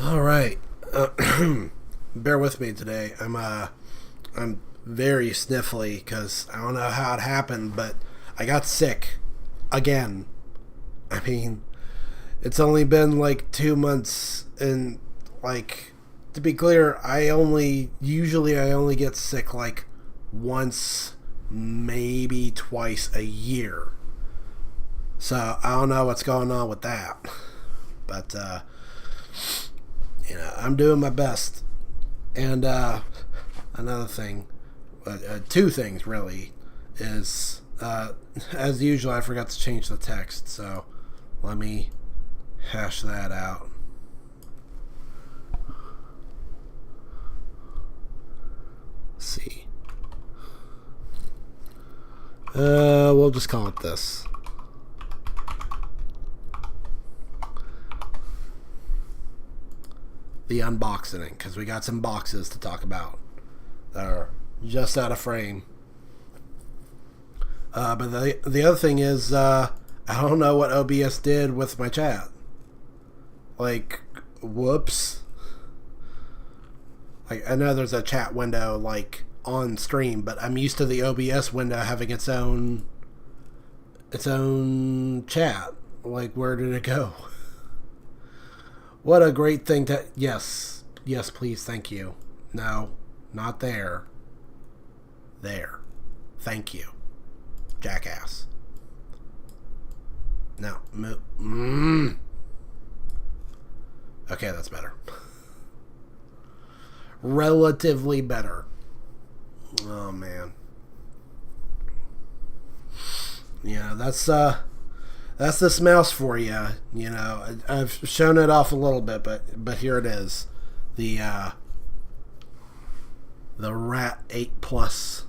All right. Bear with me today. I'm very sniffly because I don't know how it happened, but I got sick again. I mean, it's only been like 2 months, and like to be clear, I only get sick like once, maybe twice a year. So I don't know what's going on with that, but I'm doing my best. And another thing, two things really, is as usual, I forgot to change the text, so let me hash that out. Let's see. We'll just call it this. The unboxing, because we got some boxes to talk about that are just out of frame. But the other thing is, I don't know what OBS did with my chat. Like, whoops. Like, I know there's a chat window like on stream, but I'm used to the OBS window having its own chat. Like, where did it go? What a great thing to... Yes, please, thank you. No, not there. There. Thank you. Jackass. No. Okay, that's better. Relatively better. Oh, man. Yeah, that's this mouse for you. You know, I've shown it off a little bit, but here it is. The Rat 8 Plus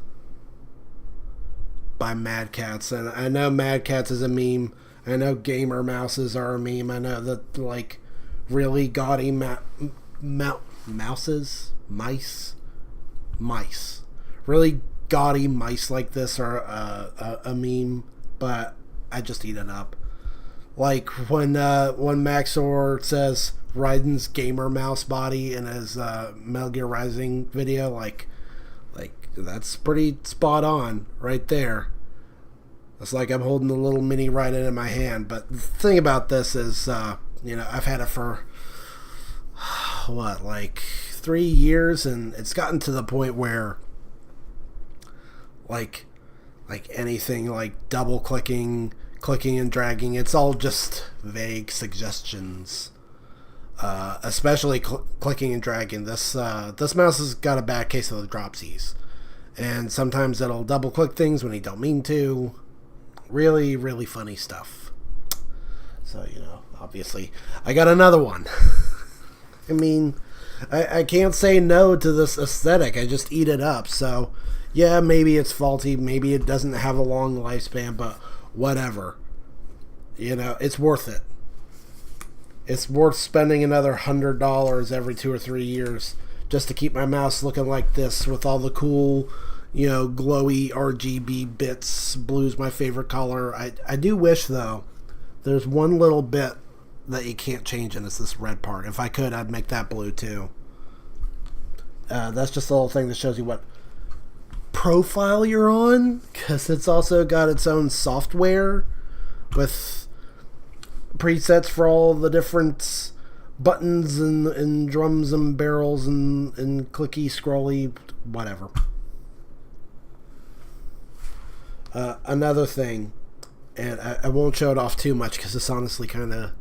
by Mad Catz. And I know Mad Catz is a meme. I know gamer mouses are a meme. I know that, like, really gaudy mice. Really gaudy mice like this are a meme, but I just eat it up. Like when Maxor says Raiden's gamer mouse body in his Metal Gear Rising video, like that's pretty spot on right there. It's like I'm holding a little mini Raiden in my hand. But the thing about this is, I've had it for like 3 years, and it's gotten to the point where like anything like double clicking and dragging, it's all just vague suggestions. Especially clicking and dragging. This mouse has got a bad case of the dropsies, and sometimes it'll double click things when you don't mean to. Really, really funny stuff. So, obviously I got another one. I mean, I can't say no to this aesthetic. I just eat it up. So yeah, maybe it's faulty, maybe it doesn't have a long lifespan, but whatever. It's worth it. It's worth spending another $100 every 2 or 3 years just to keep my mouse looking like this with all the cool, glowy RGB bits. Blue's my favorite color. I do wish, though, there's one little bit that you can't change, and it's this red part. If I could, I'd make that blue, too. That's just a little thing that shows you what profile you're on, because it's also got its own software with presets for all the different buttons and drums and barrels and clicky scrolly whatever. Another thing, and I won't show it off too much because it's honestly kind of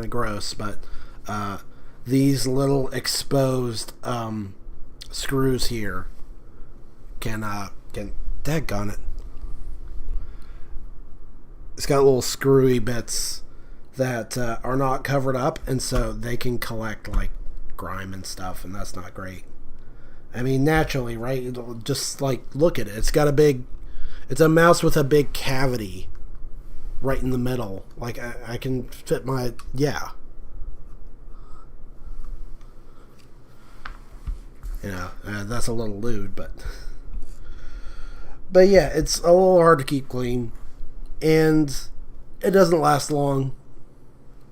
gross, but these little exposed screws here can daggone it. It's got little screwy bits that are not covered up, and so they can collect like grime and stuff, and that's not great. I mean, naturally, right? It'll just like, look at it. It's a mouse with a big cavity right in the middle. Like I can fit my that's a little lewd, but yeah, it's a little hard to keep clean, and it doesn't last long.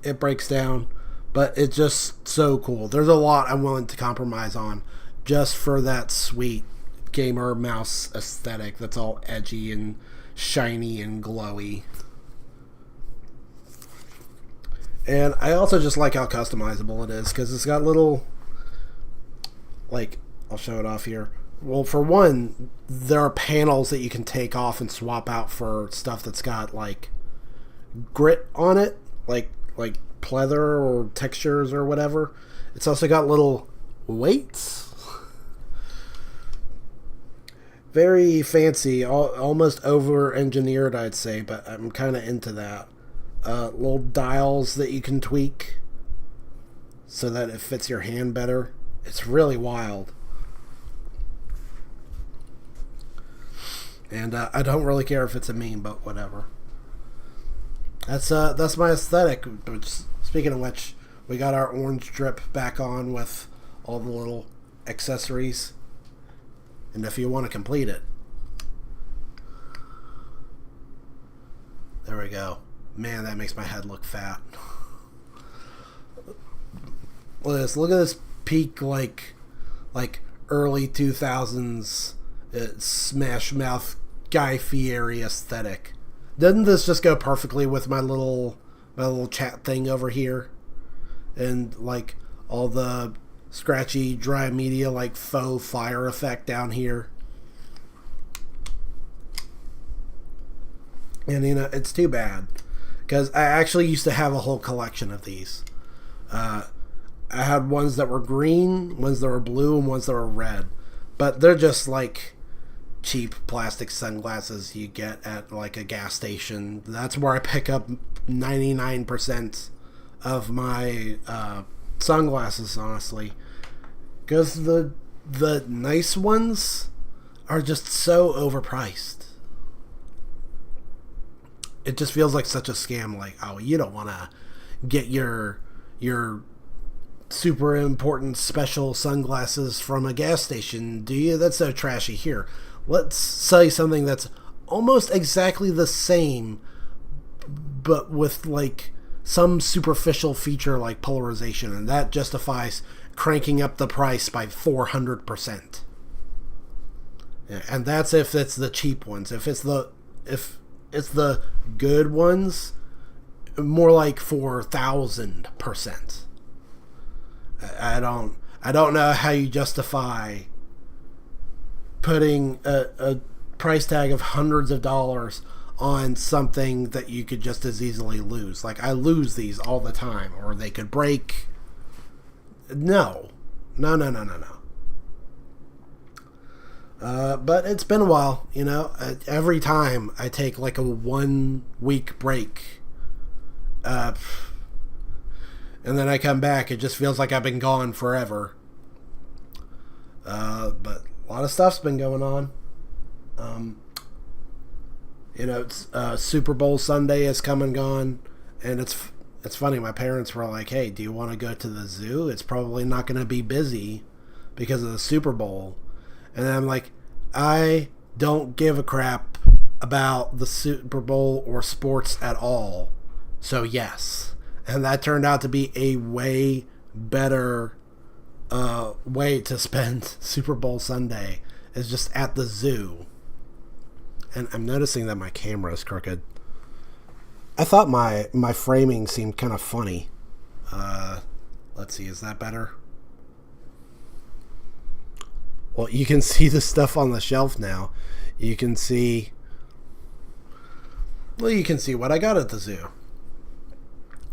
It breaks down, but it's just so cool. There's a lot I'm willing to compromise on just for that sweet gamer mouse aesthetic that's all edgy and shiny and glowy. And I also just like how customizable it is because it's got little, like, I'll show it off here. Well, for one, there are panels that you can take off and swap out for stuff that's got like grit on it, like pleather or textures or whatever. It's also got little weights. Very fancy, almost over-engineered, I'd say, but I'm kind of into that. Little dials that you can tweak so that it fits your hand better. It's really wild. And I don't really care if it's a meme, but whatever. That's my aesthetic. Speaking of which, we got our orange drip back on with all the little accessories. And if you want to complete it, there we go. Man, that makes my head look fat. Look at this. Look at this peak, like early 2000s Smash Mouth Guy Fieri aesthetic. Doesn't this just go perfectly with my little chat thing over here? And like all the scratchy dry media like faux fire effect down here. And you know, it's too bad because I actually used to have a whole collection of these. I had ones that were green, ones that were blue, and ones that were red. But they're just like cheap plastic sunglasses you get at like a gas station. That's where I pick up 99% of my sunglasses, honestly, because the nice ones are just so overpriced. It just feels like such a scam. Like, oh, you don't want to get your super important special sunglasses from a gas station, do you? That's so trashy. Here, let's sell you something that's almost exactly the same, but with like some superficial feature like polarization, and that justifies cranking up the price by 400%. Yeah, and that's if it's the cheap ones. If it's the good ones, more like 4,000%. I don't know how you justify putting a price tag of hundreds of dollars on something that you could just as easily lose. Like, I lose these all the time, or they could break. No. But it's been a while, you know. Every time I take like a 1 week break, and then I come back, it just feels like I've been gone forever. But a lot of stuff's been going on. You know, it's Super Bowl Sunday has come and gone, and it's funny. My parents were like, "Hey, do you want to go to the zoo? It's probably not going to be busy because of the Super Bowl." And I'm like, I don't give a crap about the Super Bowl or sports at all. So yes. And that turned out to be a way better way to spend Super Bowl Sunday, is just at the zoo. And I'm noticing that my camera is crooked. I thought my framing seemed kind of funny. Let's see, is that better? Well, you can see the stuff on the shelf now. You can see what I got at the zoo.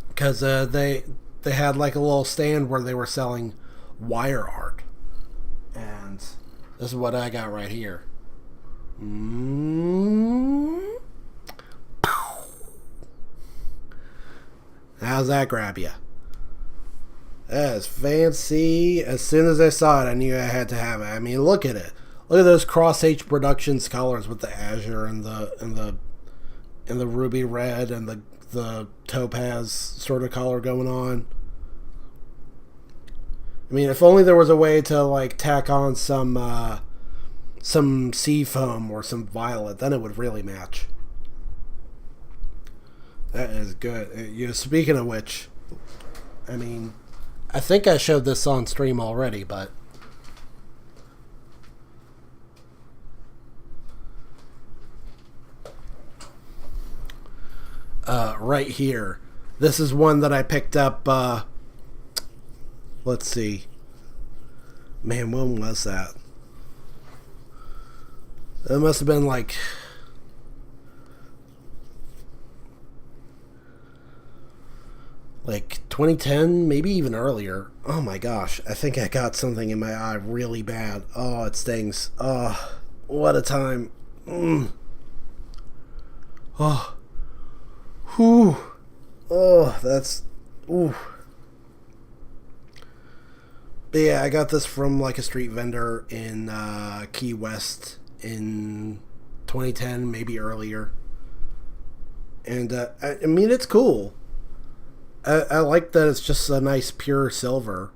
Because they had like a little stand where they were selling wire art. And this is what I got right here. How's that grab you? That is fancy. As soon as I saw it, I knew I had to have it. I mean, look at it. Look at those Cross H Productions colors with the azure and the ruby red and the topaz sort of color going on. I mean, if only there was a way to like tack on some sea foam or some violet, then it would really match. That is good. You know, speaking of which, I mean, I think I showed this on stream already, but right here. This is one that I picked up, let's see. Man, when was that? It must have been like like 2010, maybe even earlier. Oh my gosh, I think I got something in my eye really bad. Oh, it stings. Oh, what a time. Oh, whew. Oh, that's, ooh. But yeah, I got this from like a street vendor in Key West in 2010, maybe earlier. And I mean, it's cool. I like that it's just a nice pure silver.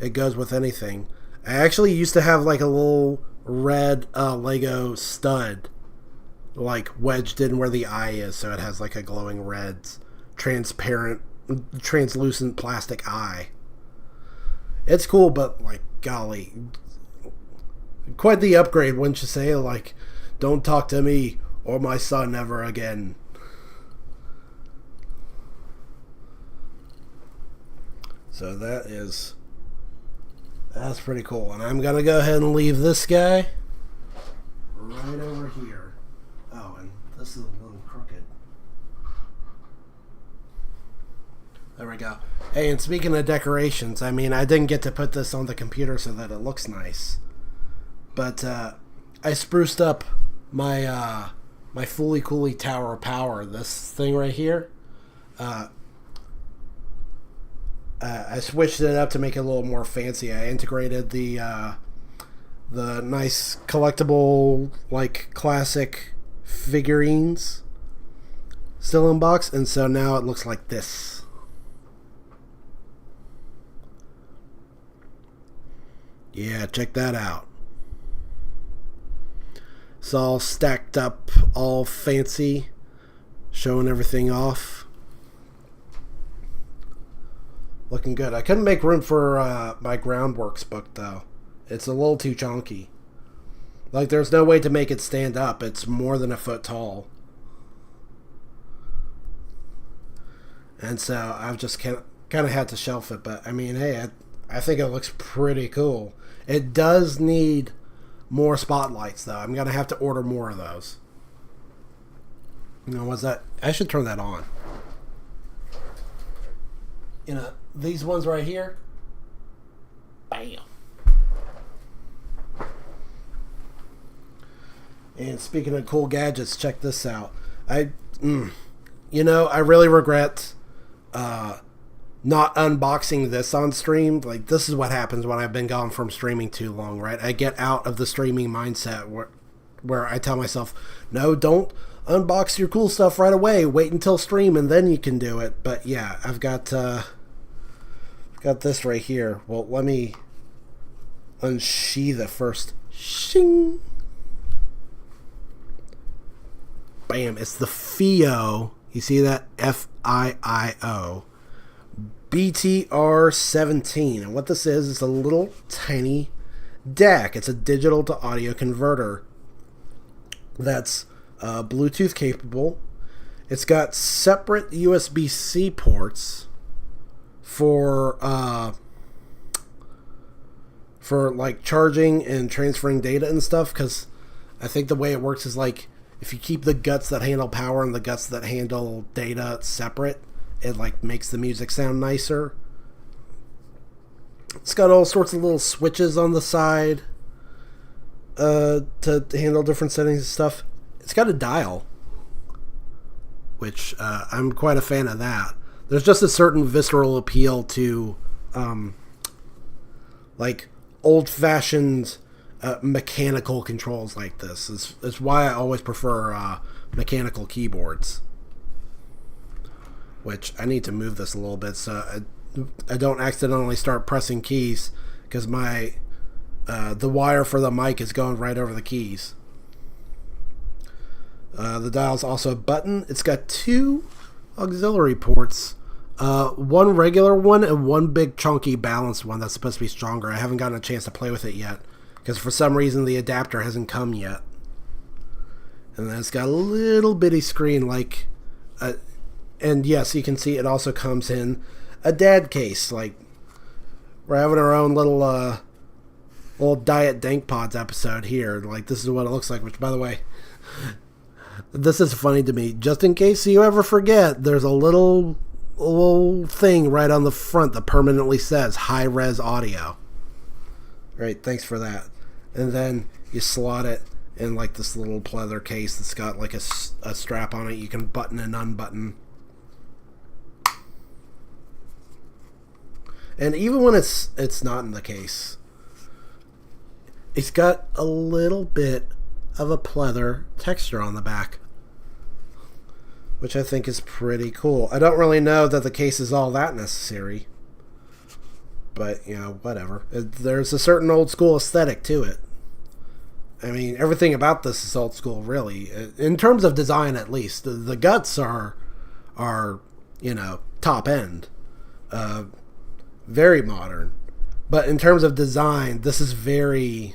It goes with anything. I actually used to have like a little red Lego stud like wedged in where the eye is, so it has like a glowing red transparent translucent plastic eye. It's cool, but like golly, quite the upgrade, wouldn't you say? Like, don't talk to me or my son ever again. So that's pretty cool. And I'm gonna go ahead and leave this guy right over here. Oh, and this is a little crooked. There we go. Hey, and speaking of decorations, I mean, I didn't get to put this on the computer so that it looks nice, but I spruced up my my Fooly Cooly Tower of Power. This thing right here. I switched it up to make it a little more fancy. I integrated the nice collectible, like, classic figurines still in box, and so now it looks like this. Yeah, check that out. It's all stacked up, all fancy, showing everything off. Looking good. I couldn't make room for my Groundworks book, though. It's a little too chunky. Like, there's no way to make it stand up. It's more than a foot tall. And so I've just kind of had to shelf it. But, I mean, hey, I think it looks pretty cool. It does need more spotlights, though. I'm going to have to order more of those. You know, what's that? I should turn that on. You know, these ones right here. Bam. And speaking of cool gadgets, check this out. You know, I really regret not unboxing this on stream. Like, this is what happens when I've been gone from streaming too long, right? I get out of the streaming mindset where I tell myself, no, don't unbox your cool stuff right away. Wait until stream and then you can do it. But yeah, I've got this right here. Well, let me unsheath it first. Shing. Bam. It's the FIO. You see that? FIIO. BTR17. And what this is a little tiny DAC. It's a digital to audio converter that's Bluetooth capable. It's got separate USB-C ports for like charging and transferring data and stuff, because I think the way it works is like if you keep the guts that handle power and the guts that handle data separate, it like makes the music sound nicer. It's got all sorts of little switches on the side to handle different settings and stuff. It's got a dial, which I'm quite a fan of that. There's just a certain visceral appeal to like old-fashioned mechanical controls like this. It's why I always prefer mechanical keyboards. Which I need to move this a little bit so I don't accidentally start pressing keys, because my the wire for the mic is going right over the keys. The dial's also a button. It's got two auxiliary ports One regular one and one big chunky balanced one that's supposed to be stronger. I haven't gotten a chance to play with it yet because for some reason the adapter hasn't come yet. And then it's got a little bitty screen like, and yes, you can see it also comes in a dad case. Like we're having our own little Diet Dank Pods episode here. Like this is what it looks like. Which, by the way, this is funny to me. Just in case you ever forget, there's a little thing right on the front that permanently says high res audio. Right, thanks for that. And then you slot it in like this little pleather case that's got like a strap on it you can button and unbutton. And even when it's not in the case, it's got a little bit of a pleather texture on the back, which I think is pretty cool. I don't really know that the case is all that necessary, but, you know, whatever. There's a certain old school aesthetic to it. I mean, everything about this is old school, really. In terms of design, at least. The guts are you know, top end. Very modern. But in terms of design, this is very,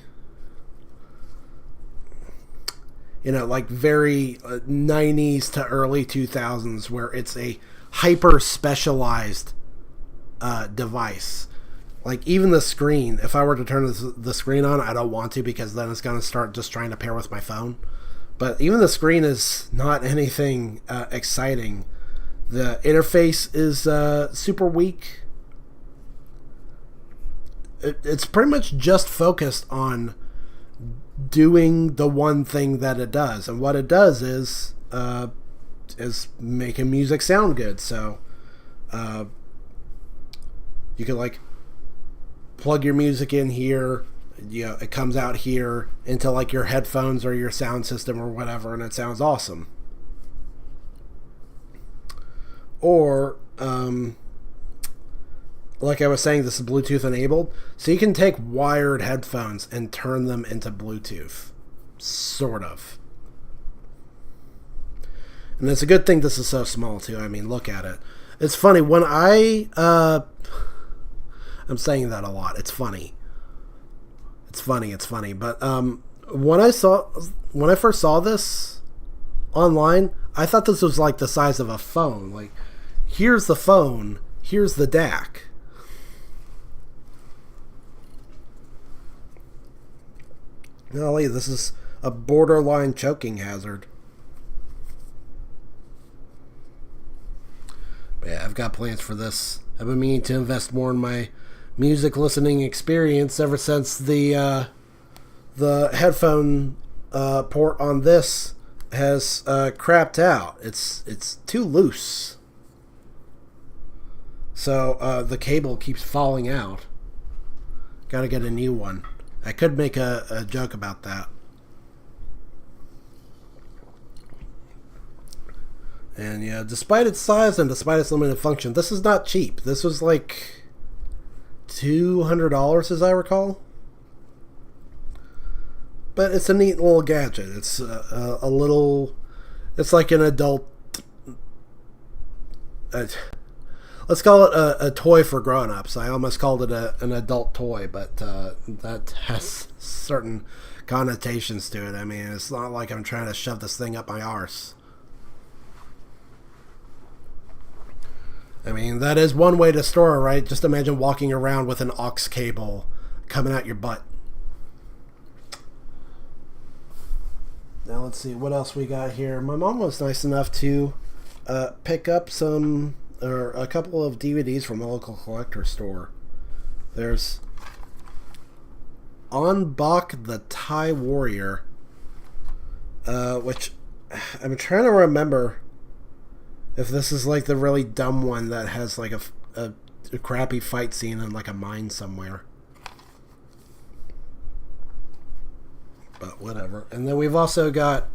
you know, like very 90s to early 2000s, where it's a hyper specialized device. Like even the screen, if I were to turn the screen on, I don't want to because then it's going to start just trying to pair with my phone. But even the screen is not anything exciting. The interface is super weak. It's pretty much just focused on doing the one thing that it does, and what it does is making music sound good. So you can like plug your music in here, you know, it comes out here into like your headphones or your sound system or whatever, and it sounds awesome. Or like I was saying, this is Bluetooth enabled, so you can take wired headphones and turn them into Bluetooth, sort of. And it's a good thing this is so small too. I mean, look at it. It's funny when I'm saying that a lot. It's funny. It's funny. But when I first saw this online, I thought this was like the size of a phone. Like, here's the phone, here's the DAC. Golly, this is a borderline choking hazard. But yeah, I've got plans for this. I've been meaning to invest more in my music listening experience ever since the headphone port on this has crapped out. It's too loose. So the cable keeps falling out. Gotta get a new one. I could make a joke about that. And yeah, despite its size and despite its limited function, this is not cheap. This was like $200 as I recall. But it's a neat little gadget. It's a little... It's like an adult... let's call it a toy for grown-ups. I almost called it an adult toy, but that has certain connotations to it. I mean, it's not like I'm trying to shove this thing up my arse. I mean, that is one way to store it, right? Just imagine walking around with an aux cable coming out your butt. Now let's see what else we got here. My mom was nice enough to pick up a couple of DVDs from a local collector store. There's On Bok the Thai Warrior, which I'm trying to remember if this is like the really dumb one that has like a crappy fight scene in like a mine somewhere. But whatever. And then we've also got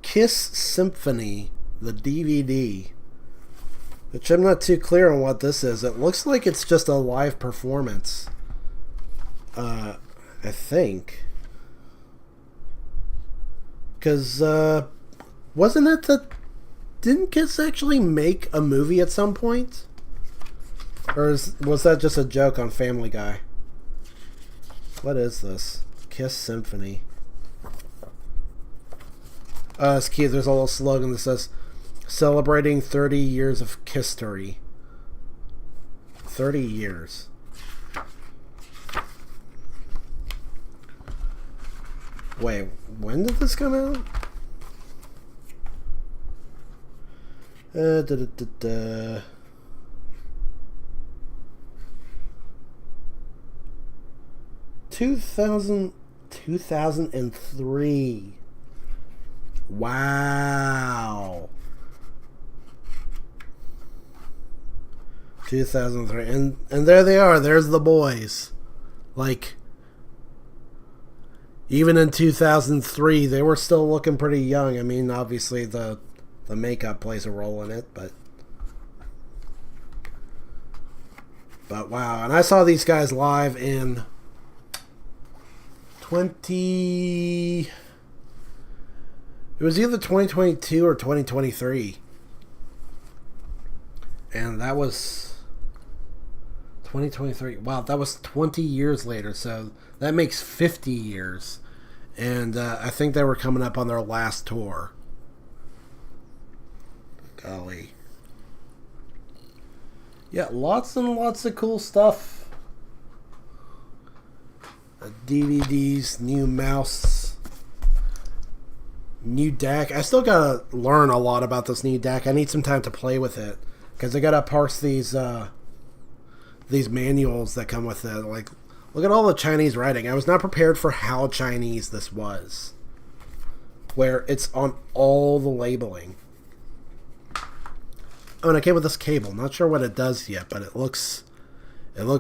Kiss Symphony, the DVD, which I'm not too clear on what this is. It looks like it's just a live performance. I think. Because, wasn't it the didn't Kiss actually make a movie at some point? Or was that just a joke on Family Guy? What is this? Kiss Symphony. It's cute. There's a little slogan that says, celebrating 30 years of Kiss-tory. 30 years. Wait, when did this come out? 2003. Wow. 2003. And there they are. There's the boys. Like, even in 2003, they were still looking pretty young. I mean, obviously the makeup plays a role in it, but wow. And I saw these guys live in 20... It was either 2022 or 2023. And that was 2023. Wow, that was 20 years later. So that makes 50 years. And I think they were coming up on their last tour. Golly. Yeah, lots and lots of cool stuff. DVDs, new mouse, new DAC. I still gotta learn a lot about this new DAC. I need some time to play with it because I gotta parse these manuals that come with it. Like, look at all the Chinese writing. I was not prepared for how Chinese this was, where it's on all the labeling. Oh, and I came with this cable. Not sure what it does yet, but it looks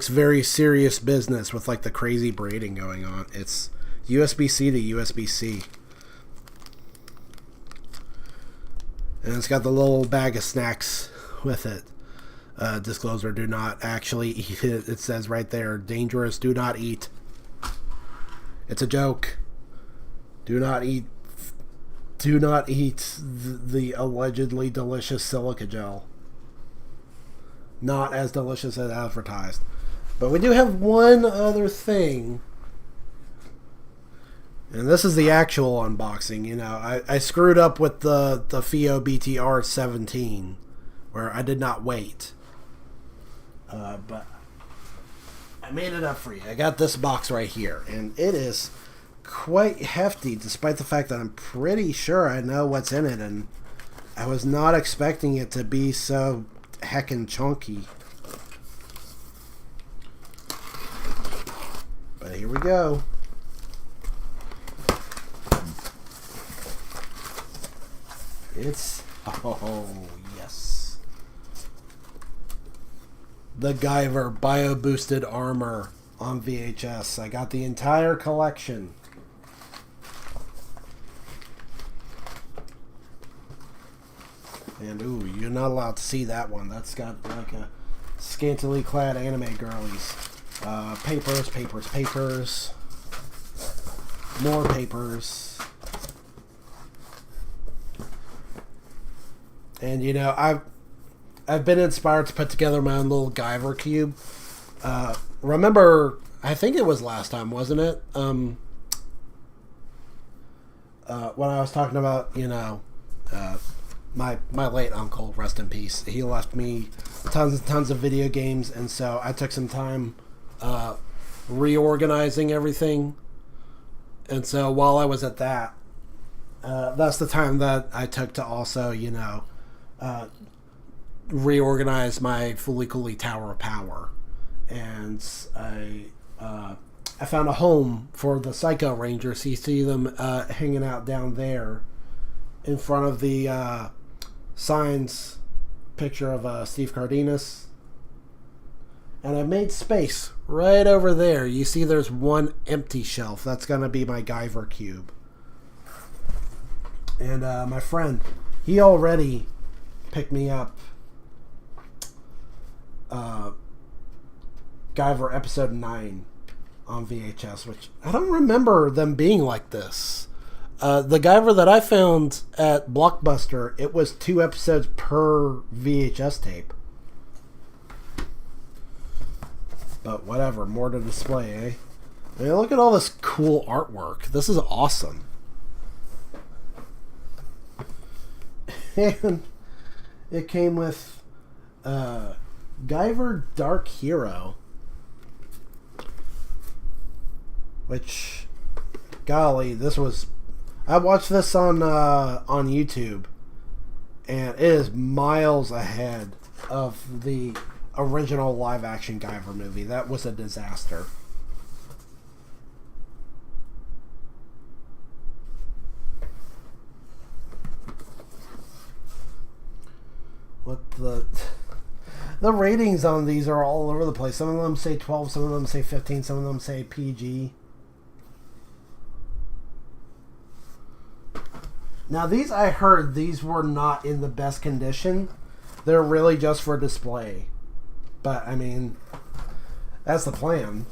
very serious business with like the crazy braiding going on. It's USB-C to USB-C. And it's got the little bag of snacks with it. Disclosure, do not actually eat it. It says right there, dangerous, do not eat. It's a joke. Do not eat the allegedly delicious silica gel. Not as delicious as advertised. But we do have one other thing. And this is the actual unboxing. You know, I screwed up with the FiiO BTR17, where I did not wait. But I made it up for you. I got this box right here, and it is quite hefty, despite the fact that I'm pretty sure I know what's in it, and I was not expecting it to be so heckin' chunky. But here we go. It's, oh yes, the Guyver Bio Boosted Armor on VHS. I got the entire collection. And ooh, you're not allowed to see that one. That's got like a scantily clad anime girlies. Papers. More papers. And you know, I've been inspired to put together my own little Guyver cube. Remember, I think it was last time, wasn't it? When I was talking about, you know, my late uncle, rest in peace. He left me tons and tons of video games, and so I took some time reorganizing everything. And so while I was at that, that's the time that I took to also, you know, reorganize my Fooly Cooly Tower of Power. And I found a home for the Psycho Rangers. So you see them hanging out down there in front of the signs picture of Steve Cardenas. And I made space right over there. You see there's one empty shelf. That's going to be my Guyver cube. And my friend, he already picked me up Guyver Episode 9 on VHS, which I don't remember them being like this. The Guyver that I found at Blockbuster, it was 2 episodes per VHS tape. But whatever, more to display, eh? I mean, look at all this cool artwork. This is awesome. And it came with Guyver Dark Hero, which, golly, this was. I watched this on YouTube, and it is miles ahead of the original live-action Guyver movie. That was a disaster. What the ratings on these are all over the place. Some of them say 12, some of them say 15, some of them say PG. Now these, I heard these were not in the best condition. They're really just for display. But I mean, that's the plan.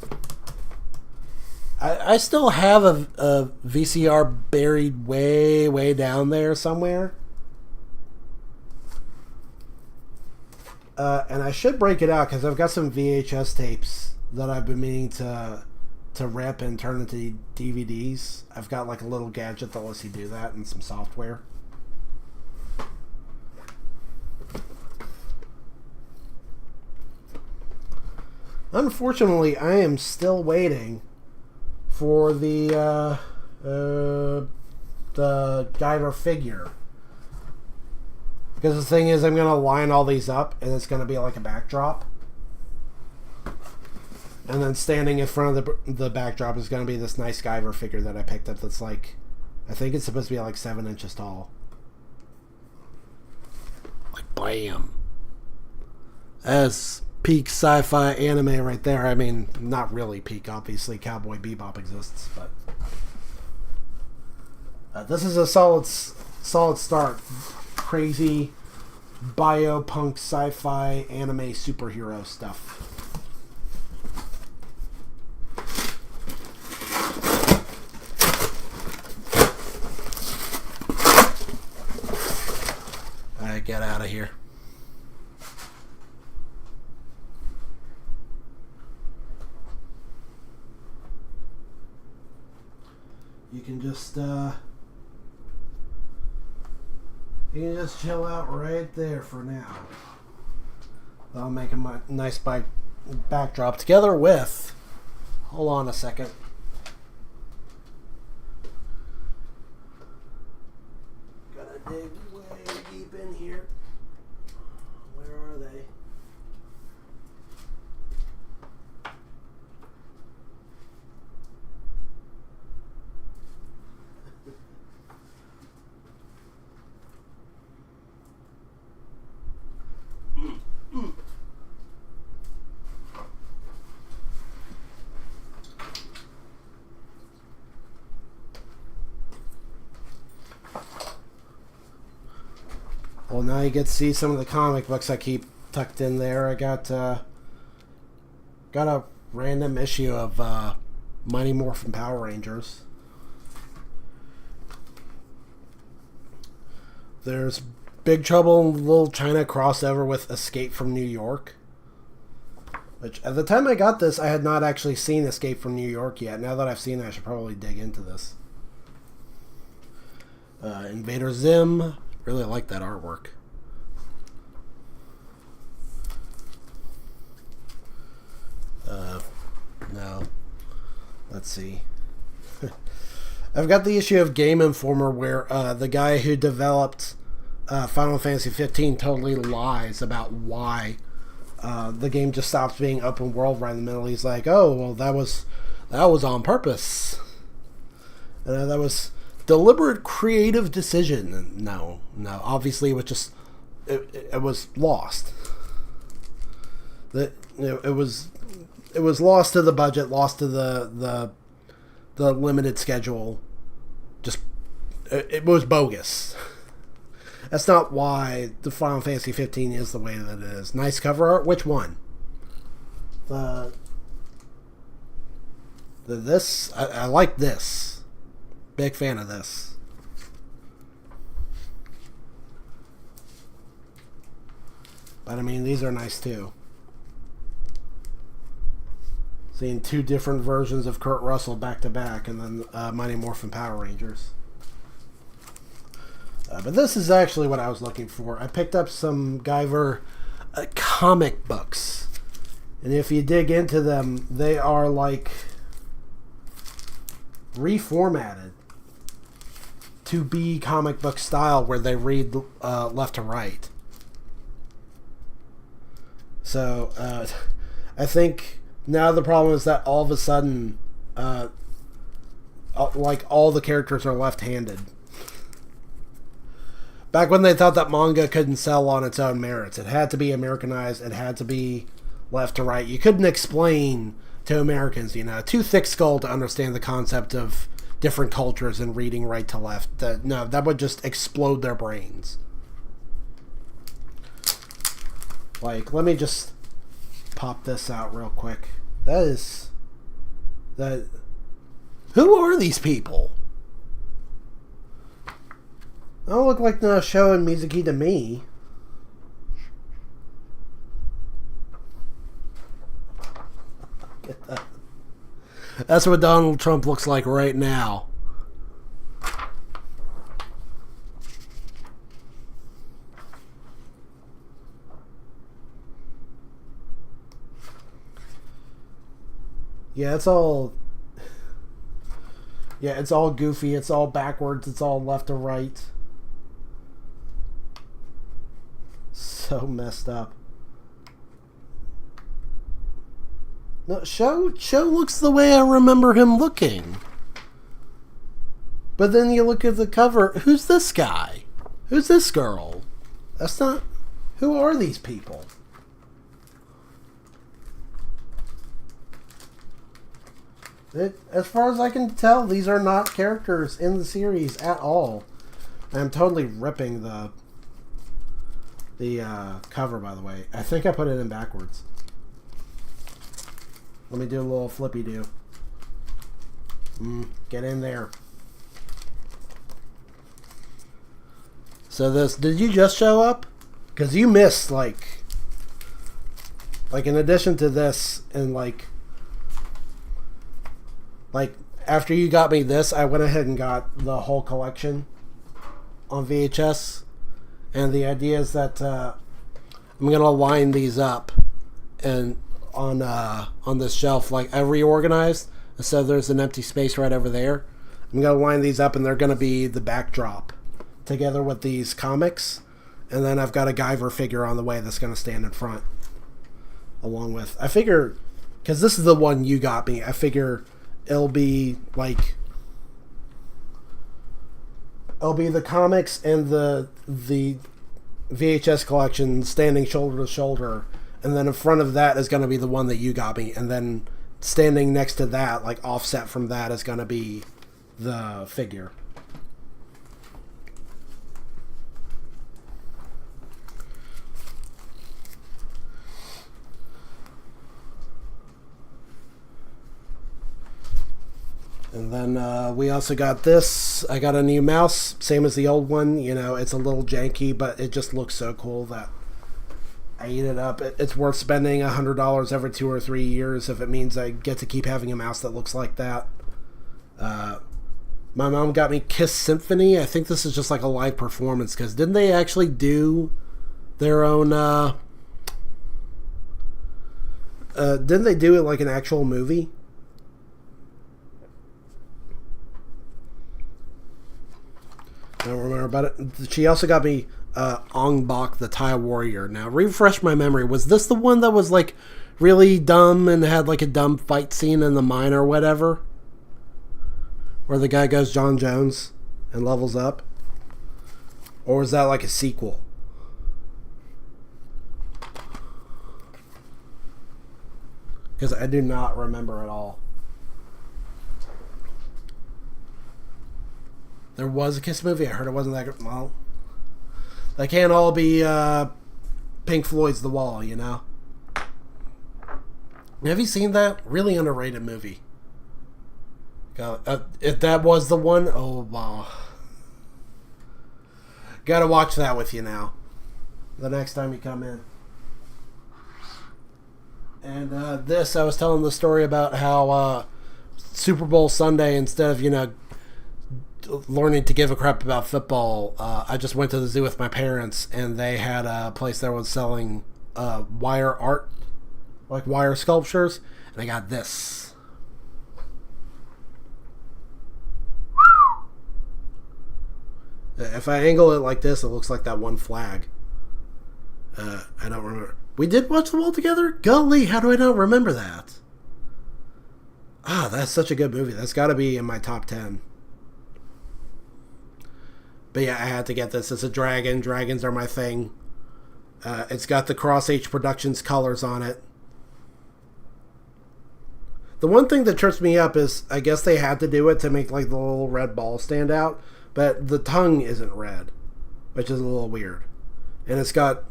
I still have a VCR buried way down there somewhere. And I should break it out because I've got some VHS tapes that I've been meaning to rip and turn into DVDs. I've got like a little gadget that lets you do that and some software. Unfortunately, I am still waiting for the Guyver figure. Because the thing is, I'm going to line all these up, and it's going to be like a backdrop. And then standing in front of the backdrop is going to be this nice Guyver figure that I picked up that's like, I think it's supposed to be like 7 inches tall. Like, bam. That's peak sci-fi anime right there. I mean, not really peak, obviously. Cowboy Bebop exists, but... this is a solid start. Crazy biopunk sci-fi anime superhero stuff. Alright, get out of here. You can just chill out right there for now. I'll make a nice backdrop together with... Hold on a second. Gotta dig way deep in here. Where are they? Well, now you get to see some of the comic books I keep tucked in there. I got a random issue of Mighty Morphin Power Rangers. There's Big Trouble in Little China crossover with Escape from New York. Which, at the time I got this, I had not actually seen Escape from New York yet. Now that I've seen it, I should probably dig into this. Invader Zim. Really like that artwork. No. Let's see. I've got the issue of Game Informer where the guy who developed Final Fantasy 15 totally lies about why the game just stops being open world right in the middle. He's like, oh, well, that was on purpose. That was deliberate creative decision. No, obviously it was just it was lost. It was lost to the budget, lost to the limited schedule. Just it was bogus. That's not why the Final Fantasy 15 is the way that it is. Nice cover art. Which one? This I like this. Big fan of this. But I mean, these are nice too. Seeing two different versions of Kurt Russell back to back, and then Mighty Morphin Power Rangers. But this is actually what I was looking for. I picked up some Guyver comic books. And if you dig into them, they are like reformatted to be comic book style where they read left to right. So I think now the problem is that all of a sudden like all the characters are left-handed. Back when they thought that manga couldn't sell on its own merits, it had to be Americanized, it had to be left to right. You couldn't explain to Americans, too thick-skulled to understand the concept of different cultures and reading right to left. No, that would just explode their brains. Like, let me just pop this out real quick. Who are these people? They don't look like Sho and Mizuki to me. Get that. That's what Donald Trump looks like right now. Yeah, it's all goofy, it's all backwards, it's all left to right. So messed up. No, Sho looks the way I remember him looking. But then you look at the cover. Who's this guy? Who's this girl? That's not... Who are these people? As far as I can tell, these are not characters in the series at all. I'm totally ripping the cover, by the way. I think I put it in backwards. Let me do a little flippy-do. Get in there. So did you just show up? Because you missed, like in addition to this, and like after you got me this, I went ahead and got the whole collection on VHS. And the idea is that I'm gonna line these up and on this shelf. Like I reorganized, so there's an empty space right over there. I'm gonna line these up, and they're gonna be the backdrop together with these comics. And then I've got a Guyver figure on the way that's gonna stand in front, along with. I figure, because this is the one you got me, I figure it'll be the comics and the VHS collection standing shoulder to shoulder, and then in front of that is going to be the one that you got me, and then standing next to that, like offset from that, is going to be the figure. And then we also got this. I got a new mouse, same as the old one. It's a little janky, but it just looks so cool that I eat it up. It's worth spending $100 every 2 or 3 years if it means I get to keep having a mouse that looks like that. My mom got me Kiss Symphony. I think this is just like a live performance, because didn't they actually do their own... didn't they do it like an actual movie? I don't remember about it. She also got me Ong Bak, the Thai Warrior. Now, refresh my memory. Was this the one that was like really dumb and had like a dumb fight scene in the mine or whatever? Where the guy goes John Jones and levels up? Or was that like a sequel? Because I do not remember at all. There was a Kiss movie. I heard it wasn't that good. Well, they can't all be Pink Floyd's The Wall, Have you seen that? Really underrated movie. If that was the one, oh wow. Gotta watch that with you now. The next time you come in. And this, I was telling the story about how Super Bowl Sunday, instead of, learning to give a crap about football, I just went to the zoo with my parents, and they had a place that was selling wire art, like wire sculptures, and I got this. If I angle it like this, it looks like that one flag. I don't remember. We did watch The Wall together? Golly, how do I not remember that? Ah, that's such a good movie. That's got to be in my top 10. But yeah, I had to get this. It's a dragon. Dragons are my thing. It's got the Cross H Productions colors on it. The one thing that trips me up is, I guess they had to do it to make like the little red ball stand out, but the tongue isn't red, which is a little weird. And it's got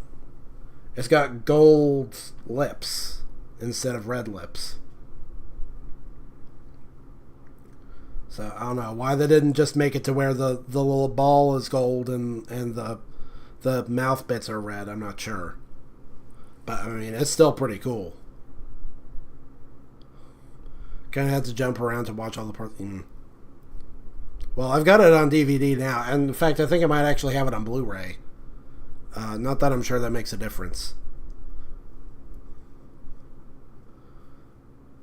gold lips instead of red lips. So I don't know why they didn't just make it to where the little ball is gold and the mouth bits are red. I'm not sure, but I mean it's still pretty cool. Kind of had to jump around to watch all the parts. Well, I've got it on DVD now, and in fact, I think I might actually have it on Blu-ray. Not that I'm sure that makes a difference.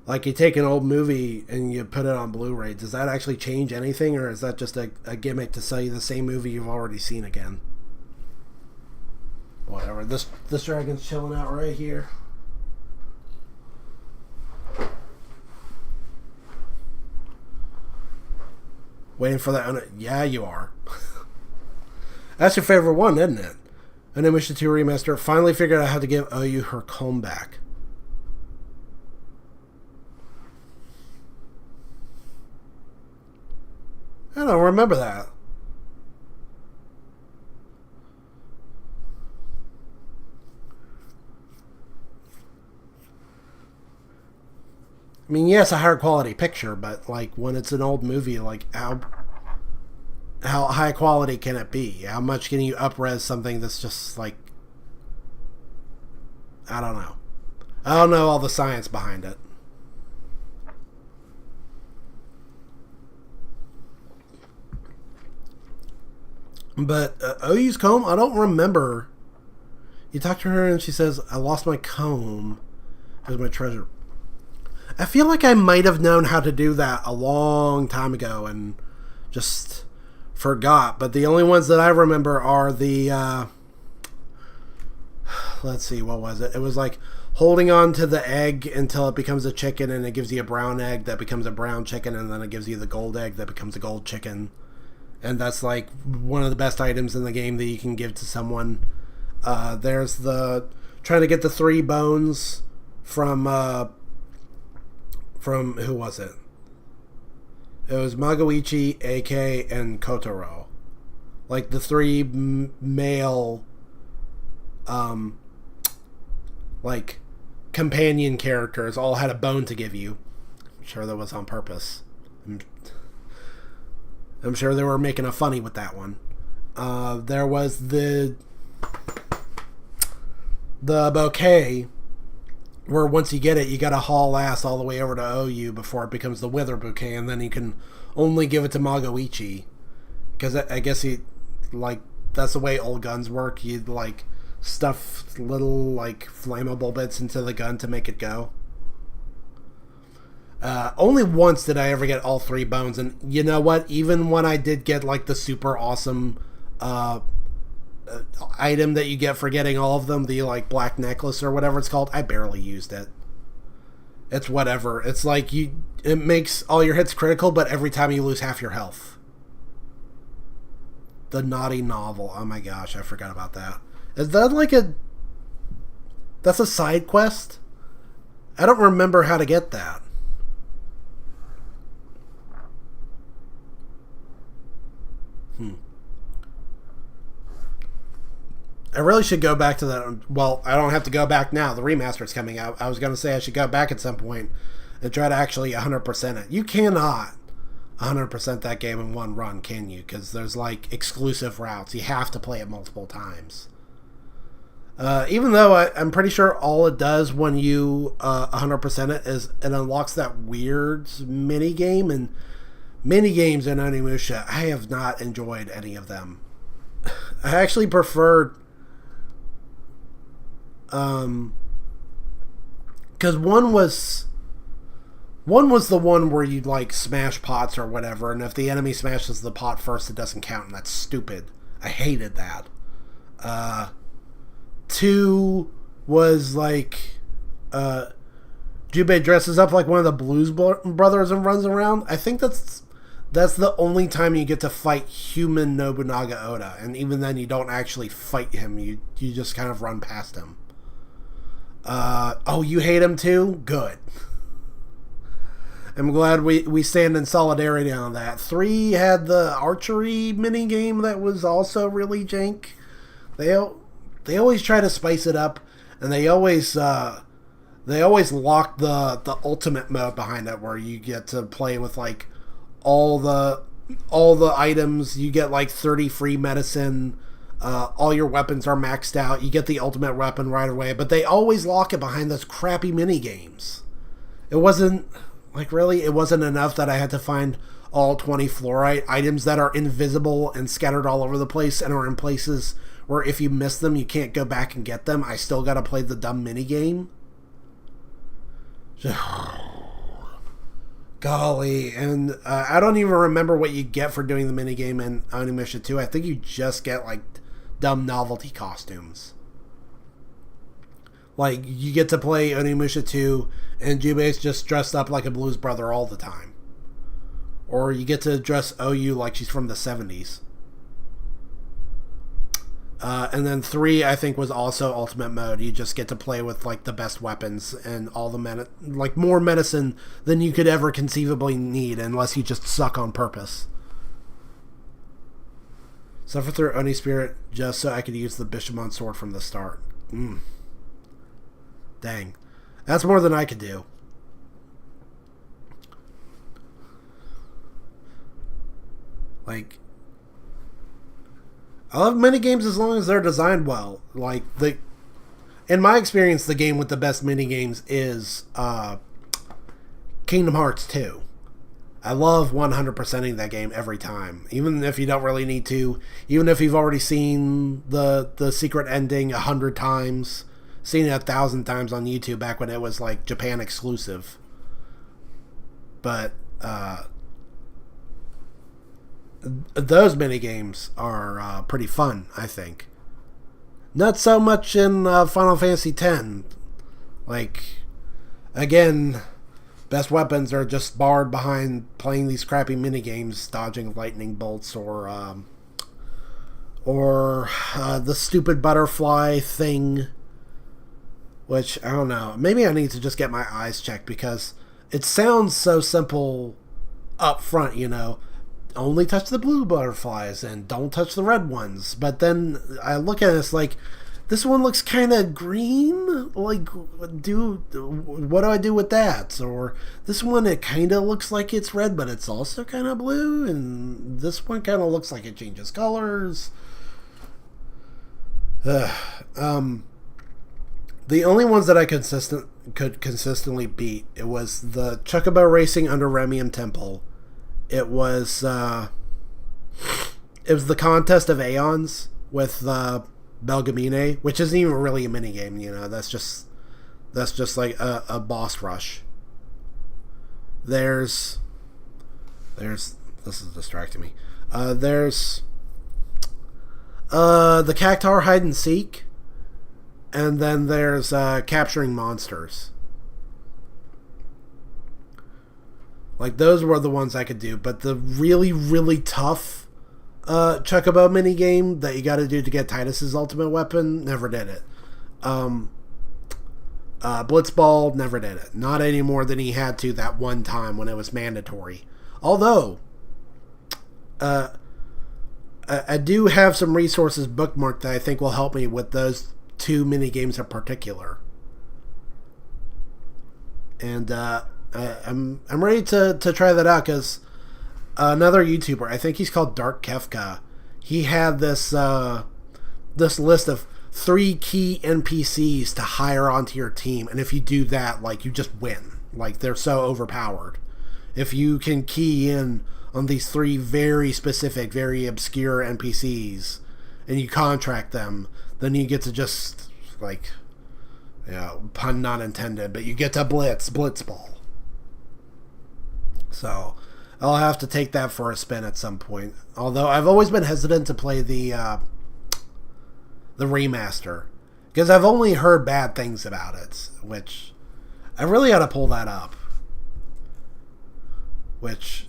Like, you take an old movie and you put it on Blu-ray, does that actually change anything, or is that just a gimmick to sell you the same movie you've already seen again? Whatever. This dragon's chilling out right here. Waiting for that. Yeah, you are. That's your favorite one, isn't it? Onimusha 2 Remaster finally figured out how to give OU her comb back. I don't remember that. I mean, yes, a higher quality picture, but like when it's an old movie, like how high quality can it be? How much can you up-res something that's just like, I don't know. I don't know all the science behind it. But OU's comb, I don't remember. You talk to her and she says, I lost my comb. Here's my treasure. I feel like I might have known how to do that a long time ago and just forgot. But the only ones that I remember are the, let's see, what was it? It was like holding on to the egg until it becomes a chicken, and it gives you a brown egg that becomes a brown chicken, and then it gives you the gold egg that becomes a gold chicken. And that's like one of the best items in the game that you can give to someone. There's the trying to get the 3 bones from who was it? It was Magoichi, AK, and Kotaro. Like the 3 male like companion characters all had a bone to give you. I'm sure that was on purpose. I'm sure they were making a funny with that one. There was the bouquet, where once you get it, you gotta haul ass all the way over to OU before it becomes the Wither bouquet, and then you can only give it to Magoichi. Because I guess that's the way old guns work. You'd like stuff little like flammable bits into the gun to make it go. Only once did I ever get all 3 bones, and you know what? Even when I did get like the super awesome item that you get for getting all of them, the like black necklace or whatever it's called, I barely used it. It's whatever. It's like it makes all your hits critical, but every time you lose half your health. The Naughty Novel. Oh my gosh, I forgot about that. Is that like that's a side quest? I don't remember how to get that. I really should go back to that. Well, I don't have to go back now. The remaster is coming out. I was going to say I should go back at some point and try to actually 100% it. You cannot 100% that game in one run, can you? Because there's like exclusive routes. You have to play it multiple times. Even though I'm pretty sure all it does when you 100% it is it unlocks that weird mini game, and mini games in Onimusha, I have not enjoyed any of them. I actually preferred, because one was the one where you like smash pots or whatever, and if the enemy smashes the pot first, it doesn't count, and that's stupid. I hated that. Two was like, Jubei dresses up like one of the Blues Brothers and runs around. I think that's the only time you get to fight human Nobunaga Oda, and even then you don't actually fight him. You just kind of run past him. Oh, you hate him too? Good. I'm glad we stand in solidarity on that. 3 had the archery mini game that was also really jank. They always try to spice it up, and they always lock the ultimate mode behind it, where you get to play with like all the items. You get like 30 free medicine. All your weapons are maxed out. You get the ultimate weapon right away, but they always lock it behind those crappy mini games. It wasn't enough that I had to find all 20 fluorite items that are invisible and scattered all over the place and are in places where if you miss them, you can't go back and get them. I still gotta play the dumb mini game. Golly, and I don't even remember what you get for doing the mini game in Onimusha 2. I think you just get like dumb novelty costumes. Like, you get to play Onimusha 2, and Jubei's just dressed up like a Blues Brother all the time. Or you get to dress OU like she's from the 70s. And then 3, I think, was also Ultimate Mode. You just get to play with, like, the best weapons and all the more medicine than you could ever conceivably need, unless you just suck on purpose. Suffer through Oni Spirit just so I could use the Bishamon sword from the start. Dang. That's more than I could do. Like, I love minigames as long as they're designed well. Like, in my experience, the game with the best minigames is Kingdom Hearts 2. I love 100%ing that game every time. Even if you don't really need to. Even if you've already seen the secret ending 100 times. Seen it 1,000 times on YouTube back when it was like Japan exclusive. But those minigames are pretty fun, I think. Not so much in Final Fantasy X. Like, again, best weapons are just barred behind playing these crappy minigames, dodging lightning bolts or the stupid butterfly thing. Which, I don't know. Maybe I need to just get my eyes checked, because it sounds so simple up front, you know. Only touch the blue butterflies and don't touch the red ones. But then I look at it, it's like, this one looks kind of green. Like, what do I do with that? Or this one, it kind of looks like it's red, but it's also kind of blue. And this one kind of looks like it changes colors. The only ones that I could consistently beat, it was the Chocobo Racing under Remium Temple. It was the Contest of Aeons with Belgamine, which isn't even really a minigame, you know. That's just like a boss rush. There's this is distracting me. There's the Cactuar Hide and Seek. And then there's capturing monsters. Like, those were the ones I could do. But the really, really tough Chocobo minigame that you got to do to get Tidus's ultimate weapon, never did it. Blitzball, never did it. Not any more than he had to that one time when it was mandatory. Although, I do have some resources bookmarked that I think will help me with those 2 mini games in particular, and I'm ready to try that out, because another YouTuber, I think he's called Dark Kefka, he had this list of 3 key NPCs to hire onto your team, and if you do that, like, you just win. Like, they're so overpowered. If you can key in on these 3 very specific, very obscure NPCs, and you contract them, then you get to just, like, pun not intended, but you get to blitzball. So I'll have to take that for a spin at some point. Although I've always been hesitant to play the remaster, because I've only heard bad things about it, which I really ought to pull that up. Which,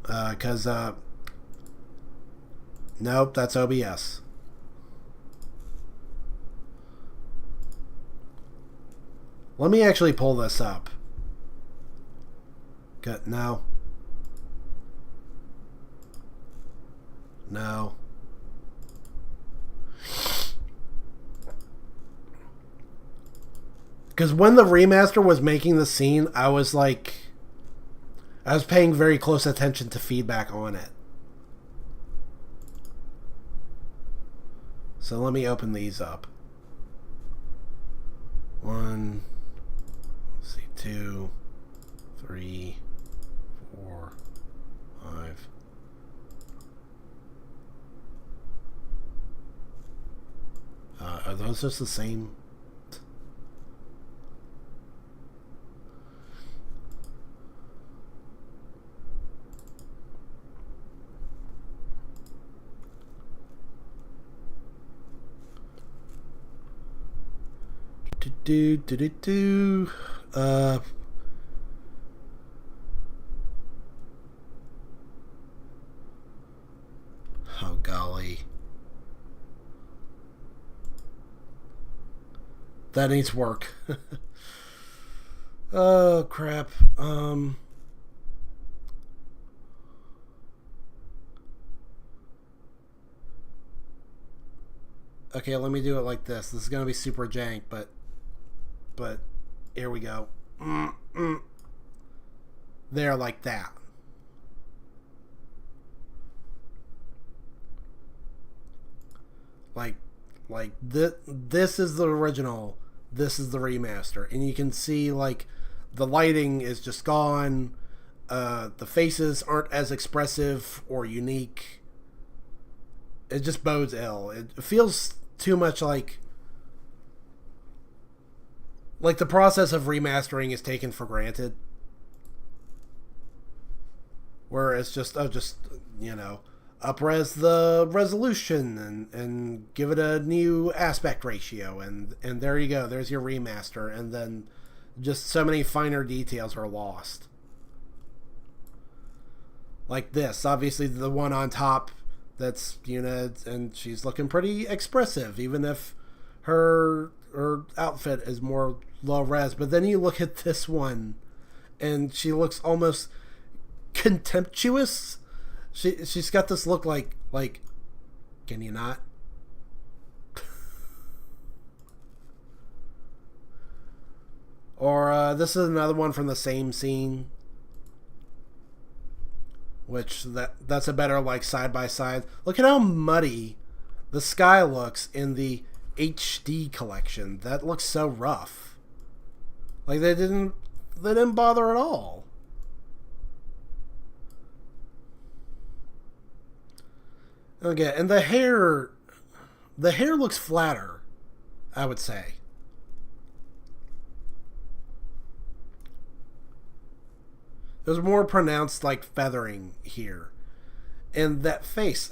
because, nope, that's OBS. Let me actually pull this up. Good, no. No. Because when the remaster was making the scene, I was paying very close attention to feedback on it. So let me open these up. 1, let's see, 2, 3, 4, 5. Are those just the same? Oh golly. That needs work. Oh crap. Okay, let me do it like this. This is gonna be super jank, but here we go. There, like that. Like this is the original. This is the remaster, and you can see like the lighting is just gone. The faces aren't as expressive or unique. It just bodes ill. It feels too much like the process of remastering is taken for granted, where it's just up-res the resolution and give it a new aspect ratio, and there you go, there's your remaster, and then just so many finer details are lost. Like this, obviously the one on top, that's Yuna, and she's looking pretty expressive, even if her outfit is more low res. But then you look at this one, and she looks almost contemptuous. She's got this look like can you not? Or this is another one from the same scene, which that's a better like side by side. Look at how muddy the sky looks in the HD collection. That looks so rough. Like they didn't bother at all. Okay, and the hair looks flatter, I would say. There's more pronounced like feathering here. And that face,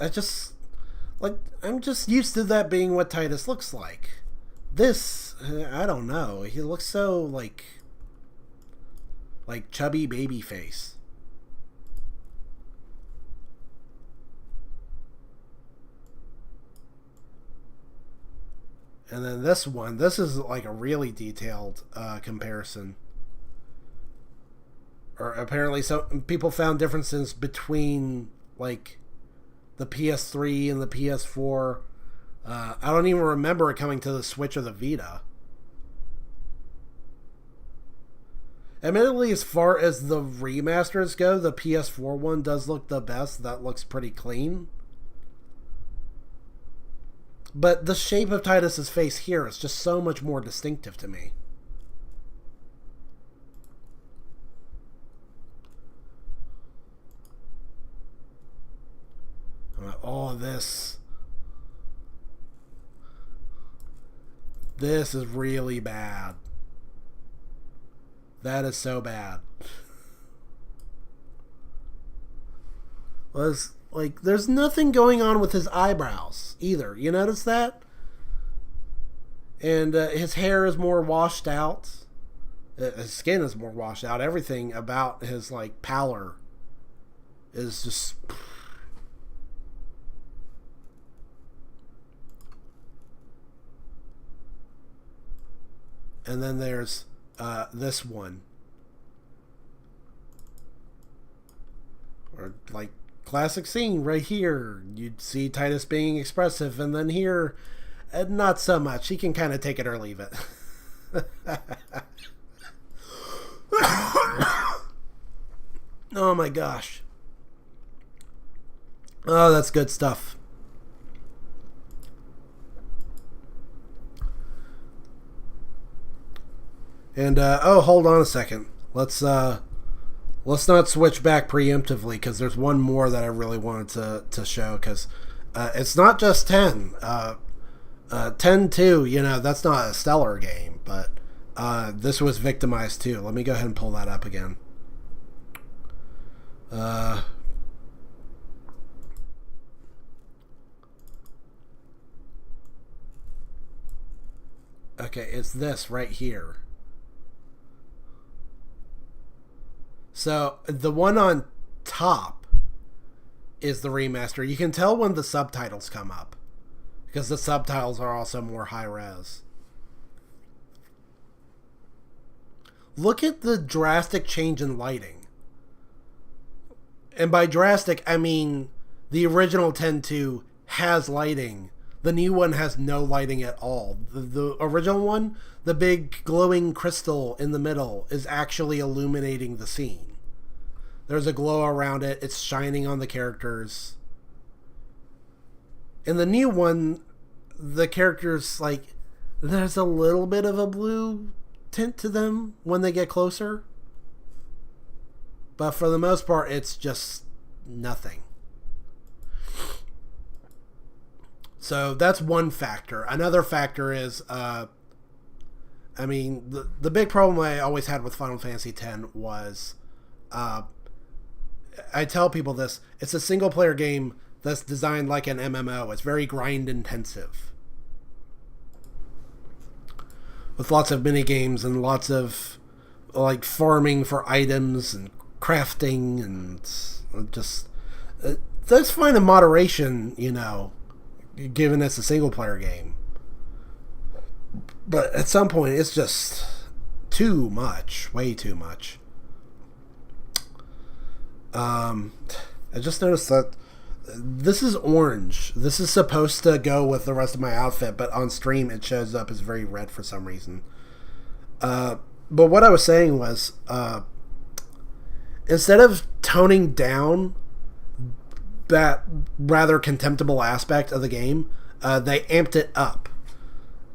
I'm just used to that being what Tidus looks like. This, I don't know. He looks so like chubby baby face. And then this is like a really detailed comparison. Or apparently some people found differences between like the PS3 and the PS4. I don't even remember it coming to the Switch or the Vita. Admittedly, as far as the remasters go, the PS4 one does look the best. That looks pretty clean. But the shape of Tidus's face here is just so much more distinctive to me. Oh, this is really bad. That is so bad. There's nothing going on with his eyebrows either. You notice that? And his hair is more washed out. His skin is more washed out. Everything about his pallor is just. And then there's this one. Or classic scene right here. You'd see Tidus being expressive, and then here, not so much. He can kind of take it or leave it. Oh my gosh. Oh, that's good stuff. And hold on a second. Let's not switch back preemptively, because there's one more that I really wanted to show, because it's not just 10. 10-2, that's not a stellar game, but this was Victimized too. Let me go ahead and pull that up again. Okay, it's this right here. So the one on top is the remaster. You can tell when the subtitles come up, because the subtitles are also more high res. Look at the drastic change in lighting. And by drastic, I mean the original 10.2 has lighting. The new one has no lighting at all. The original one, the big glowing crystal in the middle, is actually illuminating the scene. There's a glow around it. It's shining on the characters. In the new one, the characters, there's a little bit of a blue tint to them when they get closer. But for the most part, it's just nothing. So that's one factor. Another factor is, the big problem I always had with Final Fantasy X was, I tell people this, it's a single player game that's designed like an MMO. It's very grind intensive, with lots of mini games and lots of farming for items and crafting, and just that's fine in moderation, given it's a single player game. But at some point, it's just too much, way too much. I just noticed that this is orange. This is supposed to go with the rest of my outfit, but on stream it shows up as very red for some reason. But what I was saying was, instead of toning down that rather contemptible aspect of the game, they amped it up.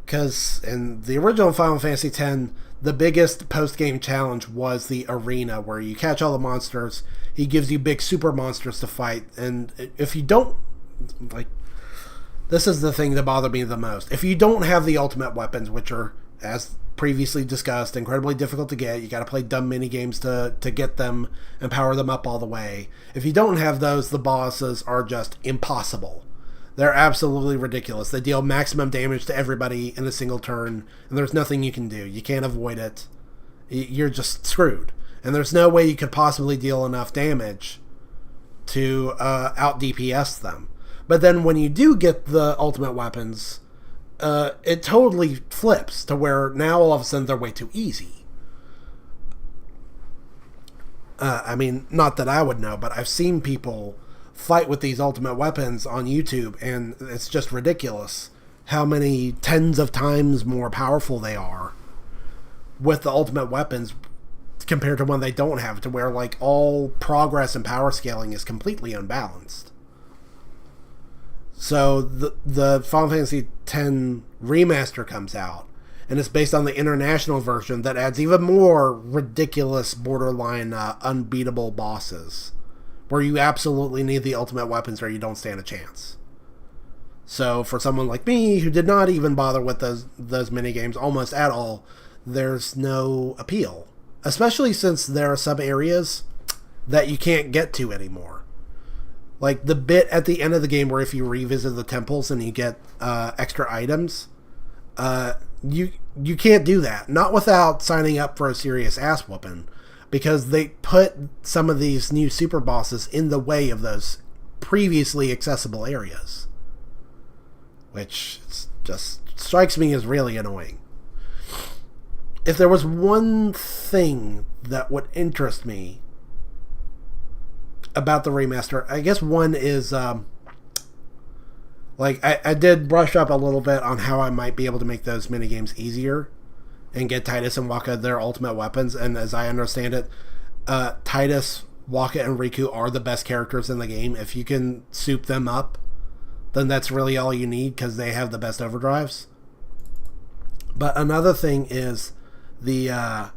Because in the original Final Fantasy X, the biggest post-game challenge was the arena, where you catch all the monsters. He gives you big super monsters to fight, and if you don't, this is the thing that bothered me the most. If you don't have the ultimate weapons, which are, as previously discussed, incredibly difficult to get, you got to play dumb mini games to get them and power them up all the way. If you don't have those, the bosses are just impossible. They're absolutely ridiculous. They deal maximum damage to everybody in a single turn, and there's nothing you can do. You can't avoid it. You're just screwed. And there's no way you could possibly deal enough damage to out DPS them. But then when you do get the ultimate weapons, it totally flips to where now all of a sudden they're way too easy. Not that I would know, but I've seen people fight with these ultimate weapons on YouTube, and it's just ridiculous how many tens of times more powerful they are with the ultimate weapons compared to when they don't have it, to where all progress and power scaling is completely unbalanced. So the Final Fantasy X remaster comes out, and it's based on the international version that adds even more ridiculous, borderline unbeatable bosses, where you absolutely need the ultimate weapons or you don't stand a chance. So for someone like me who did not even bother with those mini games almost at all, there's no appeal, especially since there are some areas that you can't get to anymore. Like the bit at the end of the game where if you revisit the temples and you get extra items, you can't do that. Not without signing up for a serious ass whooping, because they put some of these new super bosses in the way of those previously accessible areas, which just strikes me as really annoying. If there was one thing that would interest me about the remaster, I guess one is I did brush up a little bit on how I might be able to make those minigames easier and get Tidus and Wakka their ultimate weapons. And as I understand it, Tidus, Wakka, and Riku are the best characters in the game. If you can soup them up, then that's really all you need, because they have the best overdrives. But another thing is the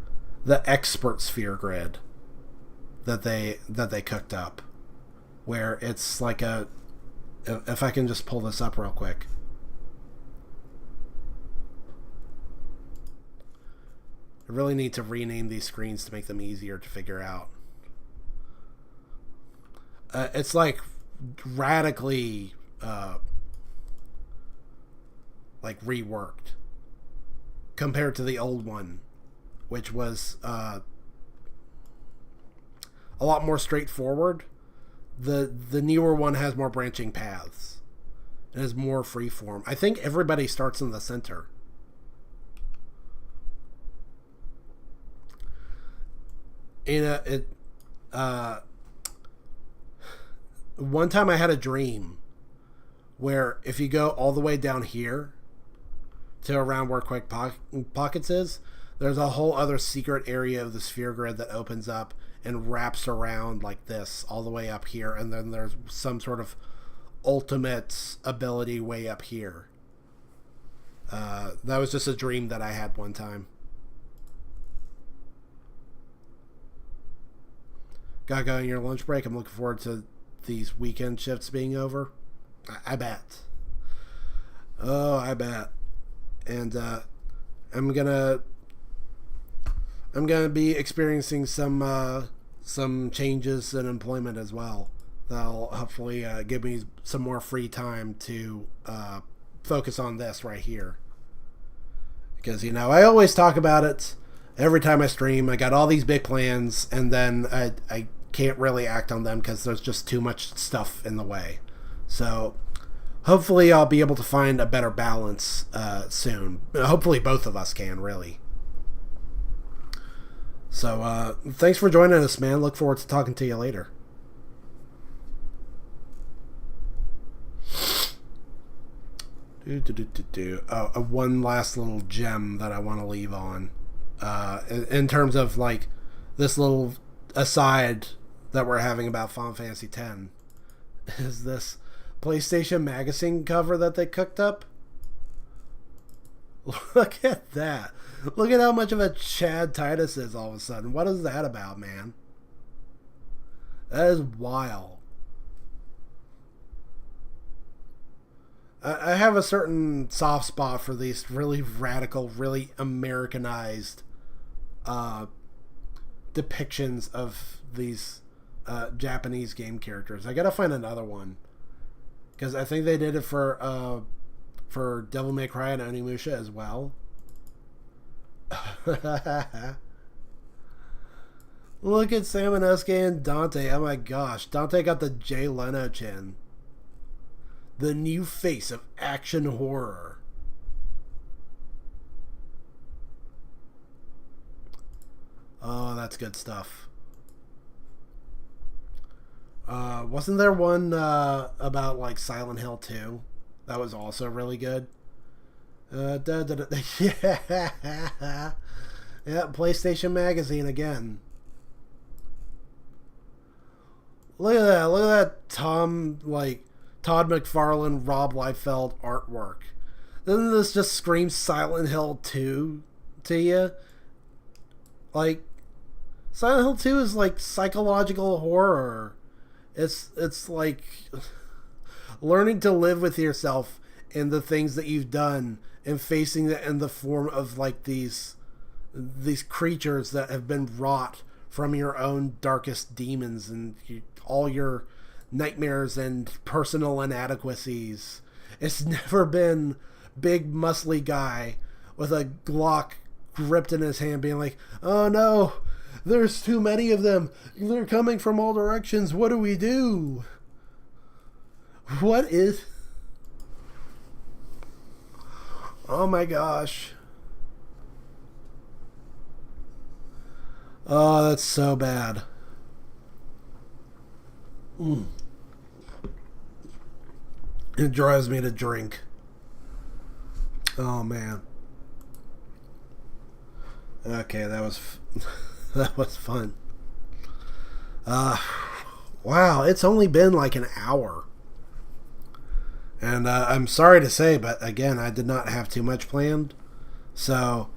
expert sphere grid that they cooked up, where it's like a, if I can just pull this up real quick. I really need to rename these screens to make them easier to figure out. It's like radically reworked compared to the old one, which was a lot more straightforward. The newer one has more branching paths and is more freeform. I think everybody starts in the center. One time I had a dream where if you go all the way down here to around where Quick Pockets is, there's a whole other secret area of the sphere grid that opens up and wraps around like this all the way up here, and then there's some sort of ultimate ability way up here. That was just a dream that I had one time. Gotta go on your lunch break. I'm looking forward to these weekend shifts being over. I bet. Oh, I bet. And I'm gonna be experiencing some changes in employment as well. That'll hopefully give me some more free time to focus on this right here. Because, I always talk about it every time I stream. I got all these big plans, and then I can't really act on them because there's just too much stuff in the way. So hopefully I'll be able to find a better balance soon. Hopefully both of us can, really. So thanks for joining us, man. Look forward to talking to you later. One last little gem that I want to leave on. In terms of like this little aside that we're having about Final Fantasy X, is this PlayStation Magazine cover that they cooked up. Look at that. Look at how much of a Chad Tidus is all of a sudden. What is that about, man? That is wild. I have a certain soft spot for these really radical, really Americanized depictions of these Japanese game characters. I gotta find another one, because I think they did it for Devil May Cry and Onimusha as well. Look at Sam Inosuke and Dante. Oh my gosh, Dante got the Jay Leno chin. The new face of action horror. Oh, that's good stuff. Wasn't there one about like Silent Hill 2? That was also really good. Yeah, PlayStation Magazine again. Look at that. Look at that Todd McFarlane, Rob Liefeld artwork. Doesn't this just scream Silent Hill 2 to you? Like, Silent Hill 2 is like psychological horror. It's like learning to live with yourself and the things that you've done and facing it in the form of like these creatures that have been wrought from your own darkest demons and all your nightmares and personal inadequacies. It's never been big muscly guy with a Glock gripped in his hand being like, oh no, there's too many of them, they're coming from all directions, what do we do? What is... Oh my gosh. Oh, that's so bad. It drives me to drink. Oh man. Okay, that was that was fun. Wow, it's only been like an hour. And I'm sorry to say, but again, I did not have too much planned. So,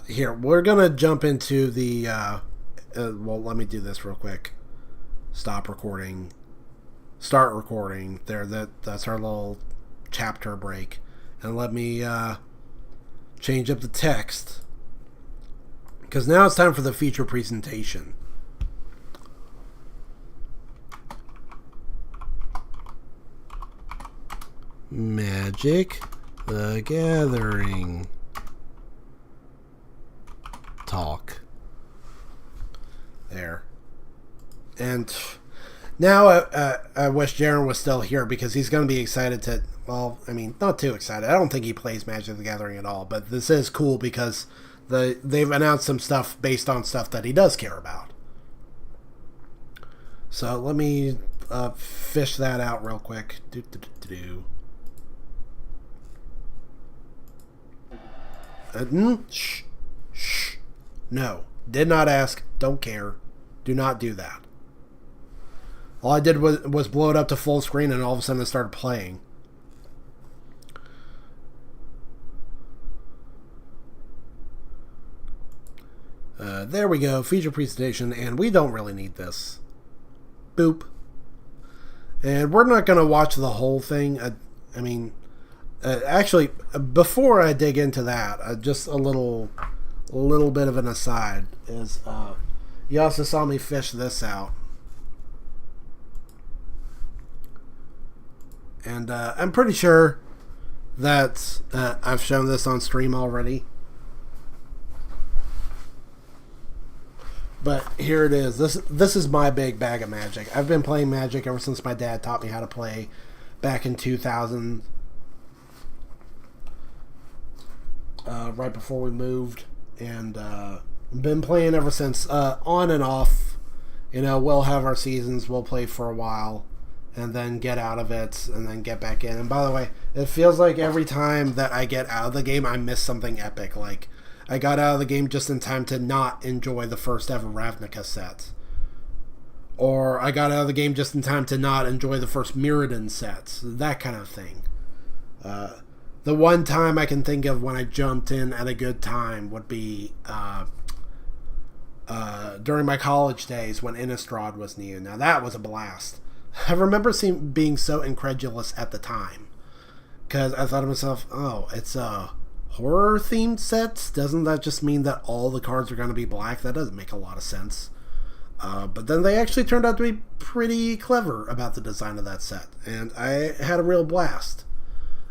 here, we're going to jump into the... well, let me do this real quick. Stop recording. Start recording. There, that's our little chapter break. And let me change up the text. Because now it's time for the feature presentation. Magic the Gathering talk. There. And now I wish Jaron was still here because he's going to be excited to, well, I mean, not too excited. I don't think he plays Magic the Gathering at all, but this is cool because they've announced some stuff based on stuff that he does care about. So let me fish that out real quick. Shh. No. Did not ask. Don't care. Do not do that. All I did was blow it up to full screen and all of a sudden it started playing. There we go. Feature presentation. And we don't really need this. Boop. And we're not going to watch the whole thing. I mean... actually, before I dig into that, just a little bit of an aside is you also saw me fish this out, and I'm pretty sure that I've shown this on stream already, but here it is. This is my big bag of Magic. I've been playing Magic ever since my dad taught me how to play back in 2000. Right before we moved, and been playing ever since, on and off. You know, we'll have our seasons, we'll play for a while, and then get out of it, and then get back in. And by the way, it feels like every time that I get out of the game, I miss something epic. Like, I got out of the game just in time to not enjoy the first ever Ravnica set. Or I got out of the game just in time to not enjoy the first Mirrodin set. That kind of thing. The one time I can think of when I jumped in at a good time would be during my college days when Innistrad was new. Now that was a blast. I remember being so incredulous at the time because I thought to myself, oh, it's a horror-themed set? Doesn't that just mean that all the cards are going to be black? That doesn't make a lot of sense. But then they actually turned out to be pretty clever about the design of that set, and I had a real blast.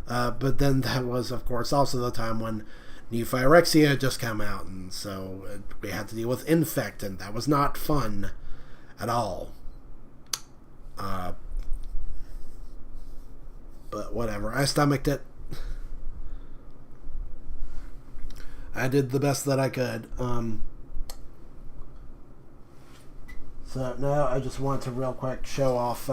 But then that was, of course, also the time when New Phyrexia had just come out, and so we had to deal with Infect, and that was not fun at all. But whatever, I stomached it. I did the best that I could. So now I just want to real quick show off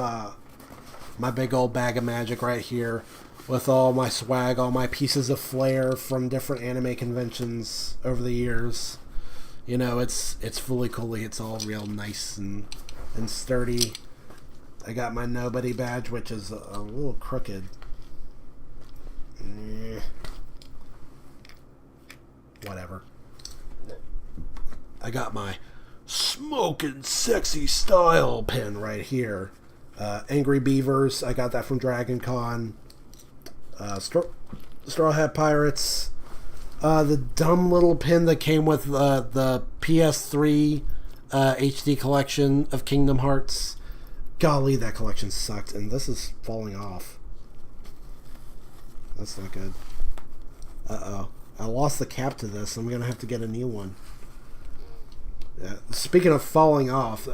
my big old bag of Magic right here. With all my swag, all my pieces of flair from different anime conventions over the years. You know, it's fully coolly. It's all real nice and sturdy. I got my nobody badge, which is a little crooked. Whatever. I got my smoking sexy style pin right here. Angry Beavers, I got that from Dragon Con. Straw Hat Pirates. The dumb little pin that came with the PS3 HD collection of Kingdom Hearts. Golly, that collection sucked, and this is falling off. That's not good. Uh-oh. I lost the cap to this. I'm going to have to get a new one. Speaking of falling off,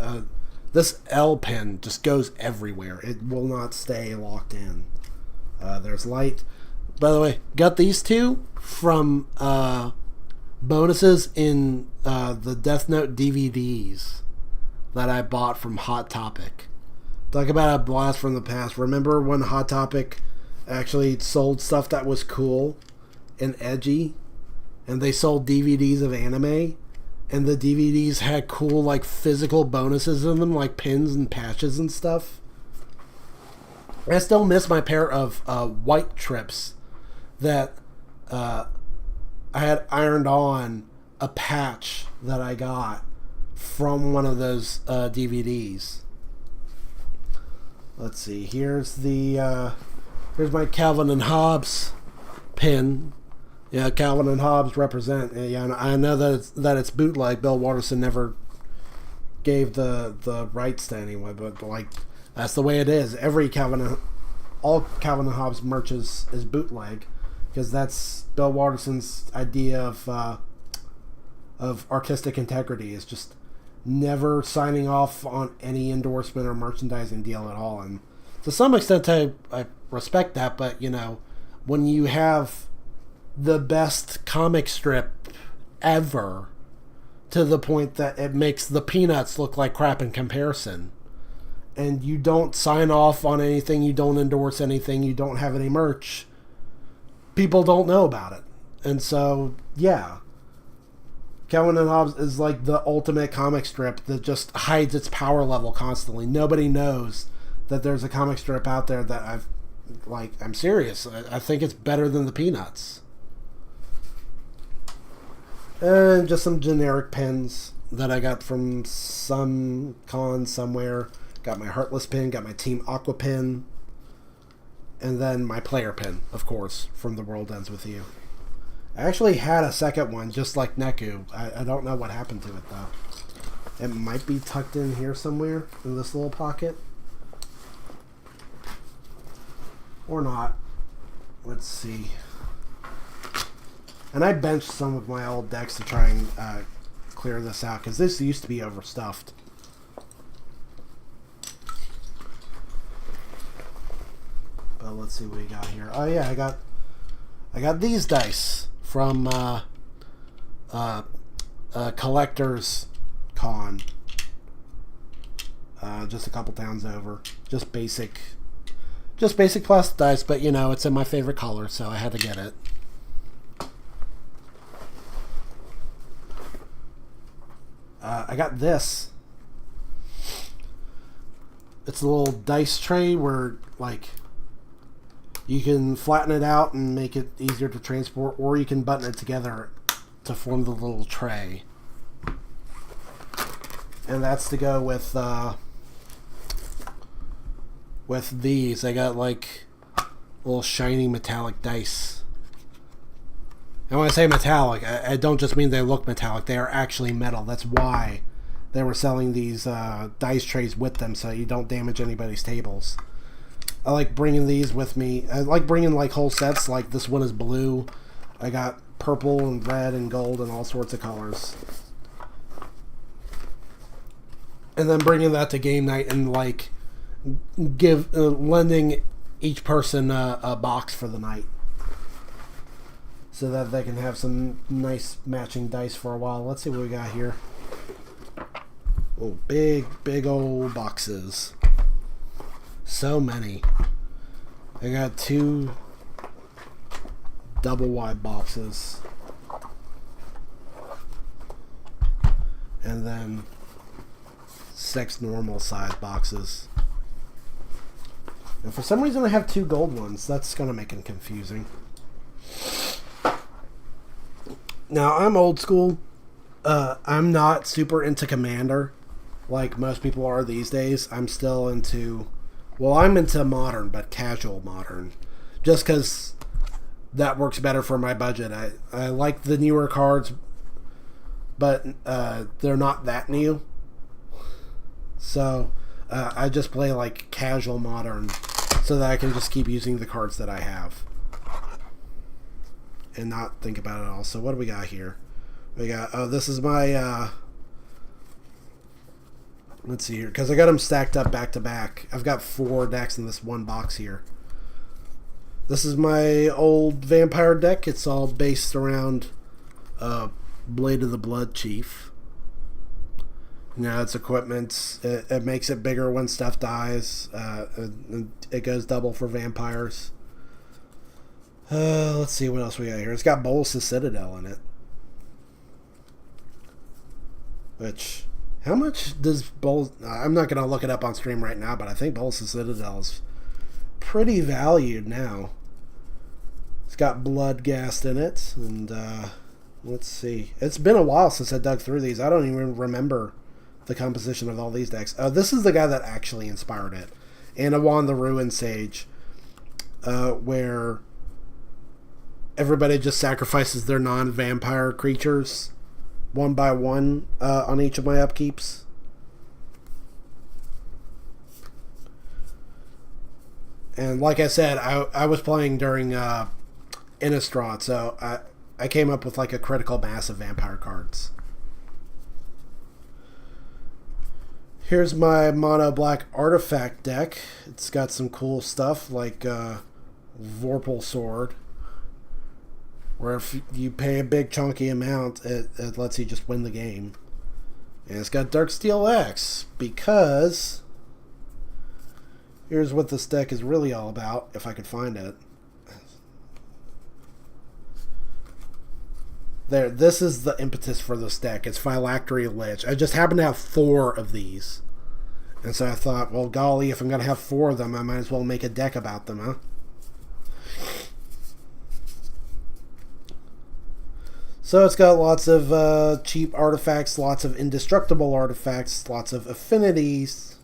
this L pin just goes everywhere. It will not stay locked in. There's light. By the way, got these two from bonuses in the Death Note DVDs that I bought from Hot Topic. Talk about a blast from the past. Remember when Hot Topic actually sold stuff that was cool and edgy? And they sold DVDs of anime? And the DVDs had cool, like, physical bonuses in them, like pins and patches and stuff? I still miss my pair of white trips that I had ironed on a patch that I got from one of those DVDs. Let's see. Here's my Calvin and Hobbes pin. Yeah, Calvin and Hobbes represent. Yeah, I know that it's bootleg. Bill Watterson never gave the rights to anyone, but like that's the way it is. All Calvin and Hobbes merch is bootleg because that's Bill Watterson's idea of artistic integrity. Is just never signing off on any endorsement or merchandising deal at all. And to some extent, I respect that. But you know, when you have the best comic strip ever to the point that it makes the Peanuts look like crap in comparison, and you don't sign off on anything, you don't endorse anything, you don't have any merch, people don't know about it. And so, yeah, Calvin and Hobbes is like the ultimate comic strip that just hides its power level constantly. Nobody knows that there's a comic strip out there that I'm serious. I think it's better than the Peanuts. And just some generic pins that I got from some con somewhere. Got my Heartless pin, got my Team Aqua pin, and then my player pin, of course, from The World Ends With You. I actually had a second one, just like Neku. I don't know what happened to it, though. It might be tucked in here somewhere, in this little pocket. Or not. Let's see. And I benched some of my old decks to try and clear this out, because this used to be overstuffed. But let's see what we got here. Oh yeah, I got these dice from Collector's Con. Just a couple towns over. Just basic plastic dice, but you know, it's in my favorite color, so I had to get it. I got this. It's a little dice tray where, like, you can flatten it out and make it easier to transport, or you can button it together to form the little tray. And that's to go with these. I got, like, little shiny metallic dice. And when I say metallic, I don't just mean they look metallic. They are actually metal. That's why they were selling these dice trays with them, so you don't damage anybody's tables. I like bringing these with me. I like bringing like whole sets. Like this one is blue. I got purple and red and gold and all sorts of colors. And then bringing that to game night and like lending each person a box for the night, so that they can have some nice matching dice for a while. Let's see what we got here. Oh, big old boxes. So many. I got 2 double wide boxes. And then 6 normal size boxes. And for some reason I have 2 gold ones. That's going to make it confusing. Now, I'm old school. I'm not super into Commander like most people are these days. I'm still into... Well, I'm into Modern, but casual Modern. Just because that works better for my budget. I like the newer cards, but they're not that new. So I just play like casual Modern so that I can just keep using the cards that I have and not think about it all. So what do we got here? We got, oh, this is my, let's see here, because I got them stacked up back to back. I've got 4 decks in this one box here. This is my old Vampire deck. It's all based around Blade of the Blood Chief. You know, it's equipment. It makes it bigger when stuff dies. It goes double for vampires. Let's see what else we got here. It's got Bolas' Citadel in it. Which, how much does Bolas... I'm not going to look it up on stream right now, but I think Bolas' Citadel is pretty valued now. It's got Bloodghast in it, and let's see. It's been a while since I dug through these. I don't even remember the composition of all these decks. This is the guy that actually inspired it. Anawan the Ruin Sage, where everybody just sacrifices their non-vampire creatures one by one on each of my upkeeps. And like I said, I was playing during Innistrad, so I came up with like a critical mass of vampire cards. Here's my mono black artifact deck. It's got some cool stuff like Vorpal Sword, where if you pay a big chunky amount, it lets you just win the game. And it's got Darksteel X, because here's what this deck is really all about, if I could find it. There, this is the impetus for this deck. It's Phylactery Lich. I just happen to have 4 of these. And so I thought, well, golly, if I'm going to have 4 of them, I might as well make a deck about them, huh? So it's got lots of cheap artifacts, lots of indestructible artifacts, lots of affinities,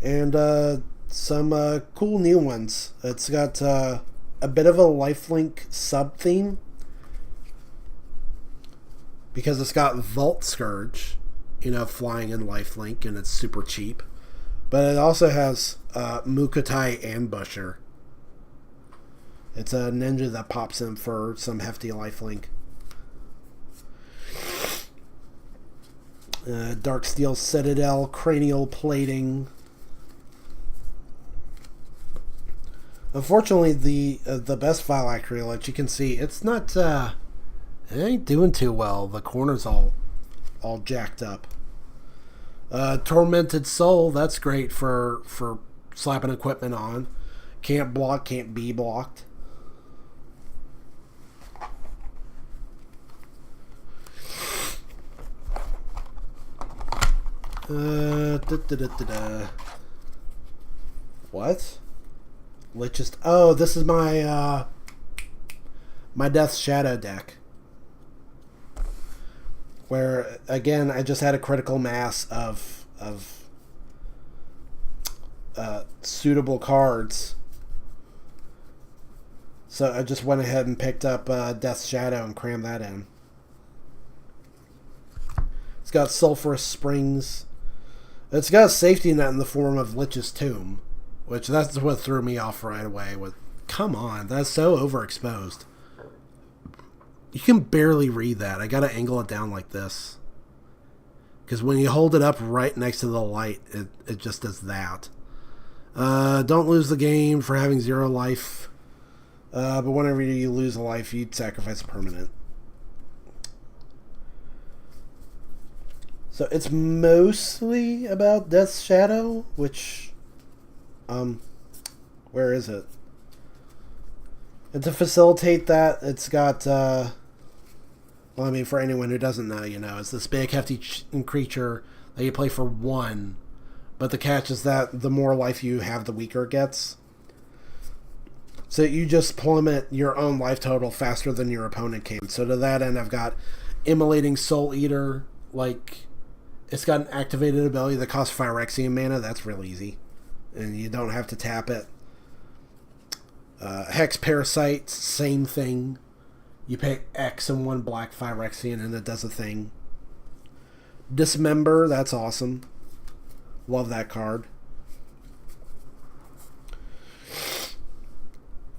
and some cool new ones. It's got a bit of a lifelink sub-theme, because it's got Vault Scourge, you know, flying in lifelink, and it's super cheap. But it also has Mukotai Ambusher. It's a ninja that pops in for some hefty lifelink. Darksteel Citadel, Cranial Plating. Unfortunately, the best Phylactery Lich, you can see, it's not, it ain't doing too well. The corner's all jacked up. Tormented Soul, that's great for slapping equipment on. Can't block, can't be blocked. What? Let's just... Oh, this is my my Death's Shadow deck, where again I just had a critical mass of suitable cards, so I just went ahead and picked up Death's Shadow and crammed that in. It's got Sulphurous Springs. It's got a safety net in the form of Lich's Tomb, which that's what threw me off right away. With, come on, that's so overexposed. You can barely read that. I gotta angle it down like this, because when you hold it up right next to the light, it just does that. Don't lose the game for having 0 life, but whenever you lose a life, you sacrifice a permanent. So it's mostly about Death's Shadow, which, where is it? And to facilitate that, it's got, well, I mean, for anyone who doesn't know, you know, it's this big, hefty creature that you play for 1, But the catch is that the more life you have, the weaker it gets. So you just plummet your own life total faster than your opponent can. So to that end, I've got Immolating Soul Eater. Like, it's got an activated ability that costs Phyrexian mana. That's real easy. And you don't have to tap it. Hex Parasite, same thing. You pay X and 1 black Phyrexian and it does a thing. Dismember, that's awesome. Love that card.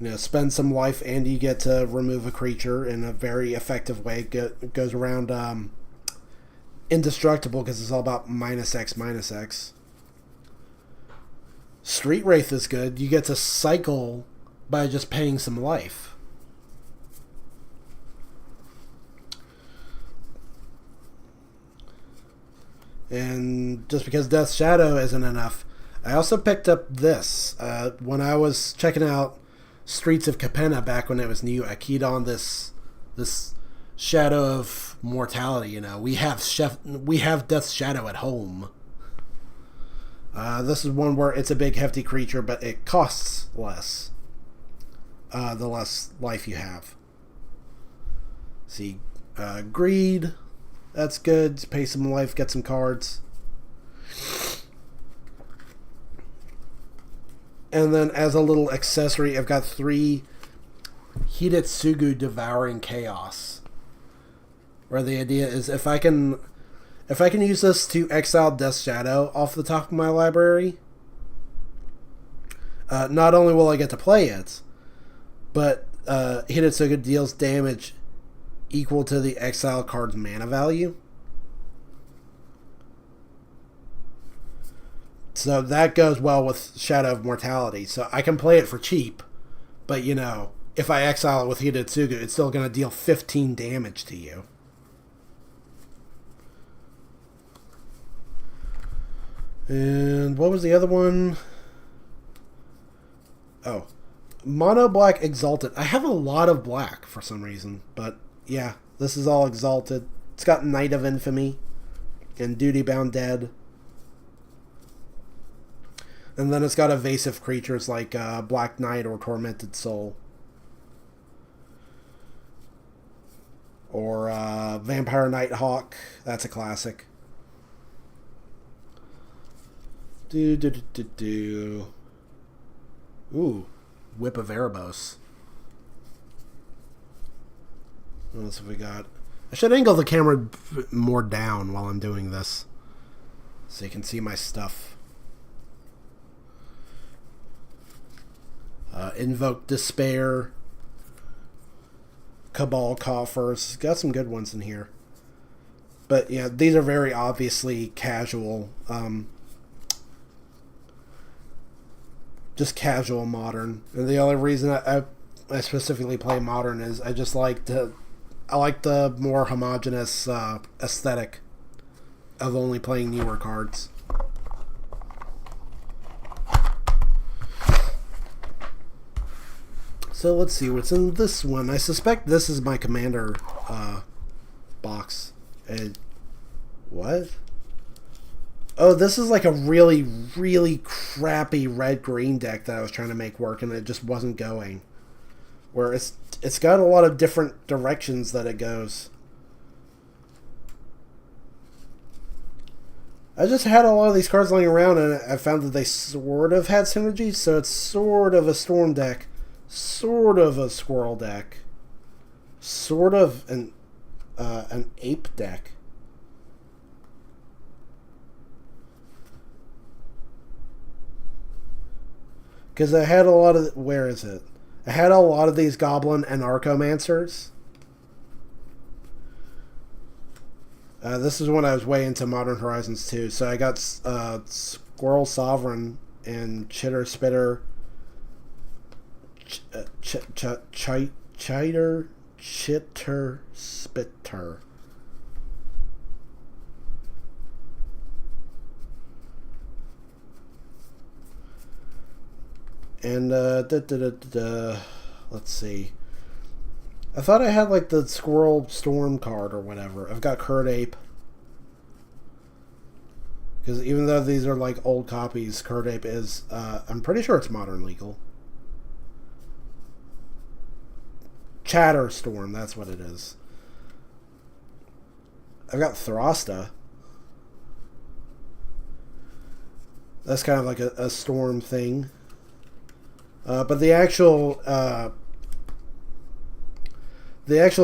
You know, spend some life and you get to remove a creature in a very effective way. It goes around indestructible because it's all about -X. Street Wraith is good. You get to cycle by just paying some life. And just because Death's Shadow isn't enough, I also picked up this. When I was checking out Streets of Capenna back when it was new, I keyed on this Shadow of Mortality. You know, we have Death's Shadow at home. This is one where it's a big hefty creature, but it costs less. The less life you have. See, Greed. That's good. Pay some life, get some cards. And then as a little accessory, I've got 3 Hidetsugu Devouring Chaos. Where the idea is if I can use this to exile Death's Shadow off the top of my library, not only will I get to play it, but Hidetsugu deals damage equal to the exile card's mana value. So that goes well with Shadow of Mortality. So I can play it for cheap, but you know, if I exile it with Hidetsugu, it's still going to deal 15 damage to you. And what was the other one? Oh, Mono Black Exalted. I have a lot of black for some reason, but yeah, this is all Exalted. It's got Knight of Infamy and Duty Bound Dead. And then it's got evasive creatures like Black Knight or Tormented Soul. Or Vampire Nighthawk. That's a classic. Ooh. Whip of Erebos. What else have we got? I should angle the camera more down while I'm doing this, so you can see my stuff. Invoke Despair. Cabal Coffers. Got some good ones in here. But yeah, these are very obviously casual. Just casual modern. And the only reason I specifically play modern is I just like the more homogeneous aesthetic of only playing newer cards. So let's see what's in this one. I suspect this is my commander box. And what? Oh, this is like a really, really crappy red-green deck that I was trying to make work, and it just wasn't going. Where it's got a lot of different directions that it goes. I just had a lot of these cards laying around, and I found that they sort of had synergy, so it's sort of a Storm deck, sort of a Squirrel deck, sort of an Ape deck. Because I had a lot of... Where is it? I had a lot of these Goblin and Archomancers. This is when I was way into Modern Horizons 2. So I got Squirrel Sovereign and Chitter Spitter. Chitter Spitter. And, let's see. I thought I had, like, the Squirrel Storm card or whatever. I've got Curd Ape. Because even though these are like old copies, Card Ape is, I'm pretty sure it's modern legal. Chatterstorm, that's what it is. I've got Throsta. That's kind of like a storm thing. But the actual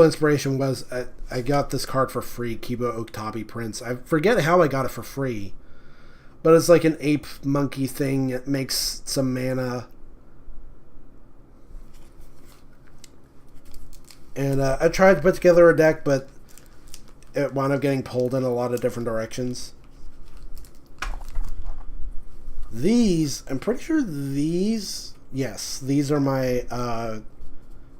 inspiration was I got this card for free, Kibo Oktabi Prince. I forget how I got it for free. But it's like an ape monkey thing. It makes some mana. And I tried to put together a deck, but it wound up getting pulled in a lot of different directions. These, I'm pretty sure these, yes, these are my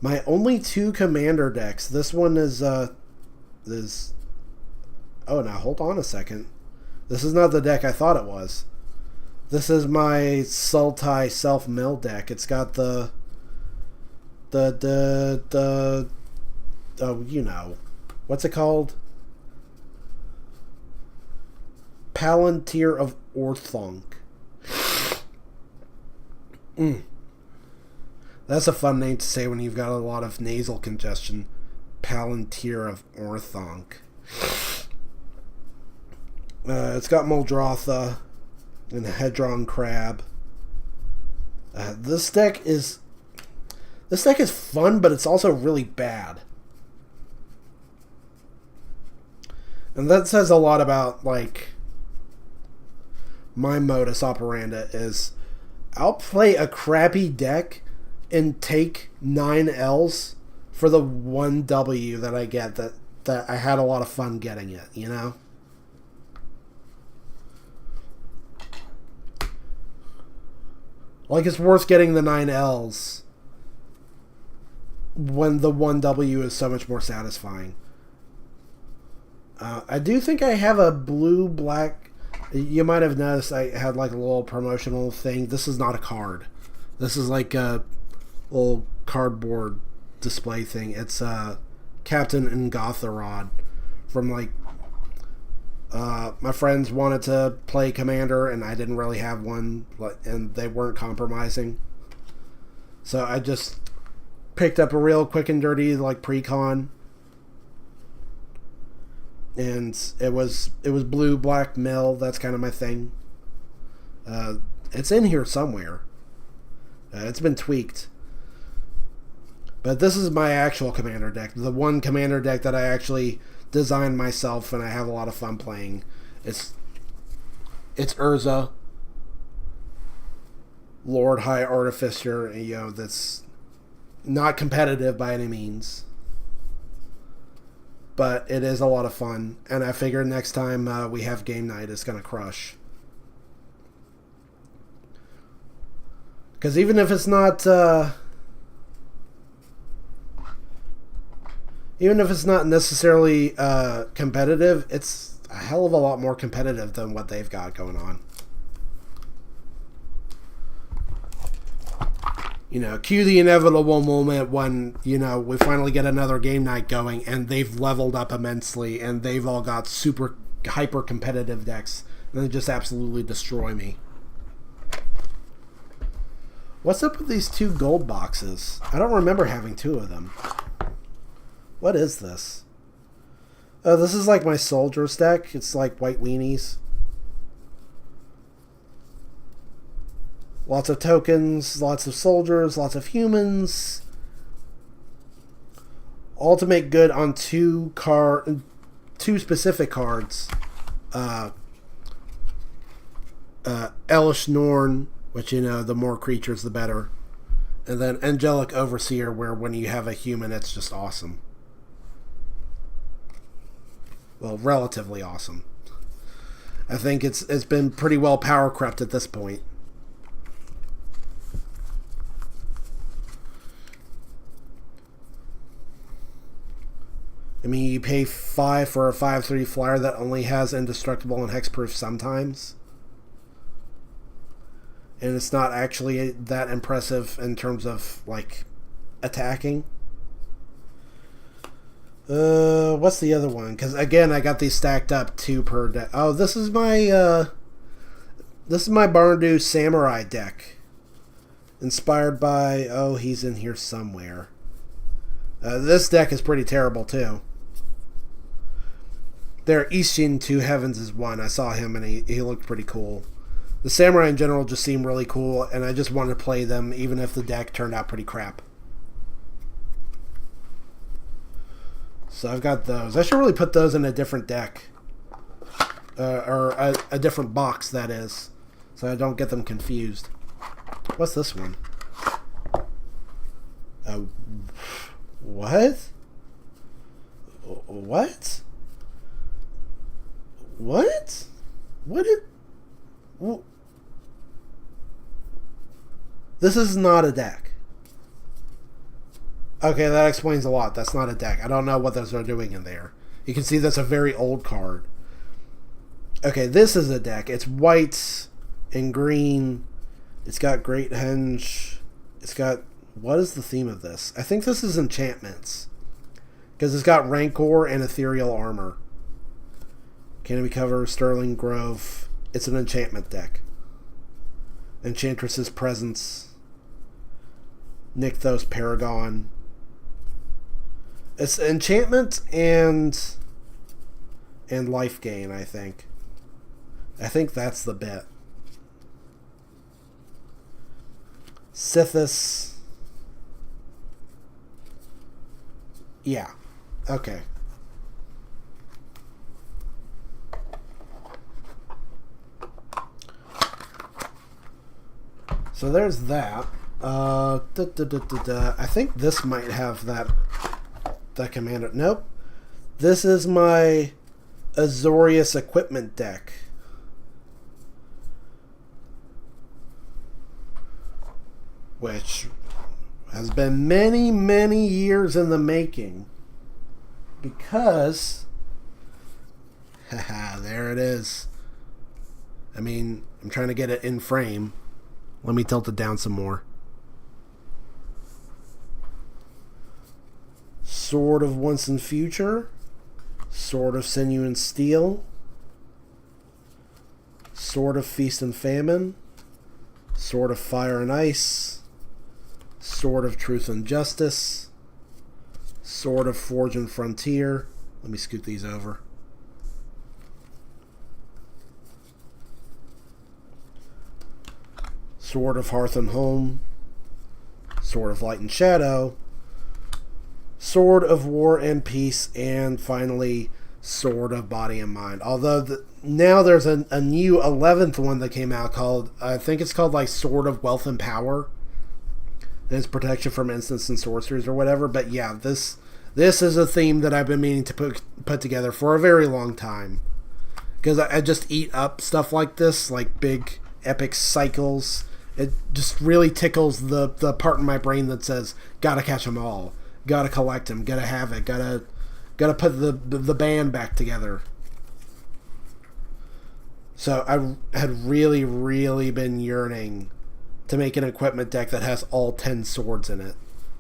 my only 2 commander decks. This one is oh, now hold on a second. This is not the deck I thought it was. This is my Sultai self-mill deck. It's got the oh, you know, what's it called? Palantir of Orthanc. That's a fun name to say when you've got a lot of nasal congestion. Palantir of Orthanc. It's got Muldrotha and Hedron Crab. This deck is fun, but it's also really bad. And that says a lot about, like, my modus operandi is I'll play a crappy deck and take 9 L's for the 1 W that I get that I had a lot of fun getting it, you know? Like, it's worth getting the 9 L's when the 1 W is so much more satisfying. I do think I have a blue-black... You might have noticed I had like a little promotional thing. This is not a card. This is like a little cardboard display thing. It's Captain Ngotharod from like... my friends wanted to play Commander and I didn't really have one, and they weren't compromising. So I just picked up a real quick and dirty like pre-con. And it was blue, black, mill. That's kind of my thing. It's in here somewhere. It's been tweaked. But this is my actual commander deck. The one commander deck that I actually designed myself and I have a lot of fun playing. It's Urza, Lord High Artificer, you know, that's not competitive by any means. But it is a lot of fun, and I figure next time we have game night, it's going to crush. Because even if it's not... even if it's not necessarily competitive, it's a hell of a lot more competitive than what they've got going on. You know, cue the inevitable moment when, you know, we finally get another game night going and they've leveled up immensely and they've all got super hyper competitive decks and they just absolutely destroy me. What's up with these 2 gold boxes? I don't remember having 2 of them. What is this? Oh, this is like my soldiers deck. It's like white weenies. Lots of tokens, lots of soldiers, lots of humans. All to make good on 2 specific cards. Elesh Norn, which, you know, the more creatures the better. And then Angelic Overseer, where when you have a human, it's just awesome. Well, relatively awesome. I think it's been pretty well power crept at this point. I mean, you pay 5 for a 5/3 flyer that only has indestructible and hexproof sometimes. And it's not actually that impressive in terms of, like, attacking. What's the other one? Because, again, I got these stacked up 2 per deck. Oh, this is my This is my Barndu Samurai deck. Inspired by... Oh, he's in here somewhere. This deck is pretty terrible, too. There, Ishin Two Heavens is one. I saw him, and he looked pretty cool. The Samurai in general just seemed really cool, and I just wanted to play them, even if the deck turned out pretty crap. So I've got those. I should really put those in a different deck. Or a different box, that is. So I don't get them confused. What's this one? What? What? What? What is... This is not a deck. Okay, that explains a lot. That's not a deck. I don't know what those are doing in there. You can see that's a very old card. Okay, this is a deck. It's white and green. It's got Great Henge. It's got... What is the theme of this? I think this is enchantments. Because it's got Rancor and Ethereal Armor. Canopy Cover, Sterling Grove. It's an enchantment deck. Enchantress's Presence. Nykthos Paragon. It's enchantment and life gain, I think. I think that's the bit. Sithis. Yeah. Okay. So there's that. I think this might have that commander. Nope. This is my Azorius equipment deck. Which has been many, many years in the making. Because... Haha, there it is. I mean, I'm trying to get it in frame. Let me tilt it down some more. Sword of Once and Future. Sword of Sinew and Steel. Sword of Feast and Famine. Sword of Fire and Ice. Sword of Truth and Justice. Sword of Forge and Frontier. Let me scoot these over. Sword of Hearth and Home. Sword of Light and Shadow. Sword of War and Peace. And finally, Sword of Body and Mind. Although now there's a new 11th one that came out called, I think it's called like Sword of Wealth and Power. And it's protection from instants and sorceries or whatever. But yeah, this is a theme that I've been meaning to put together for a very long time. Because I just eat up stuff like this, like big epic cycles. It just really tickles the part in my brain that says, gotta catch them all. Gotta collect them. Gotta have it. Gotta put the band back together. So I had really, really been yearning to make an equipment deck that has all 10 swords in it.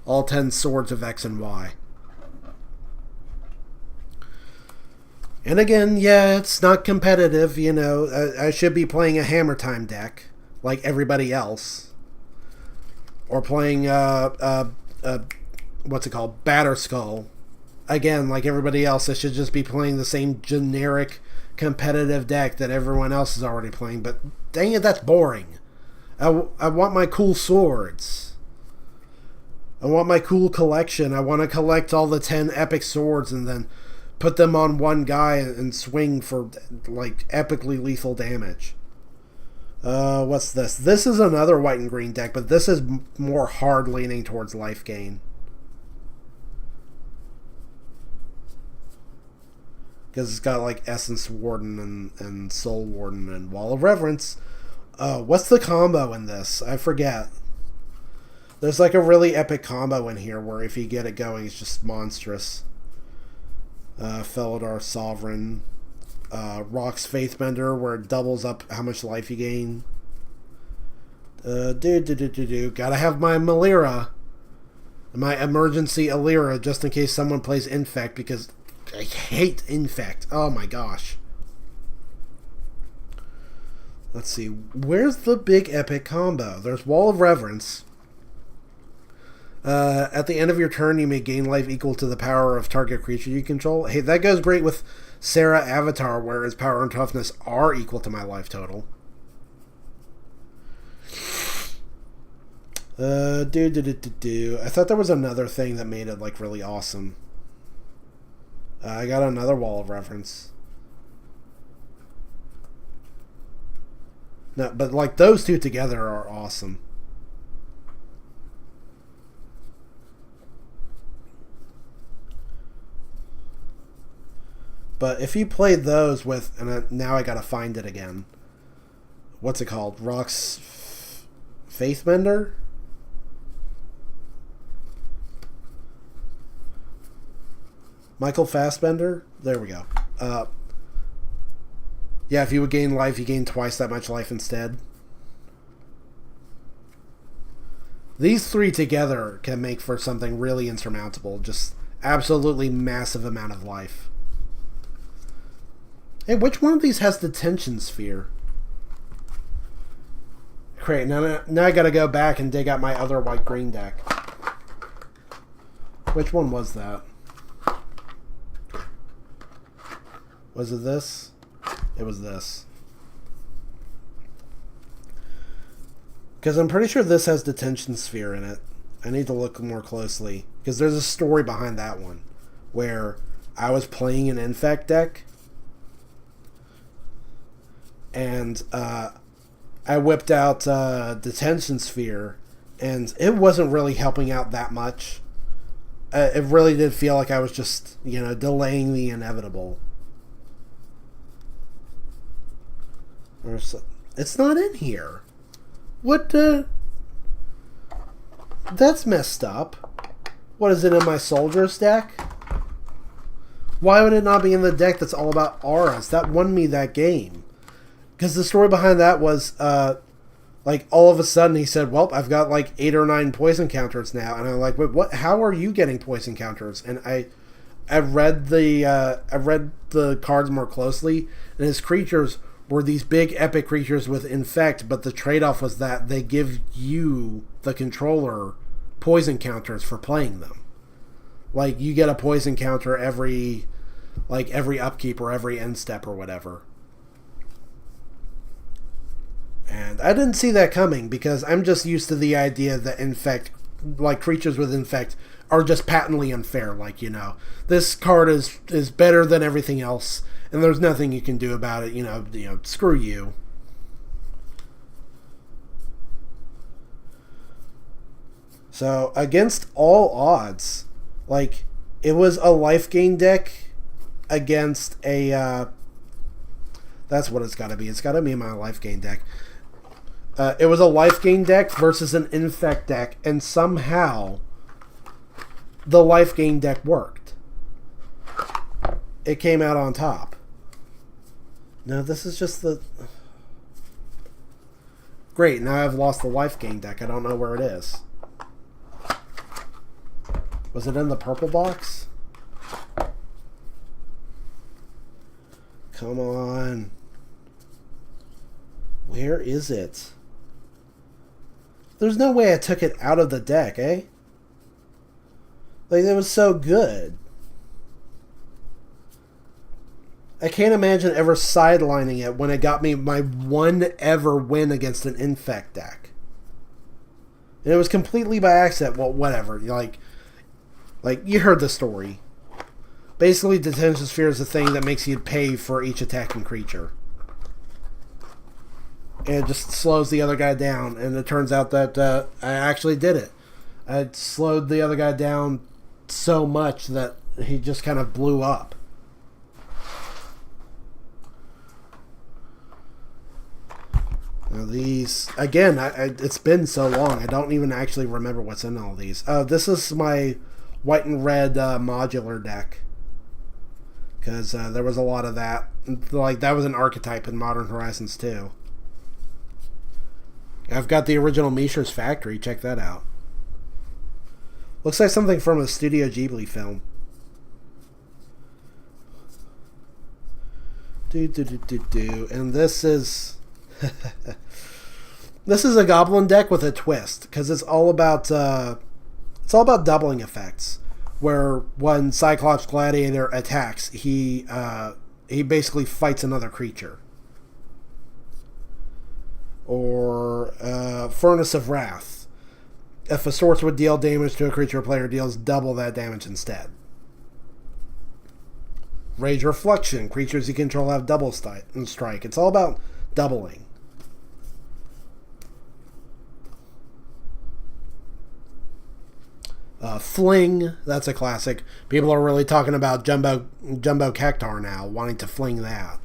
All 10 swords of X and Y. And again, yeah, it's not competitive, you know. I should be playing a Hammer Time deck, like everybody else. Or playing, what's it called? Batterskull. Again, like everybody else, I should just be playing the same generic competitive deck that everyone else is already playing. But dang it, that's boring. I want my cool swords. I want my cool collection. I want to collect all the 10 epic swords and then put them on one guy and swing for like epically lethal damage. What's this? This is another white and green deck, but this is more hard leaning towards life gain. Because it's got like Essence Warden and Soul Warden and Wall of Reverence. What's the combo in this? I forget. There's like a really epic combo in here where if you get it going, it's just monstrous. Felidar Sovereign. Rock's Faithbender, where it doubles up how much life you gain. Gotta have my Malira. My emergency Alira, just in case someone plays Infect, because I hate Infect. Oh my gosh. Let's see. Where's the big epic combo? There's Wall of Reverence. At the end of your turn, you may gain life equal to the power of target creature you control. Hey, that goes great with Sarah Avatar, where his power and toughness are equal to my life total. I thought there was another thing that made it like really awesome. I got another Wall of Reverence. No, but like those two together are awesome. But if you played those with, and now I gotta find it again. What's it called? Rock's Faithbender? Michael Fassbender? There we go. Yeah, if you would gain life, you gain twice that much life instead. These three together can make for something really insurmountable. Just absolutely massive amount of life. Hey, which one of these has the tension sphere? Great, now I gotta go back and dig out my other white-green deck. Which one was that? Was it this? It was this. Because I'm pretty sure this has detention sphere in it. I need to look more closely. Because there's a story behind that one. Where I was playing an Infect deck. And I whipped out detention sphere. And it wasn't really helping out that much. It really did feel like I was just, delaying the inevitable. It's not in here. What That's messed up. What is it in my soldiers deck? Why would it not be in the deck that's all about auras? That won me that game. Because the story behind that was, like, all of a sudden he said, well, I've got like 8 or 9 poison counters now. And I'm like, wait, what? How are you getting poison counters? And I read the cards more closely, and his creatures were these big epic creatures with Infect, but the trade-off was that they give you, the controller, poison counters for playing them. Like, you get a poison counter every upkeep or every end step or whatever. And I didn't see that coming, because I'm just used to the idea that Infect, like, creatures with Infect are just patently unfair. Like, this card is better than everything else, and there's nothing you can do about it. Screw you. So, against all odds, like, it was a life gain deck against a, that's what it's got to be. It's got to be my life gain deck. It was a life gain deck versus an Infect deck, and somehow the life gain deck worked. It came out on top. No, this is just the... Great, now I've lost the life gain deck. I don't know where it is. Was it in the purple box? Come on. Where is it? There's no way I took it out of the deck, eh? Like, it was so good. I can't imagine ever sidelining it when it got me my one ever win against an Infect deck. And it was completely by accident. Well, whatever. Like you heard the story. Basically, Detention Sphere is the thing that makes you pay for each attacking creature. And it just slows the other guy down. And it turns out that I actually did it. I slowed the other guy down so much that he just kind of blew up. Now these, again, it's been so long, I don't even actually remember what's in all these. This is my white and red modular deck. Because there was a lot of that. Like, that was an archetype in Modern Horizons 2. I've got the original Mishra's Factory, check that out. Looks like something from a Studio Ghibli film. And this is... This is a goblin deck with a twist because it's all about doubling effects. Where when Cyclops Gladiator attacks, he basically fights another creature. Or Furnace of Wrath. If a source would deal damage to a creature, player deals double that damage instead. Rage Reflection. Creatures you control have double strike. It's all about doubling. Fling, that's a classic. People are really talking about Jumbo Cactar now, wanting to fling that.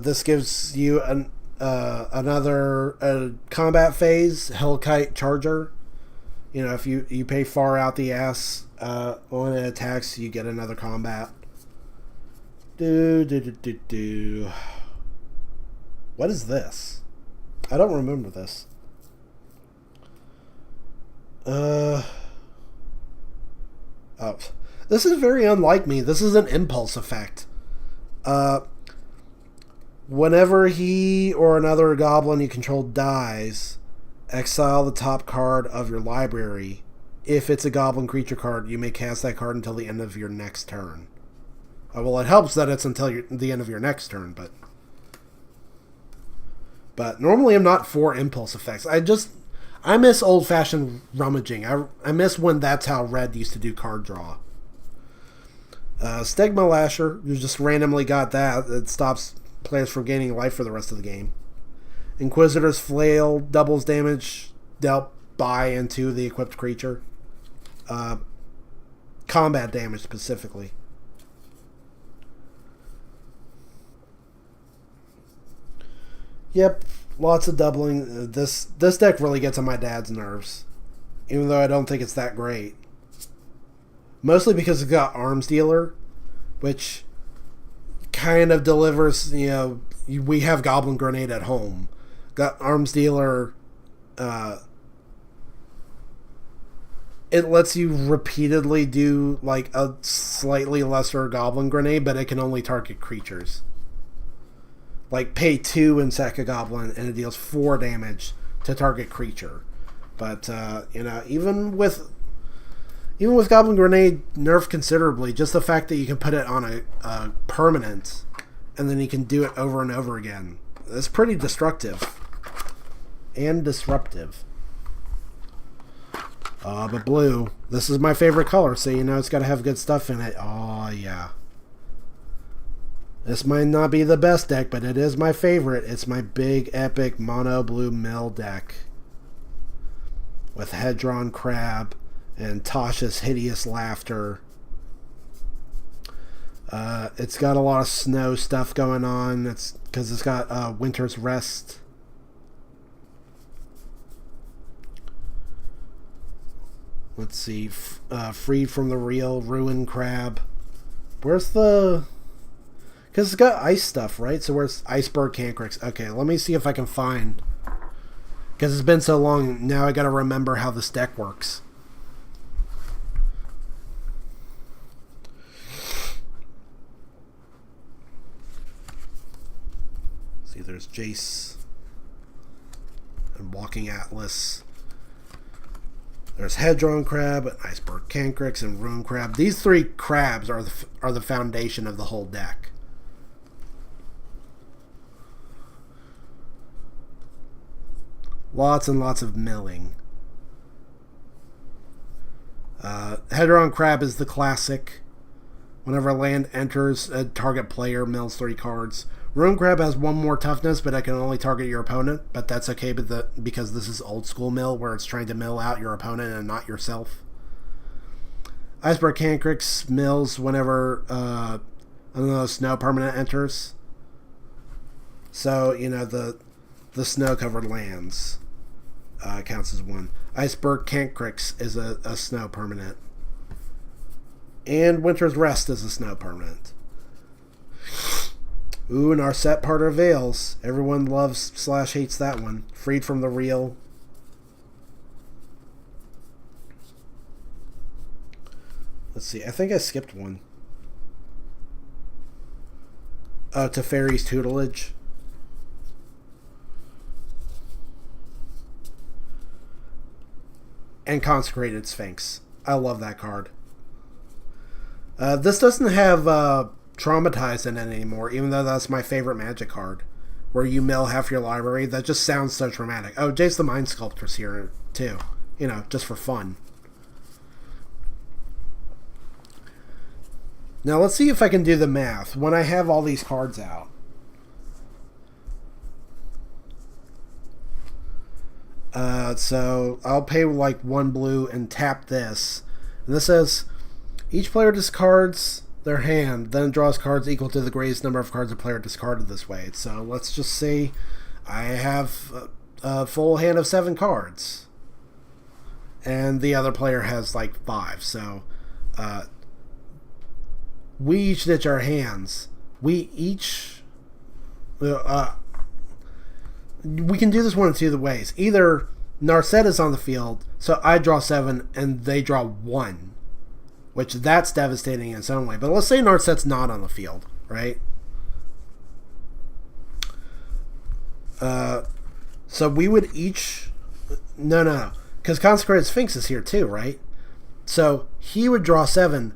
This gives you another combat phase, Hellkite Charger. You know, if you pay far out the ass when it attacks, you get another combat. What is this? I don't remember this. Oh. This is very unlike me. This is an impulse effect. Whenever he or another goblin you control dies, exile the top card of your library. If it's a goblin creature card, you may cast that card until the end of your next turn. Well, it helps that it's until the end of your next turn, but normally I'm not for impulse effects. I miss old-fashioned rummaging. I miss when that's how Red used to do card draw. Stigma Lasher, you just randomly got that. It stops players from gaining life for the rest of the game. Inquisitor's Flail doubles damage dealt by and to the equipped creature. Combat damage specifically. Yep, lots of doubling. This deck really gets on my dad's nerves, even though I don't think it's that great. Mostly because it's got Arms Dealer, which kind of delivers, you know, we have Goblin Grenade at home. Got Arms Dealer, it lets you repeatedly do like a slightly lesser Goblin Grenade, but it can only target creatures. Like pay 2 and sack a goblin, and it deals 4 damage to target creature. But you know, even with Goblin Grenade nerfed considerably, just the fact that you can put it on a permanent, and then you can do it over and over again, it's pretty destructive and disruptive. But blue, this is my favorite color, so you know it's got to have good stuff in it. Oh yeah. This might not be the best deck, but it is my favorite. It's my big, epic mono blue mill deck with Hedron Crab and Tasha's Hideous Laughter. It's got a lot of snow stuff going on. It's because it's got Winter's Rest. Let's see. Freed from the Real, Ruin Crab. Where's the... Because it's got ice stuff, right? So where's Iceberg Cancrix? Okay, let me see if I can find... Because it's been so long, now I gotta remember how this deck works. See, there's Jace and Walking Atlas. There's Hedron Crab, and Iceberg Cancrix, and Ruin Crab. These 3 crabs are the foundation of the whole deck. Lots and lots of milling. Hedron Crab is the classic. Whenever a land enters, a target player mills 3 cards. Ruin Crab has 1 more toughness, but it can only target your opponent. But that's okay because this is old school mill, where it's trying to mill out your opponent and not yourself. Iceberg Cancrix mills whenever another snow permanent enters. So, you know, the snow-covered lands counts as 1. Iceberg Cancrix is a snow permanent. And Winter's Rest is a snow permanent. Ooh, and our set part of Veils. Everyone loves / hates that one. Freed from the Real. Let's see, I think I skipped one. Teferi's Tutelage. And Consecrated Sphinx. I love that card. This doesn't have Traumatized in it anymore, even though that's my favorite Magic card. Where you mill half your library. That just sounds so dramatic. Oh, Jace the Mind Sculptor's here, too. You know, just for fun. Now, let's see if I can do the math when I have all these cards out. So, I'll pay like 1 blue and tap this. And this says, each player discards their hand, then draws cards equal to the greatest number of cards a player discarded this way. So, let's just say I have a full hand of 7 cards. And the other player has like 5. So, we each ditch our hands. We each... we can do this one of two ways. Either Narset is on the field, so I draw 7 and they draw 1. Which that's devastating in its own way. But let's say Narset's not on the field, right? So we would each... No. Because Consecrated Sphinx is here too, right? So he would draw 7.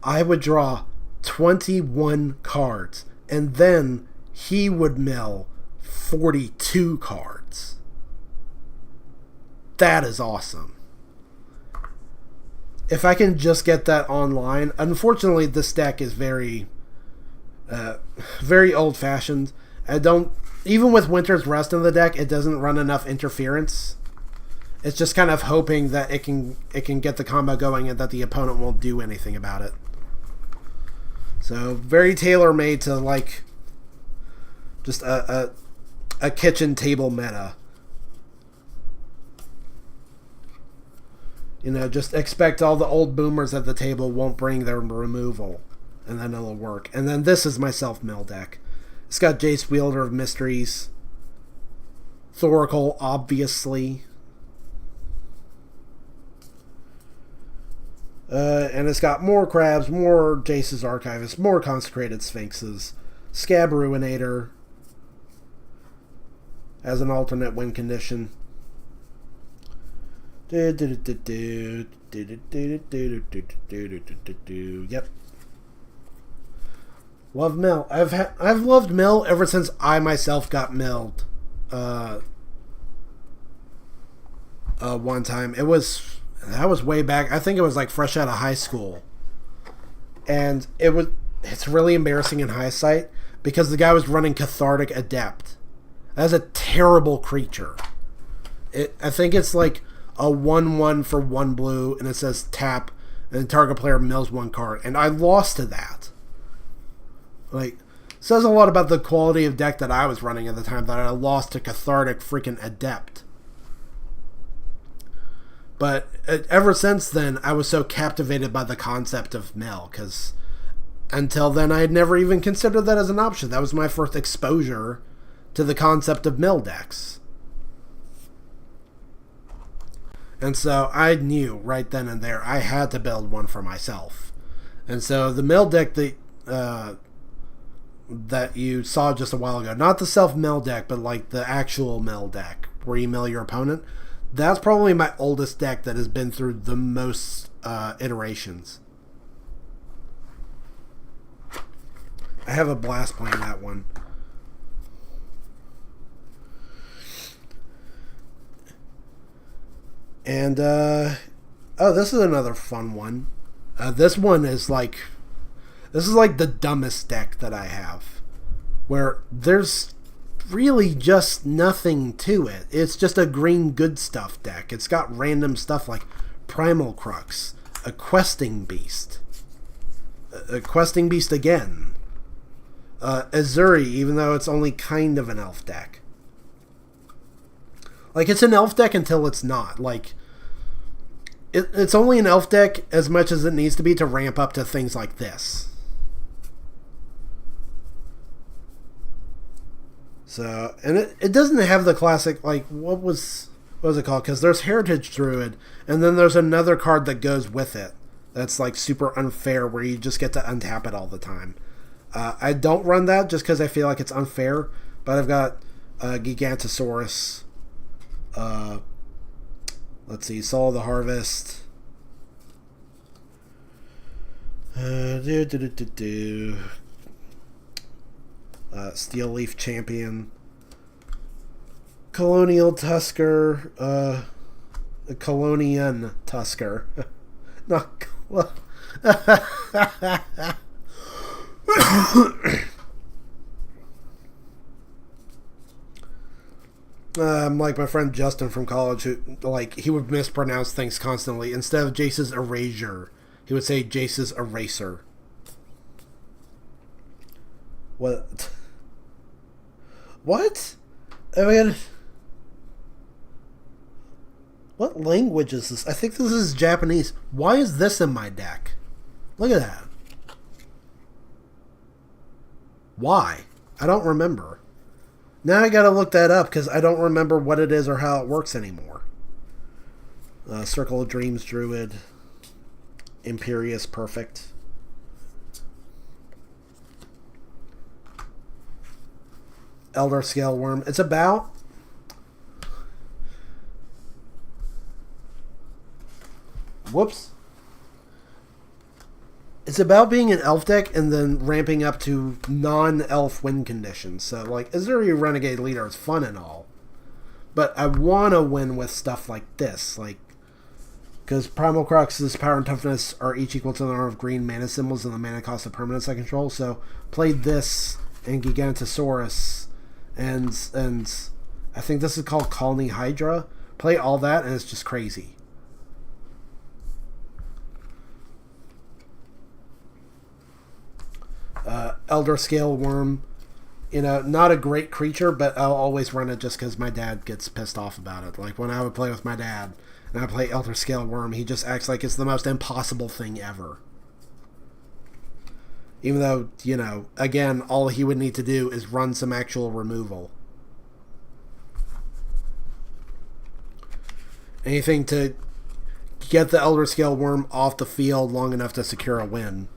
I would draw 21 cards. And then he would mill 42 cards. That is awesome. If I can just get that online. Unfortunately, this deck is very old-fashioned. Even with Winter's Rest in the deck, it doesn't run enough interference. It's just kind of hoping that it can get the combo going and that the opponent won't do anything about it. So, very tailor-made to, like, just a kitchen table meta. You know, just expect all the old boomers at the table won't bring their removal. And then it'll work. And then this is my self-mill deck. It's got Jace, Wielder of Mysteries. Thoracle, obviously. And it's got more Crabs, more Jace's Archivist, more Consecrated Sphinxes, Scab Ruinator as an alternate win condition. Yep. Love mill. I've loved mill ever since I myself got milled. One time that was way back. I think it was like fresh out of high school, and it's really embarrassing in hindsight because the guy was running Cathartic Adept. That's a terrible creature. I think it's like a 1/1 for 1 blue, and it says tap, and the target player mills 1 card, and I lost to that. Like, says a lot about the quality of deck that I was running at the time that I lost to Cathartic freaking Adept. But ever since then, I was so captivated by the concept of mill, because until then, I had never even considered that as an option. That was my first exposure to the concept of mill decks. And so I knew right then and there I had to build one for myself. And so the mill deck that you saw just a while ago, not the self-mill deck, but like the actual mill deck where you mill your opponent, that's probably my oldest deck that has been through the most iterations. I have a blast playing that one. And, this is another fun one. This is like the dumbest deck that I have. Where there's really just nothing to it. It's just a green good stuff deck. It's got random stuff like Primal Crux, a Questing Beast, a Questing Beast again, Azuri, even though it's only kind of an elf deck. Like, it's an elf deck until it's not. Like, it's only an elf deck as much as it needs to be to ramp up to things like this. So, and it doesn't have the classic, like, what was it called? Because there's Heritage Druid, and then there's another card that goes with it that's, like, super unfair, where you just get to untap it all the time. I don't run that just because I feel like it's unfair, but I've got Gigantosaurus. Let's see, Soul of the Harvest. Steel Leaf Champion. Colonial Tusker. Colonian Tusker. Not. Like my friend Justin from college, who like he would mispronounce things constantly. Instead of Jace's Erasure, he would say Jace's Eraser. What? What? I mean, what language is this? I think this is Japanese. Why is this in my deck? Look at that. Why? I don't remember. Now I gotta look that up because I don't remember what it is or how it works anymore. Circle of Dreams Druid. Imperious Perfect. Elder Scale Worm. It's about... Whoops. It's about being an elf deck and then ramping up to non-elf win conditions. So, like, Azuri Renegade Leader is fun and all. But I want to win with stuff like this. Like, because Primal Crux's power and toughness are each equal to the number of green mana symbols and the mana cost of permanents I control. So, played this and Gigantosaurus and I think this is called Colony Hydra. Play all that and it's just crazy. Elder Scale Worm, you know, not a great creature, but I'll always run it just because my dad gets pissed off about it. Like when I would play with my dad and I play Elder Scale Worm, he just acts like it's the most impossible thing ever. Even though, you know, again, all he would need to do is run some actual removal. Anything to get the Elder Scale Worm off the field long enough to secure a win.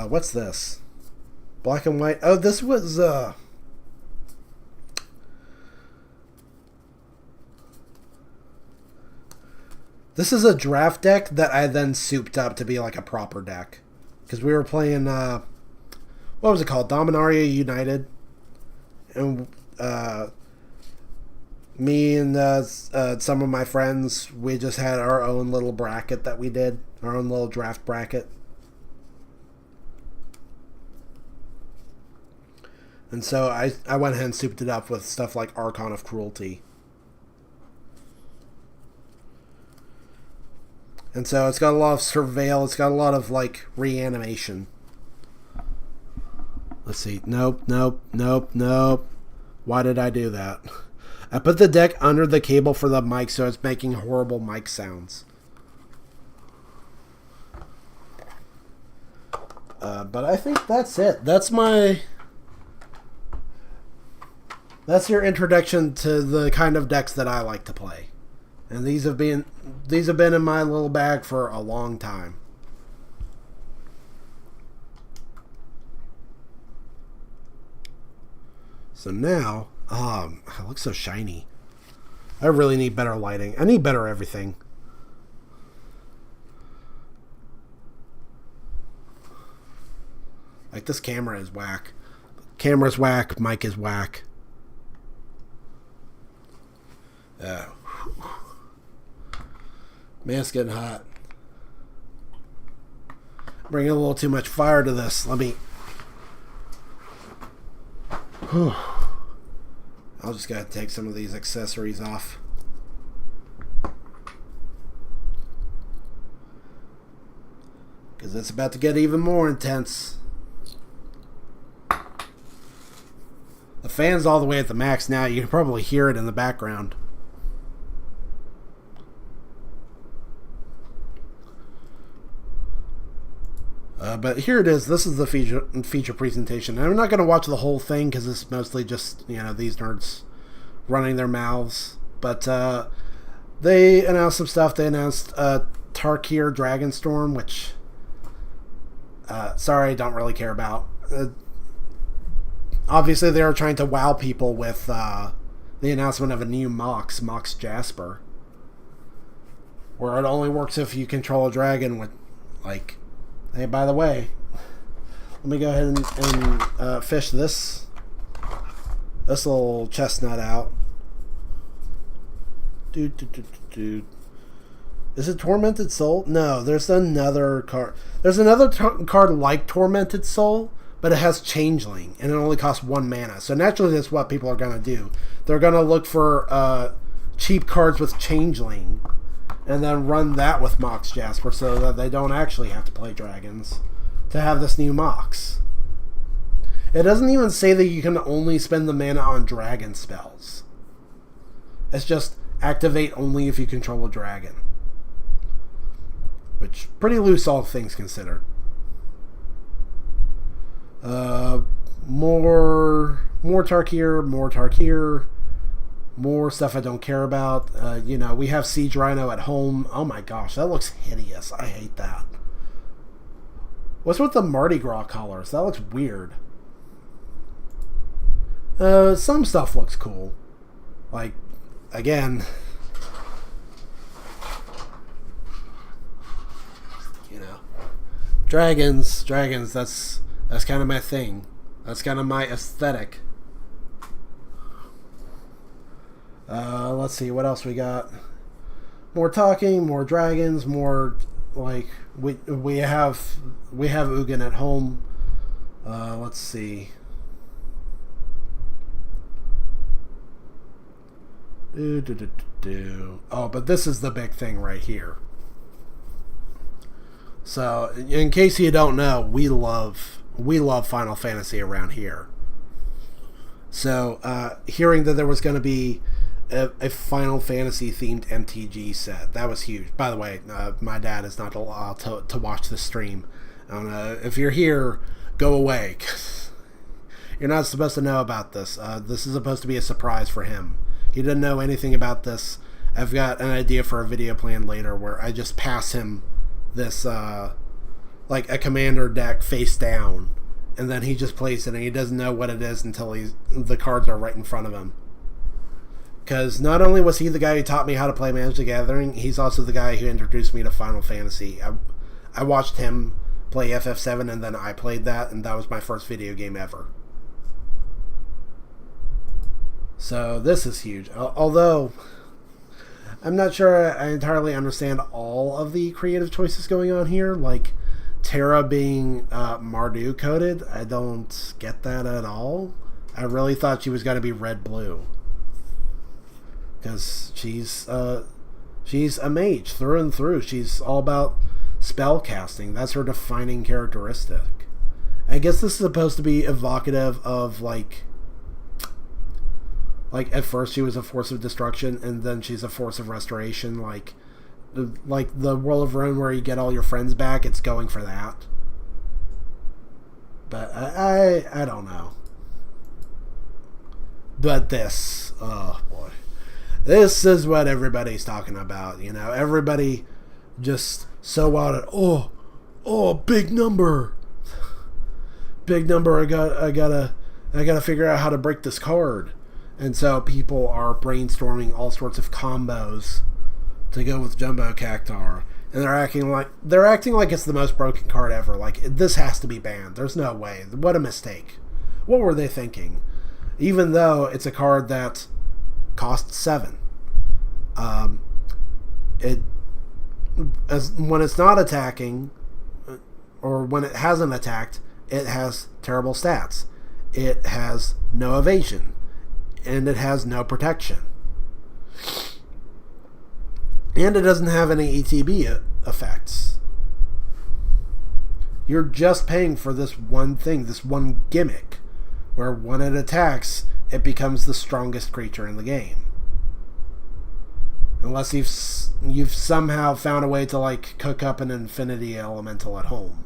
What's this? Black and white. Oh, this was, this is a draft deck that I then souped up to be like a proper deck. Because we were playing, what was it called? Dominaria United. And, me and some of my friends, we just had our own little bracket that we did. Our own little draft bracket. And so I went ahead and souped it up with stuff like Archon of Cruelty. And so it's got a lot of Surveil. It's got a lot of, like, Reanimation. Let's see. Nope, nope, nope, nope. Why did I do that? I put the deck under the cable for the mic so it's making horrible mic sounds. But I think that's it. That's your introduction to the kind of decks that I like to play. And these have been in my little bag for a long time. So now, it looks so shiny. I really need better lighting. I need better everything. Like, this camera is whack. Camera's whack, mic is whack. Man, it's getting hot. Bringing a little too much fire to this. Let me... I'll just gotta take some of these accessories off. Because it's about to get even more intense. The fan's all the way at the max now. You can probably hear it in the background. But here it is. This is the feature presentation. And I'm not going to watch the whole thing because it's mostly just, you know, these nerds running their mouths. But they announced some stuff. They announced Tarkir Dragonstorm, which Sorry, don't really care about. Obviously, they are trying to wow people with the announcement of a new Mox Jasper, where it only works if you control a dragon with, like, hey, by the way, let me go ahead and fish this little chestnut out. Dude. Is it Tormented Soul? No, there's another card. There's another card like Tormented Soul, but it has Changeling, and it only costs 1 mana. So naturally, that's what people are going to do. They're going to look for cheap cards with Changeling, and then run that with Mox Jasper, so that they don't actually have to play dragons to have this new Mox. It doesn't even say that you can only spend the mana on dragon spells. It's just activate only if you control a dragon. Which, pretty loose, all things considered. More Tarkir, more stuff I don't care about. We have Siege Rhino at home. Oh my gosh, that looks hideous. I hate that. What's with the Mardi Gras colors? That looks weird. Some stuff looks cool. Like, again, dragons, that's kind of my thing. That's kind of my aesthetic. Let's see, what else we got? More talking, more dragons, more, like, we have Ugin at home. Let's see. Oh, but this is the big thing right here. So, in case you don't know, we love Final Fantasy around here. So, hearing that there was going to be a Final Fantasy themed MTG set, that was huge. By the way, my dad is not allowed to watch the stream. If you're here, go away. You're not supposed to know about this. This is supposed to be a surprise for him. He didn't know anything about this. I've got an idea for a video plan later where I just pass him this like a commander deck face down, and then he just plays it and he doesn't know what it is until the cards are right in front of him. Because not only was he the guy who taught me how to play Magic the Gathering, he's also the guy who introduced me to Final Fantasy. I watched him play FF7 and then I played that, and that was my first video game ever. So this is huge. Although I'm not sure I entirely understand all of the creative choices going on here. Like Terra being Mardu coded, I don't get that at all. I really thought she was going to be red-blue. Because she's a mage through and through. She's all about spell casting. That's her defining characteristic. I guess this is supposed to be evocative of like at first she was a force of destruction and then she's a force of restoration, like the World of Ruin where you get all your friends back. It's going for that. But I don't know. But this, oh boy, this is what everybody's talking about. You know, everybody just so out at oh big number. Big number. I gotta figure out how to break this card. And so people are brainstorming all sorts of combos to go with Jumbo Cactuar, and they're acting like it's the most broken card ever. Like, this has to be banned. There's no way. What a mistake. What were they thinking? Even though it's a card that costs 7, when it's not attacking, or when it hasn't attacked, it has terrible stats. It has no evasion. And it has no protection. And it doesn't have any ETB effects. You're just paying for this one thing, this one gimmick, where when it attacks, it becomes the strongest creature in the game. Unless you've somehow found a way to like cook up an Infinity Elemental at home.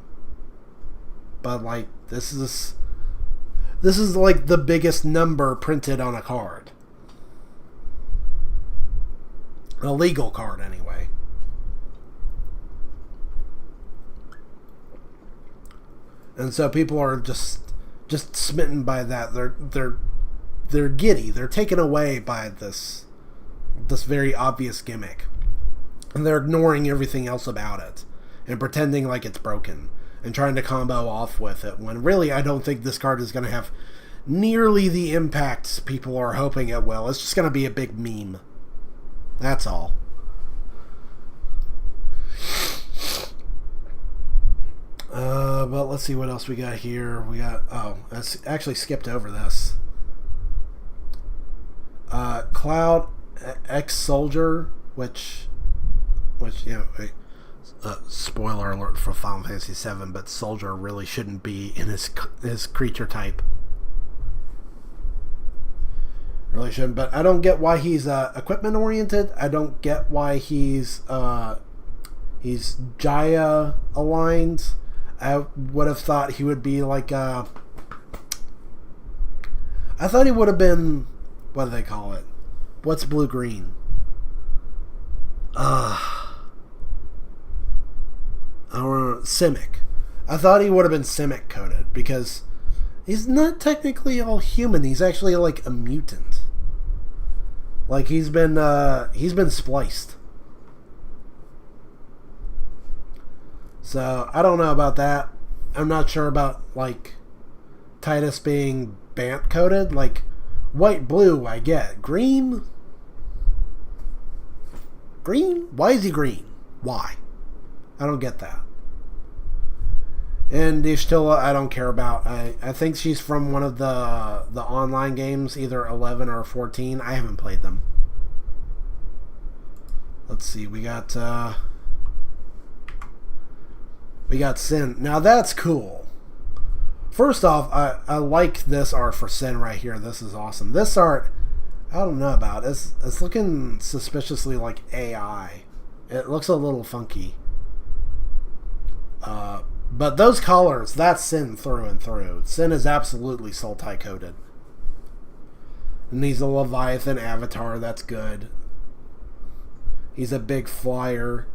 But like this is like the biggest number printed on a card. A legal card, anyway. and so people are just smitten by that. They're giddy. They're taken away by this very obvious gimmick, and they're ignoring everything else about it and pretending like it's broken and trying to combo off with it, when really I don't think this card is going to have nearly the impact people are hoping it will. It's just going to be a big meme. That's all. But let's see what else we got here. We got, I actually skipped over this. Cloud X Soldier, which spoiler alert for Final Fantasy VII, but Soldier really shouldn't be in his creature type. Really shouldn't. But I don't get why he's equipment oriented. I don't get why he's Jaya aligned. I would have thought he would be like I thought he would have been, what do they call it? What's blue green? Simic. I thought he would have been Simic coded, because he's not technically all human. He's actually like a mutant. Like he's been spliced. So I don't know about that. I'm not sure about like Tidus being Bant coded. Like white, blue, I get. Green? Green? Why is he green? Why? I don't get that. And Y'shtola, I don't care about. I think she's from one of the online games, either 11 or 14. I haven't played them. Let's see. We got Sin. Now that's cool. First off, I like this art for Sin right here. This is awesome. This art, I don't know about. It's looking suspiciously like AI. It looks a little funky. But those colors, that's Sin through and through. Sin is absolutely Sultai coded. And he's a Leviathan avatar, that's good. He's a big flyer.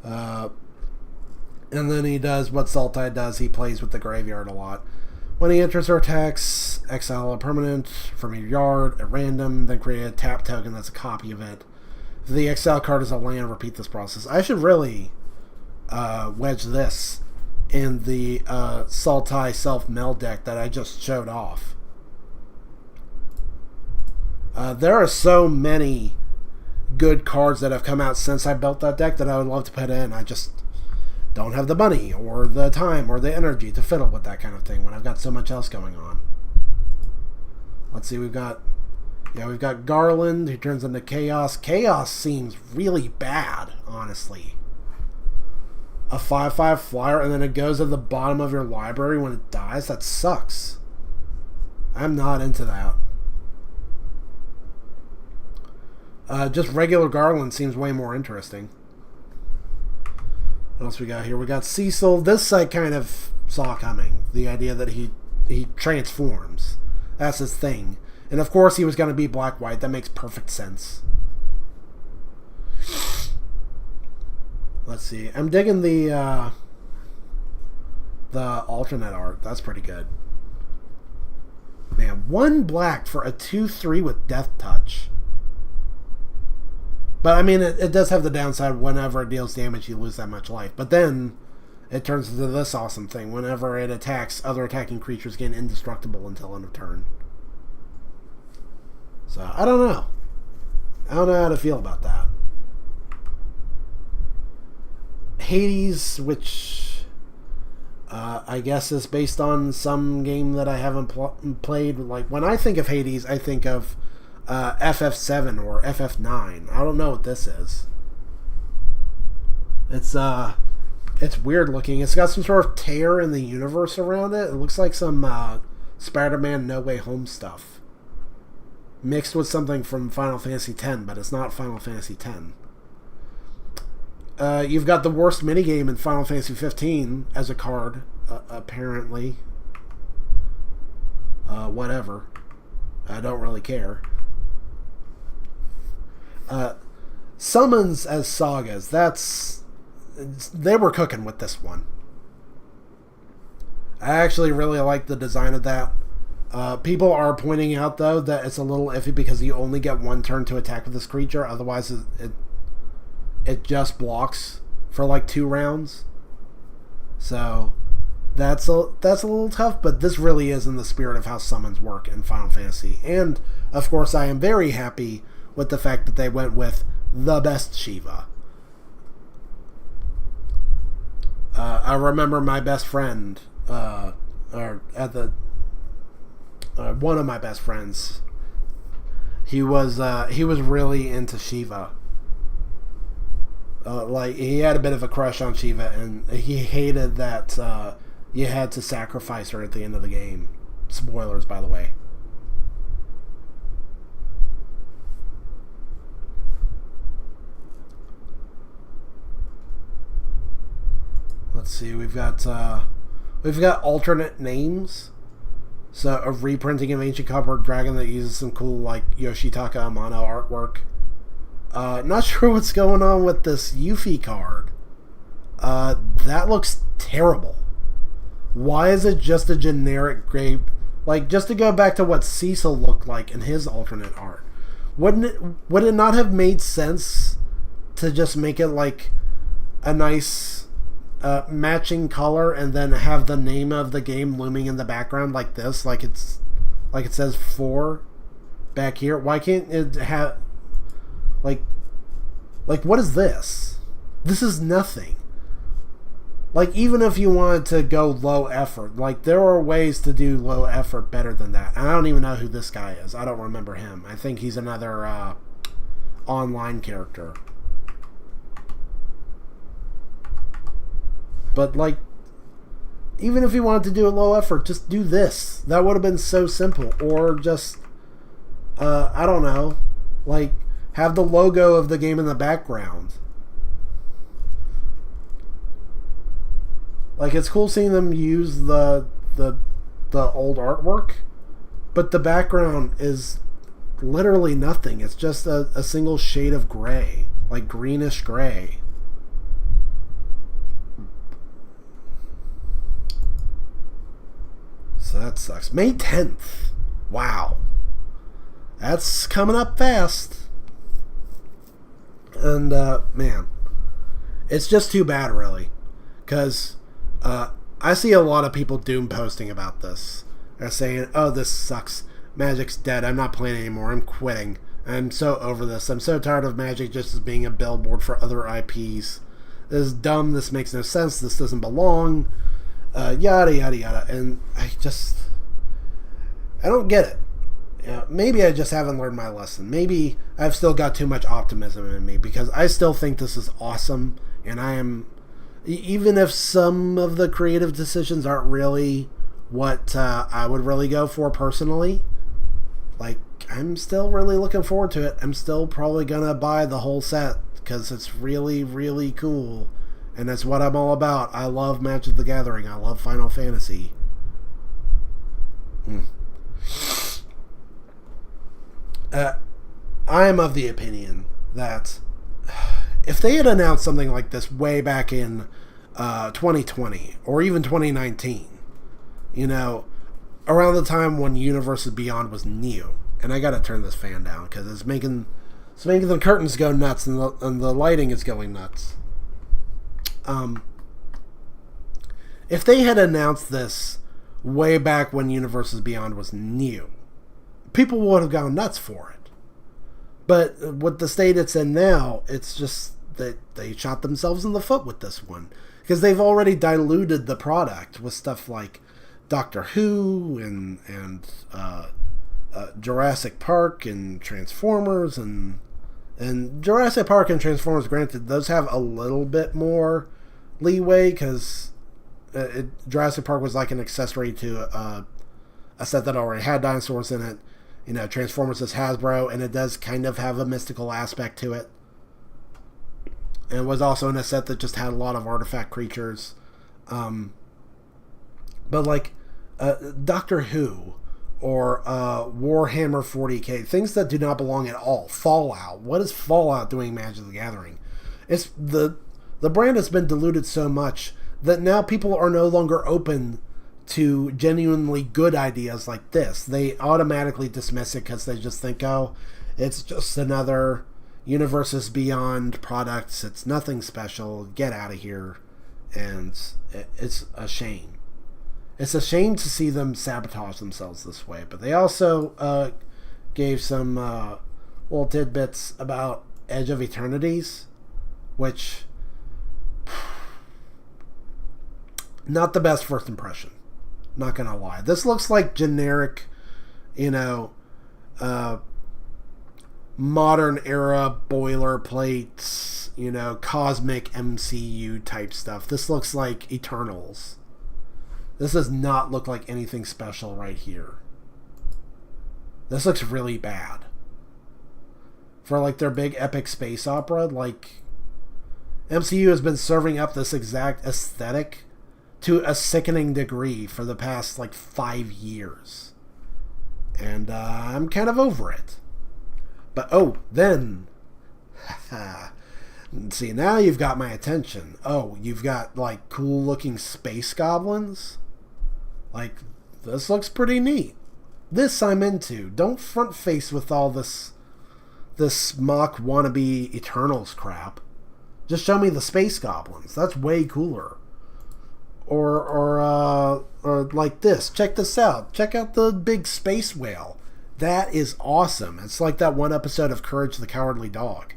And then he does what Sultai does, he plays with the graveyard a lot. When he enters or attacks, exile a permanent from your yard at random, then create a tap token that's a copy of it. If the exile card is a land, repeat this process. I should really wedge this in the Sultai self-meld deck that I just showed off. There are so many good cards that have come out since I built that deck that I would love to put in. I just don't have the money or the time or the energy to fiddle with that kind of thing when I've got so much else going on. Let's see, we've got Garland, who turns into Chaos. Chaos seems really bad, honestly. A 5/5 flyer, and then it goes at the bottom of your library when it dies? That sucks. I'm not into that. Just regular Garland seems way more interesting. What else we got here? We got Cecil. This I kind of saw coming. The idea that he transforms. That's his thing. And of course he was going to be black-white. That makes perfect sense. Let's see. I'm digging the alternate art. That's pretty good. Man, 1 black for a 2/3 with Death Touch. But I mean, it does have the downside. Whenever it deals damage, you lose that much life. But then it turns into this awesome thing. Whenever it attacks, other attacking creatures gain indestructible until end of turn. So I don't know. I don't know how to feel about that. Hades, which I guess is based on some game that I haven't played. Like when I think of Hades, I think of FF7 or FF9. I don't know what this is. It's weird looking. It's got some sort of tear in the universe around it. It looks like some Spider-Man No Way Home stuff mixed with something from Final Fantasy X, but it's not Final Fantasy X. You've got the worst minigame in Final Fantasy 15 as a card, apparently. Whatever. I don't really care. Summons as sagas. They were cooking with this one. I actually really like the design of that. People are pointing out though that it's a little iffy because you only get one turn to attack with this creature. Otherwise, it just blocks for like 2 rounds. So that's a little tough. But this really is in the spirit of how summons work in Final Fantasy. And of course, I am very happy with the fact that they went with the best Shiva. I remember my best friend, or at the one of my best friends. He was really into Shiva. Like he had a bit of a crush on Shiva, and he hated that you had to sacrifice her at the end of the game. Spoilers, by the way. Let's see. We've got alternate names. So a reprinting of Ancient Copper Dragon that uses some cool like Yoshitaka Amano artwork. Not sure what's going on with this Yuffie card. That looks terrible. Why is it just a generic gray? Like, just to go back to what Cecil looked like in his alternate art. Would it not have made sense to just make it like a nice matching color and then have the name of the game looming in the background like this, like it says 4 back here? Why can't it have like what is this? This is nothing. Like, even if you wanted to go low effort, like there are ways to do low effort better than that. And I don't even know who this guy is. I don't remember him. I think he's another online character. But, like, even if you wanted to do a low effort, just do this. That would have been so simple. Or just, I don't know, like, have the logo of the game in the background. Like, it's cool seeing them use the old artwork, but the background is literally nothing. It's just a single shade of gray, like greenish gray. So that sucks. May 10th. Wow. That's coming up fast. And, man, it's just too bad, really. Because I see a lot of people doom posting about this. They're saying, oh, this sucks. Magic's dead. I'm not playing anymore. I'm quitting. I'm so over this. I'm so tired of Magic just as being a billboard for other IPs. This is dumb. This makes no sense. This doesn't belong. Yada, yada, yada. And I don't get it. Maybe I just haven't learned my lesson. Maybe I've still got too much optimism in me, because I still think this is awesome, and I am, even if some of the creative decisions aren't really what I would really go for personally, like, I'm still really looking forward to it. I'm still probably gonna buy the whole set because it's really, really cool, and that's what I'm all about. I love Magic the Gathering. I love Final Fantasy. I am of the opinion that if they had announced something like this way back in 2020 or even 2019, you know, around the time when Universes Beyond was new, and I gotta turn this fan down because it's making the curtains go nuts, and the lighting is going nuts. If they had announced this way back when Universes Beyond was new, people would have gone nuts for it. But with the state it's in now, it's just that they shot themselves in the foot with this one, because they've already diluted the product with stuff like Doctor Who and Jurassic Park and Transformers, and Jurassic Park and Transformers, granted, those have a little bit more leeway because Jurassic Park was like an accessory to a set that already had dinosaurs in it. You know, Transformers is Hasbro, and it does kind of have a mystical aspect to it. And it was also in a set that just had a lot of artifact creatures. But like Doctor Who or Warhammer 40k, things that do not belong at all. Fallout. What is Fallout doing in Magic the Gathering? It's the brand has been diluted so much that now people are no longer open to genuinely good ideas like this. They automatically dismiss it because they just think, oh, it's just another Universes Beyond products. It's nothing special. Get out of here. And it's a shame. It's a shame to see them sabotage themselves this way. But they also gave some little tidbits about Edge of Eternities, which not the best first impression. Not gonna lie. This looks like generic, modern era boilerplates, cosmic MCU type stuff. This looks like Eternals. This does not look like anything special right here. This looks really bad. For like their big epic space opera, like MCU has been serving up this exact aesthetic to a sickening degree for the past like 5 years. And I'm kind of over it. But then see, now you've got my attention. Oh, you've got like cool looking space goblins. Like, this looks pretty neat. This I'm into. Don't front face with all this mock wannabe Eternals crap. Just show me the space goblins. That's way cooler. Or like this. Check this out. Check out the big space whale. That is awesome. It's like that one episode of Courage the Cowardly Dog.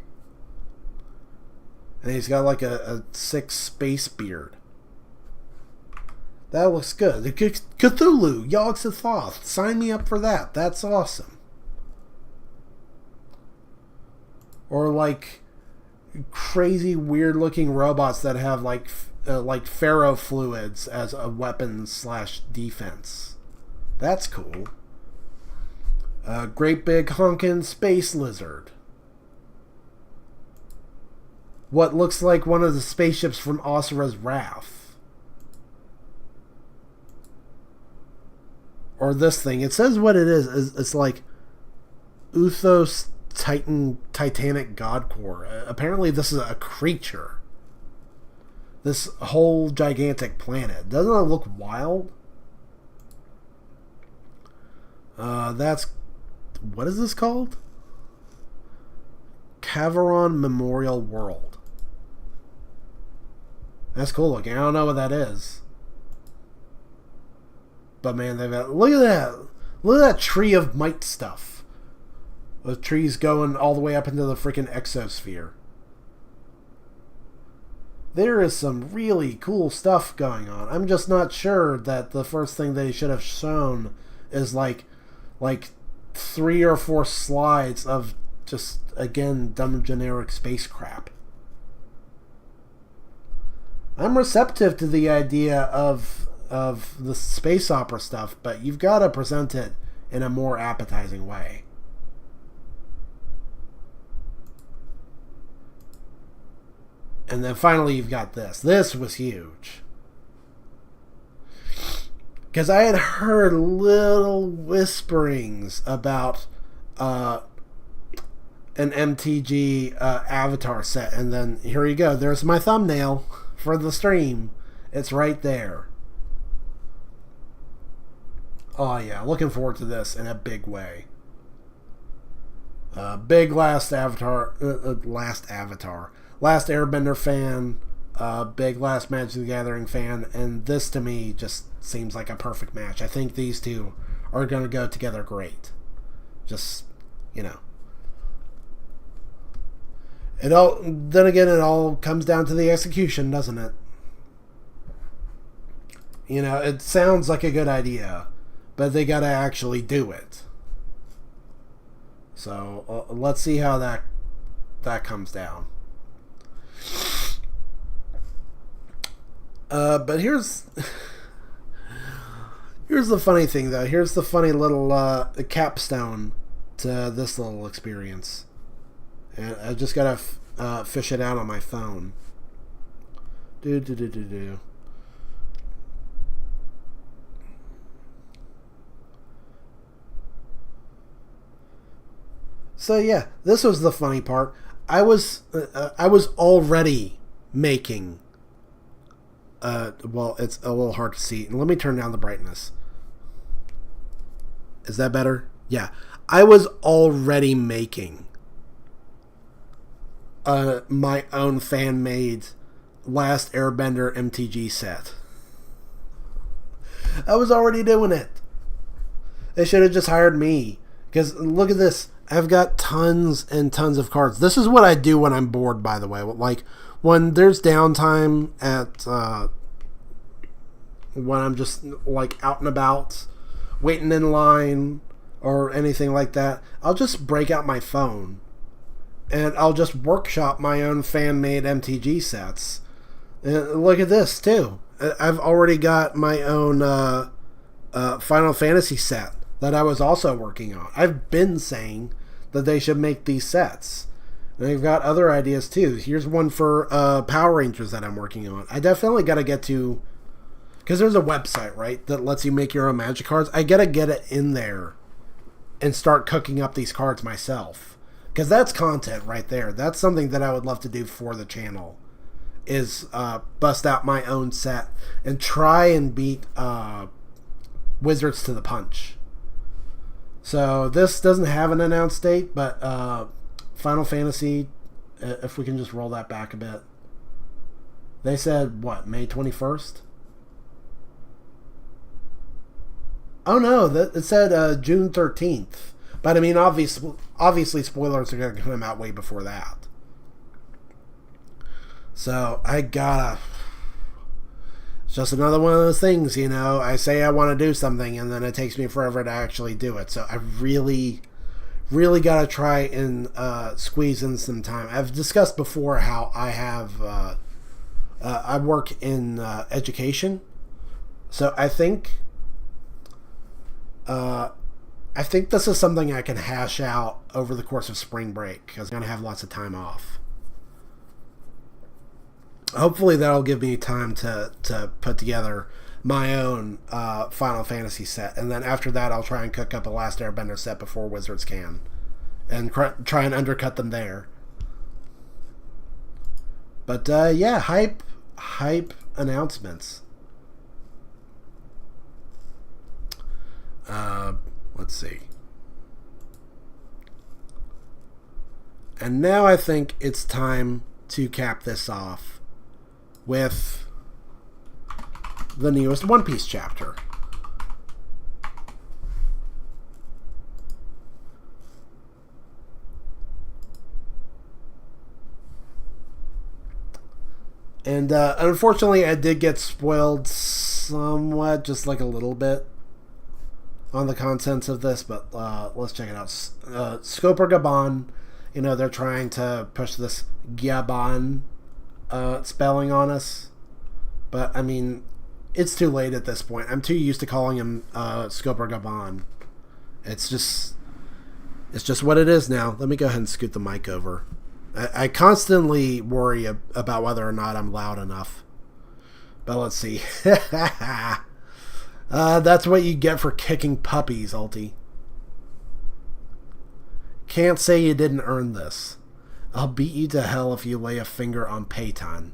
And he's got like a sick space beard. That looks good. The Cthulhu, Yog-Sothoth. Sign me up for that. That's awesome. Or like crazy weird looking robots that have like ferrofluids as a weapon / defense. That's cool. A great big honkin' space lizard. What looks like one of the spaceships from Asura's Wrath. Or this thing. It says what it is. It's like Uthos Titanic God Core. Apparently this is a creature. This whole gigantic planet. Doesn't it look wild? That's... What is this called? Cavaron Memorial World. That's cool looking. I don't know what that is. But man, they've got... Look at that! Look at that Tree of Might stuff. The trees going all the way up into the freaking exosphere. There is some really cool stuff going on. I'm just not sure that the first thing they should have shown is like 3 or 4 slides of just, again, dumb generic space crap. I'm receptive to the idea of the space opera stuff, but you've got to present it in a more appetizing way. And then finally you've got this. This was huge. Because I had heard little whisperings about an MTG Avatar set. And then here you go. There's my thumbnail for the stream. It's right there. Oh yeah, looking forward to this in a big way. Big Last Airbender fan, big Last Magic the Gathering fan, and this to me just seems like a perfect match. I think these two are going to go together great. Just, Then again, it all comes down to the execution, doesn't it? It sounds like a good idea, but they got to actually do it. So let's see how that comes down. But here's the funny thing, though. Here's the funny little capstone to this little experience. And I just gotta fish it out on my phone. So yeah, this was the funny part. I was already making well, it's a little hard to see. And let me turn down the brightness. Is that better? Yeah. I was already making my own fan-made Last Airbender MTG set. I was already doing it. They should have just hired me. Because look at this. I've got tons and tons of cards. This is what I do when I'm bored, by the way. Like, when there's downtime at... when I'm just, like, out and about, waiting in line, or anything like that, I'll just break out my phone. And I'll just workshop my own fan-made MTG sets. And look at this, too. I've already got my own Final Fantasy set that I was also working on. I've been saying that they should make these sets. And I've got other ideas too. Here's one for Power Rangers that I'm working on. I definitely got to get to... Because there's a website, right, that lets you make your own Magic cards. I got to get it in there and start cooking up these cards myself. Because that's content right there. That's something that I would love to do for the channel. Is bust out my own set and try and beat Wizards to the punch. So this doesn't have an announced date, but Final Fantasy, if we can just roll that back a bit. They said, what, May 21st? Oh no, it said June 13th. But I mean, obviously spoilers are going to come out way before that. So I gotta... It's just another one of those things, you know. I say I want to do something, and then it takes me forever to actually do it. So I really gotta try and squeeze in some time. I've discussed before how I have... I work in education. So I think this is something I can hash out over the course of spring break, because I'm going to have lots of time off. Hopefully that'll give me time to put together my own Final Fantasy set. And then after that, I'll try and cook up a Last Airbender set before Wizards can. And try and undercut them there. But yeah, hype announcements. Let's see. And now I think it's time to cap this off with the newest One Piece chapter. And unfortunately, I did get spoiled somewhat, just like a little bit, on the contents of this, but let's check it out. Scoper Gabon, you know, they're trying to push this Gabon spelling on us, but I mean, it's too late at this point. I'm too used to calling him Scoper Gabon. It's just what it is now. Let me go ahead and scoot the mic over. I constantly worry about whether or not I'm loud enough, but let's see. That's what you get for kicking puppies, Ulti. Can't say you didn't earn this. I'll beat you to hell if you lay a finger on Payton.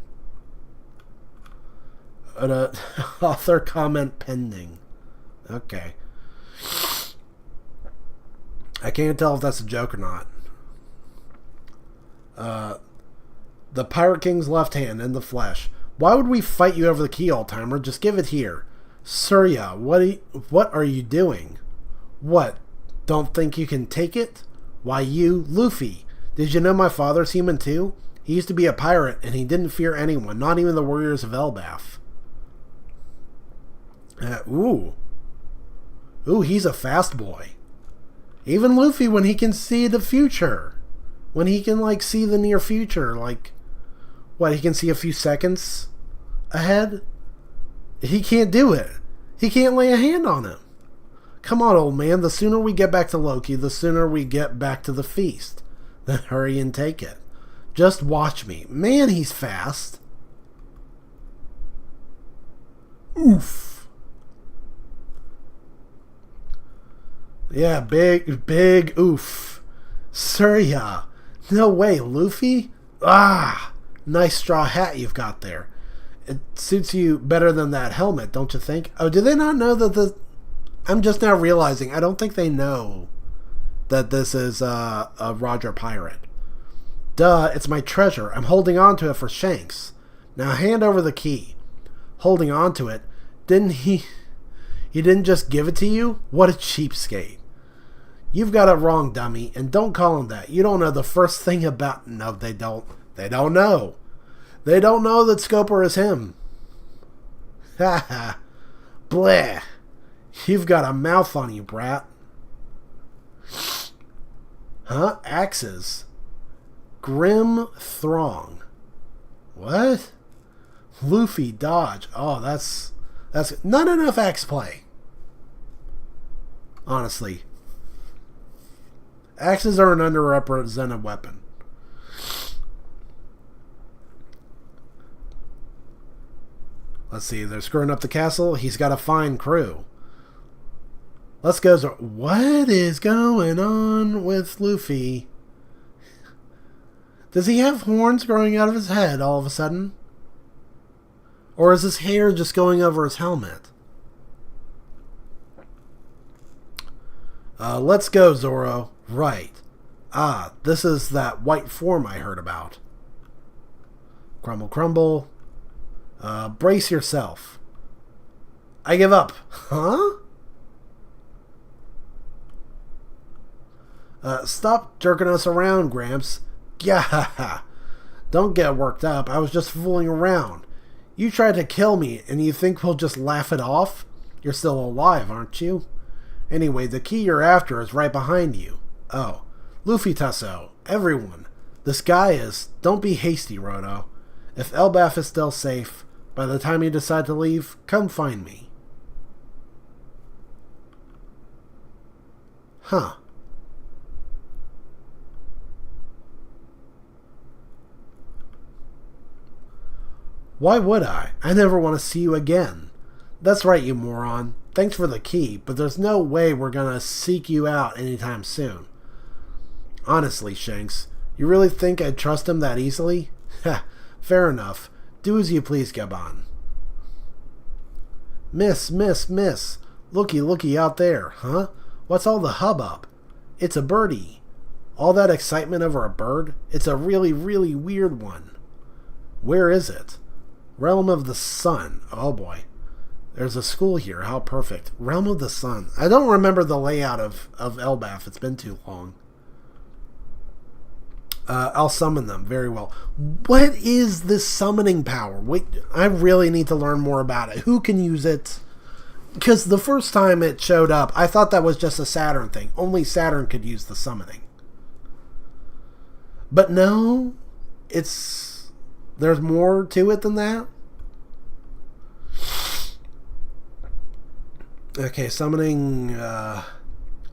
Author comment pending. Okay. I can't tell if that's a joke or not. The Pirate King's left hand in the flesh. Why would we fight you over the key, old-timer? Just give it here. Surya, what are you doing? What? Don't think you can take it? Why, you, Luffy. Did you know my father's human too? He used to be a pirate, and he didn't fear anyone, not even the warriors of Elbaf. Ooh, he's a fast boy. Even Luffy, when he can see the future. When he can, like, see the near future. Like, what, he can see a few seconds ahead? He can't do it. He can't lay a hand on him. Come on, old man. The sooner we get back to Loki, the sooner we get back to the feast. Then hurry and take it. Just watch me. Man, he's fast. Oof. Yeah, big oof. Surya. No way, Luffy? Ah, nice straw hat you've got there. It suits you better than that helmet, don't you think? Oh, do they not know that the... I'm just now realizing, I don't think they know that this is a Roger Pirate. Duh, it's my treasure. I'm holding on to it for Shanks. Now hand over the key. Holding on to it? Didn't he... He didn't just give it to you? What a cheapskate. You've got it wrong, dummy, and don't call him that. You don't know the first thing about... No, they don't. They don't know. They don't know that Scoper is him. Ha ha. Bleh. You've got a mouth on you, brat. Huh? Axes. Grim Throng. What? Luffy dodge. Oh, that's not enough axe play. Honestly. Axes are an underrepresented weapon. Let's see, they're screwing up the castle. He's got a fine crew. Let's go. What is going on with Luffy? Does he have horns growing out of his head all of a sudden? Or is his hair just going over his helmet? Let's go, Zoro. Right. Ah, this is that white form I heard about. Crumble, crumble. Brace yourself. I give up. Huh? Stop jerking us around, Gramps. Yeah, don't get worked up. I was just fooling around. You tried to kill me, and you think we'll just laugh it off? You're still alive, aren't you? Anyway, the key you're after is right behind you. Oh, Luffy Tasso, everyone. This guy is... Don't be hasty, Roto. If Elbaf is still safe, by the time you decide to leave, come find me. Huh. Why would I? I never want to see you again. That's right, you moron. Thanks for the key, but there's no way we're gonna seek you out anytime soon. Honestly, Shanks, you really think I'd trust him that easily? Ha, fair enough. Do as you please, Gabon. Miss. Looky out there, huh? What's all the hubbub? It's a birdie. All that excitement over a bird? It's a really, really weird one. Where is it? Realm of the Sun. Oh boy. There's a school here. How perfect. Realm of the Sun. I don't remember the layout of Elbaf. It's been too long. I'll summon them. Very well. What is this summoning power? Wait, I really need to learn more about it. Who can use it? Because the first time it showed up, I thought that was just a Saturn thing. Only Saturn could use the summoning. But no, there's more to it than that. Okay, summoning,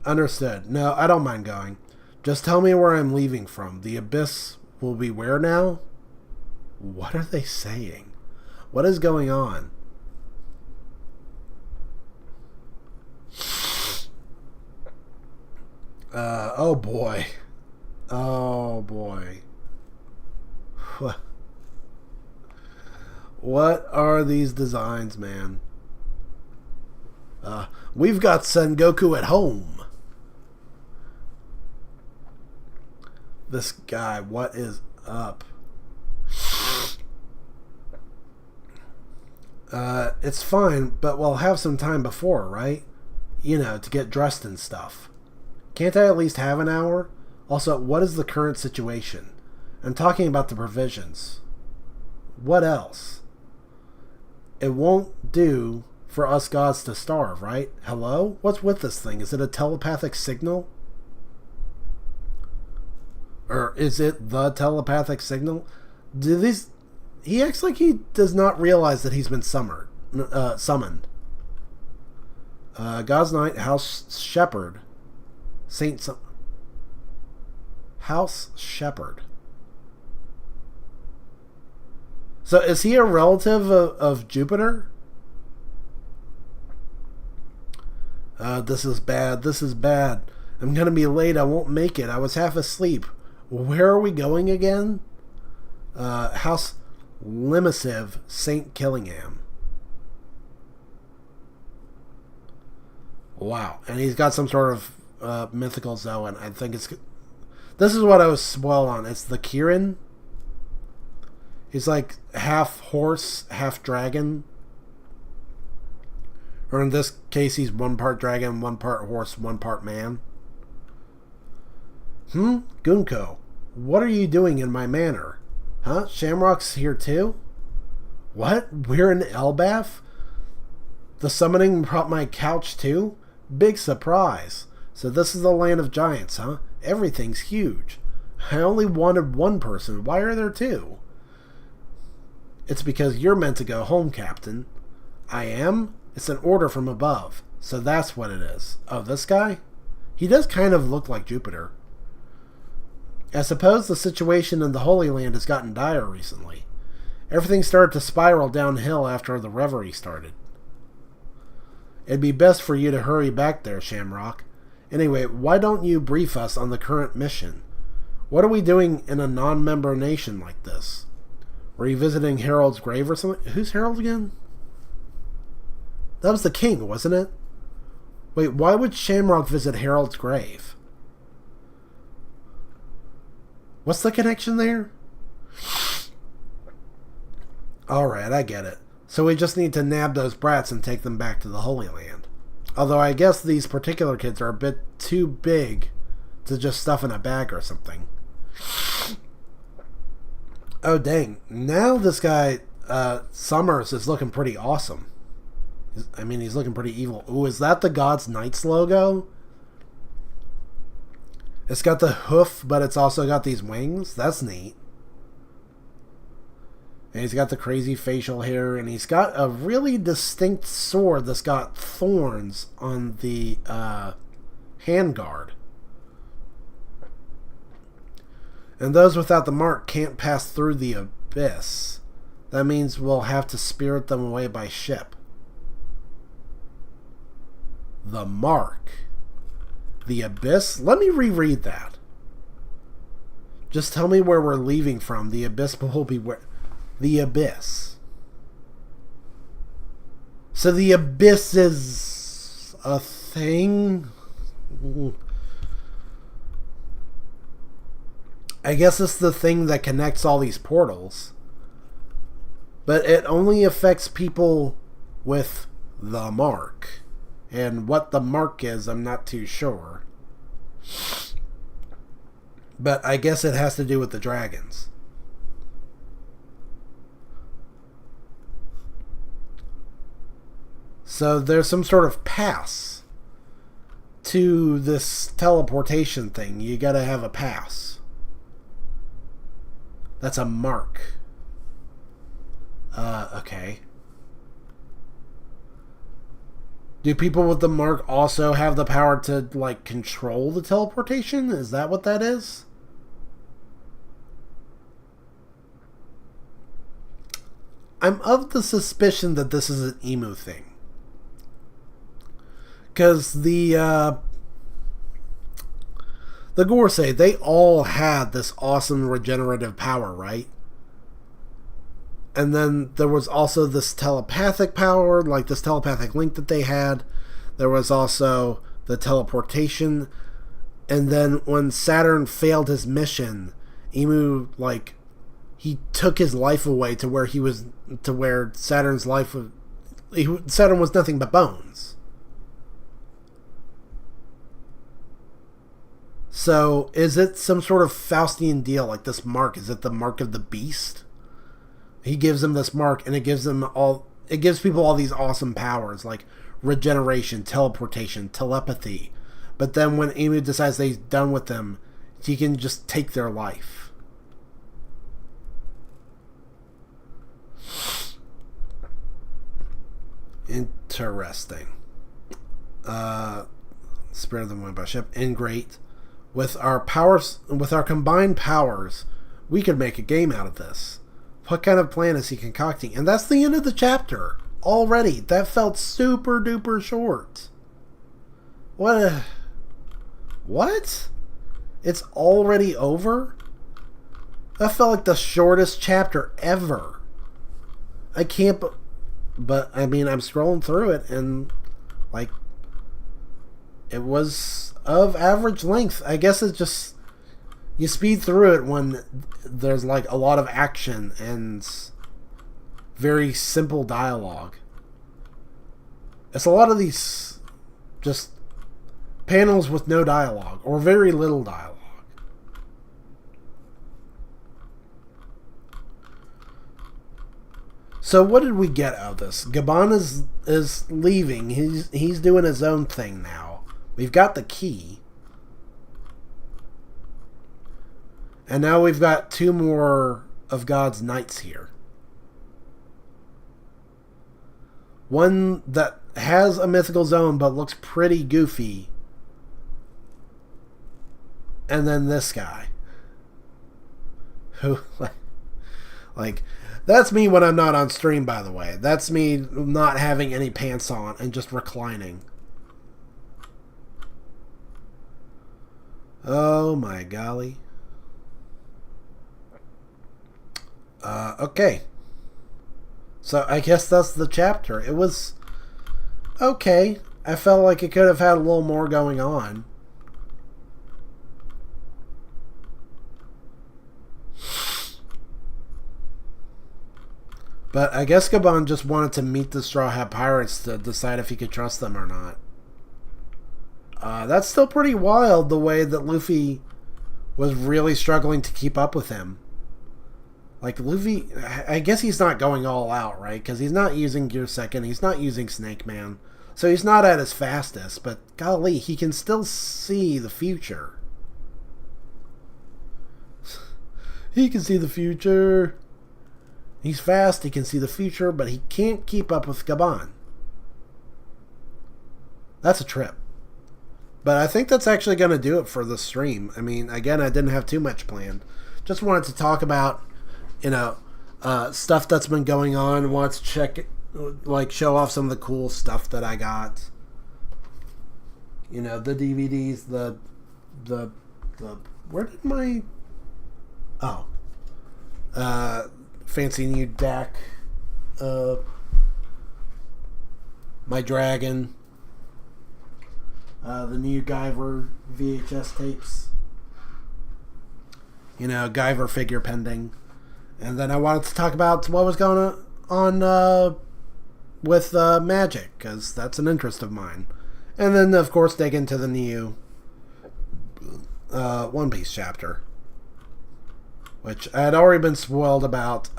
understood. No, I don't mind going. Just tell me where I'm leaving from. The Abyss will be where now? What are they saying? What is going on? Oh boy. Oh boy. What are these designs, man? We've got Sengoku at home. This guy, what is up? It's fine, but we'll have some time before, right? You know, to get dressed and stuff. Can't I at least have an hour? Also, what is the current situation? I'm talking about the provisions. What else? It won't do for us gods to starve, right? Hello? What's with this thing? Is it a telepathic signal? Or is it the telepathic signal? He acts like he does not realize that he's been summoned. God's Knight, House Shepherd. House Shepherd. So is he a relative of Jupiter? This is bad. This is bad. I'm going to be late. I won't make it. I was half asleep. Where are we going again? House Limesive St. Killingham. Wow. And he's got some sort of mythical Zoan. I think it's... This is what I was spoiled on. It's the Kieran. He's like half horse, half dragon. Or in this case, he's one part dragon, one part horse, one part man. Gunko, what are you doing in my manor? Huh? Shamrock's here too? What? We're in Elbaf? The summoning brought my couch too? Big surprise. So this is the land of giants, huh? Everything's huge. I only wanted one person. Why are there two? It's because you're meant to go home, Captain. I am? It's an order from above. So that's what it is. Oh, this guy? He does kind of look like Jupiter. I suppose the situation in the Holy Land has gotten dire recently. Everything started to spiral downhill after the reverie started. It'd be best for you to hurry back there, Shamrock. Anyway, why don't you brief us on the current mission? What are we doing in a non-member nation like this? Were you visiting Harold's grave or something? Who's Harold again? That was the king, wasn't it? Wait, why would Shamrock visit Harold's grave? What's the connection there? Alright, I get it. So we just need to nab those brats and take them back to the Holy Land. Although I guess these particular kids are a bit too big to just stuff in a bag or something. Oh dang, now this guy, Summers, is looking pretty awesome. I mean, he's looking pretty evil. Ooh, is that the God's Knights logo? It's got the hoof, but it's also got these wings. That's neat. And he's got the crazy facial hair, and he's got a really distinct sword that's got thorns on the handguard. And those without the mark can't pass through the abyss. That means we'll have to spirit them away by ship. The mark. The abyss? Let me reread that. Just tell me where we're leaving from. The abyss will be where... The abyss. So the abyss is a thing? I guess it's the thing that connects all these portals. But it only affects people with the mark. And what the mark is, I'm not too sure. But I guess it has to do with the dragons. So there's some sort of pass to this teleportation thing. You gotta have a pass. That's a mark. Okay. Do people with the mark also have the power to, like, control the teleportation? Is that what that is? I'm of the suspicion that this is an emu thing. Because the Gorsei, they all had this awesome regenerative power, right? And then there was also this telepathic power, like this telepathic link that they had. There was also the teleportation. And then when Saturn failed his mission, Emu, like, he took his life away to where he was, to where Saturn's life was, Saturn was nothing but bones. So, is it some sort of Faustian deal, like this mark? Is it the mark of the beast? He gives them this mark, and it gives them all. It gives people all these awesome powers, like regeneration, teleportation, telepathy. But then when Emu decides that he's done with them, he can just take their life. Interesting. Spare them one by ship. Ingrate. With our powers, with our combined powers, we could make a game out of this. What kind of plan is he concocting? And that's the end of the chapter. Already. That felt super duper short. What? What? It's already over? That felt like the shortest chapter ever. I can't. But I mean, I'm scrolling through it, and like, it was of average length. I guess it's just you speed through it when there's like a lot of action and very simple dialogue. It's a lot of these just panels with no dialogue or very little dialogue. So what did we get out of this? Gabon is leaving. He's doing his own thing now. We've got the key. And now we've got two more of God's knights here. One that has a mythical zone but looks pretty goofy. And then this guy. Who, like, that's me when I'm not on stream, by the way. That's me not having any pants on and just reclining. Oh my golly. Okay. So I guess that's the chapter. It was okay. I felt like it could have had a little more going on. But I guess Gabon just wanted to meet the Straw Hat Pirates to decide if he could trust them or not. That's still pretty wild, the way that Luffy was really struggling to keep up with him. Like, Luffy, I guess he's not going all out, right? Because he's not using Gear Second, he's not using Snake Man. So he's not at his fastest, but golly, he can still see the future. He can see the future. He's fast, he can see the future, but he can't keep up with Gabon. That's a trip. But I think that's actually going to do it for the stream. I mean, again, I didn't have too much planned. Just wanted to talk about, stuff that's been going on. Wanted to check, show off some of the cool stuff that I got. You know, the DVDs, the where did my... Oh. Fancy new deck. My dragon. The new Guyver VHS tapes. You know, Guyver figure pending. And then I wanted to talk about what was going on with Magic, because that's an interest of mine. And then, of course, dig into the new One Piece chapter. Which I had already been spoiled about,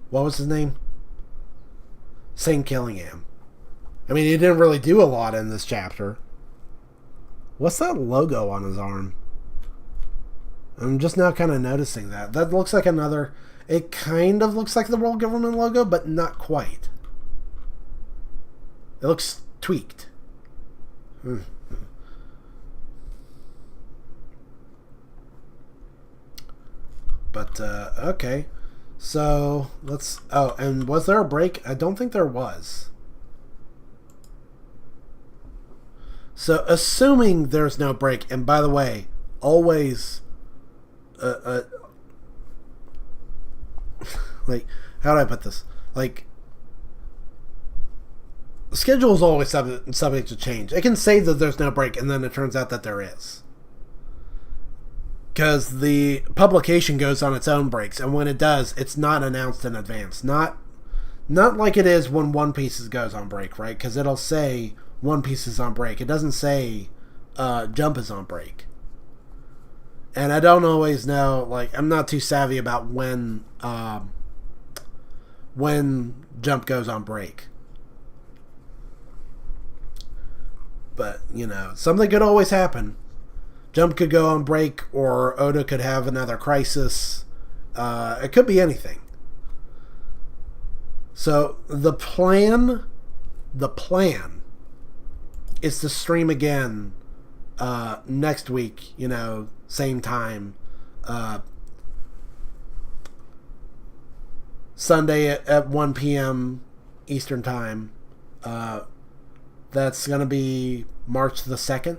what was his name? Saint Killingham. I mean, he didn't really do a lot in this chapter. What's that logo on his arm? I'm just now kind of noticing that. That looks like another... It kind of looks like the World Government logo, but not quite. It looks tweaked. But, okay. So, let's... Oh, and was there a break? I don't think there was. So, assuming there's no break, and by the way, always... like, how do I put this? Like, the schedule is always subject to change. It can say that there's no break, and then it turns out that there is. Because the publication goes on its own breaks, and when it does, it's not announced in advance. Not like it is when One Piece goes on break, right? Because it'll say One Piece is on break. It doesn't say Jump is on break. And I don't always know, like, I'm not too savvy about when Jump goes on break. But, you know, something could always happen. Jump could go on break, or Oda could have another crisis. It could be anything. So, the plan is to stream again next week, you know, same time. Sunday at 1 p.m. Eastern Time. That's going to be March the 2nd.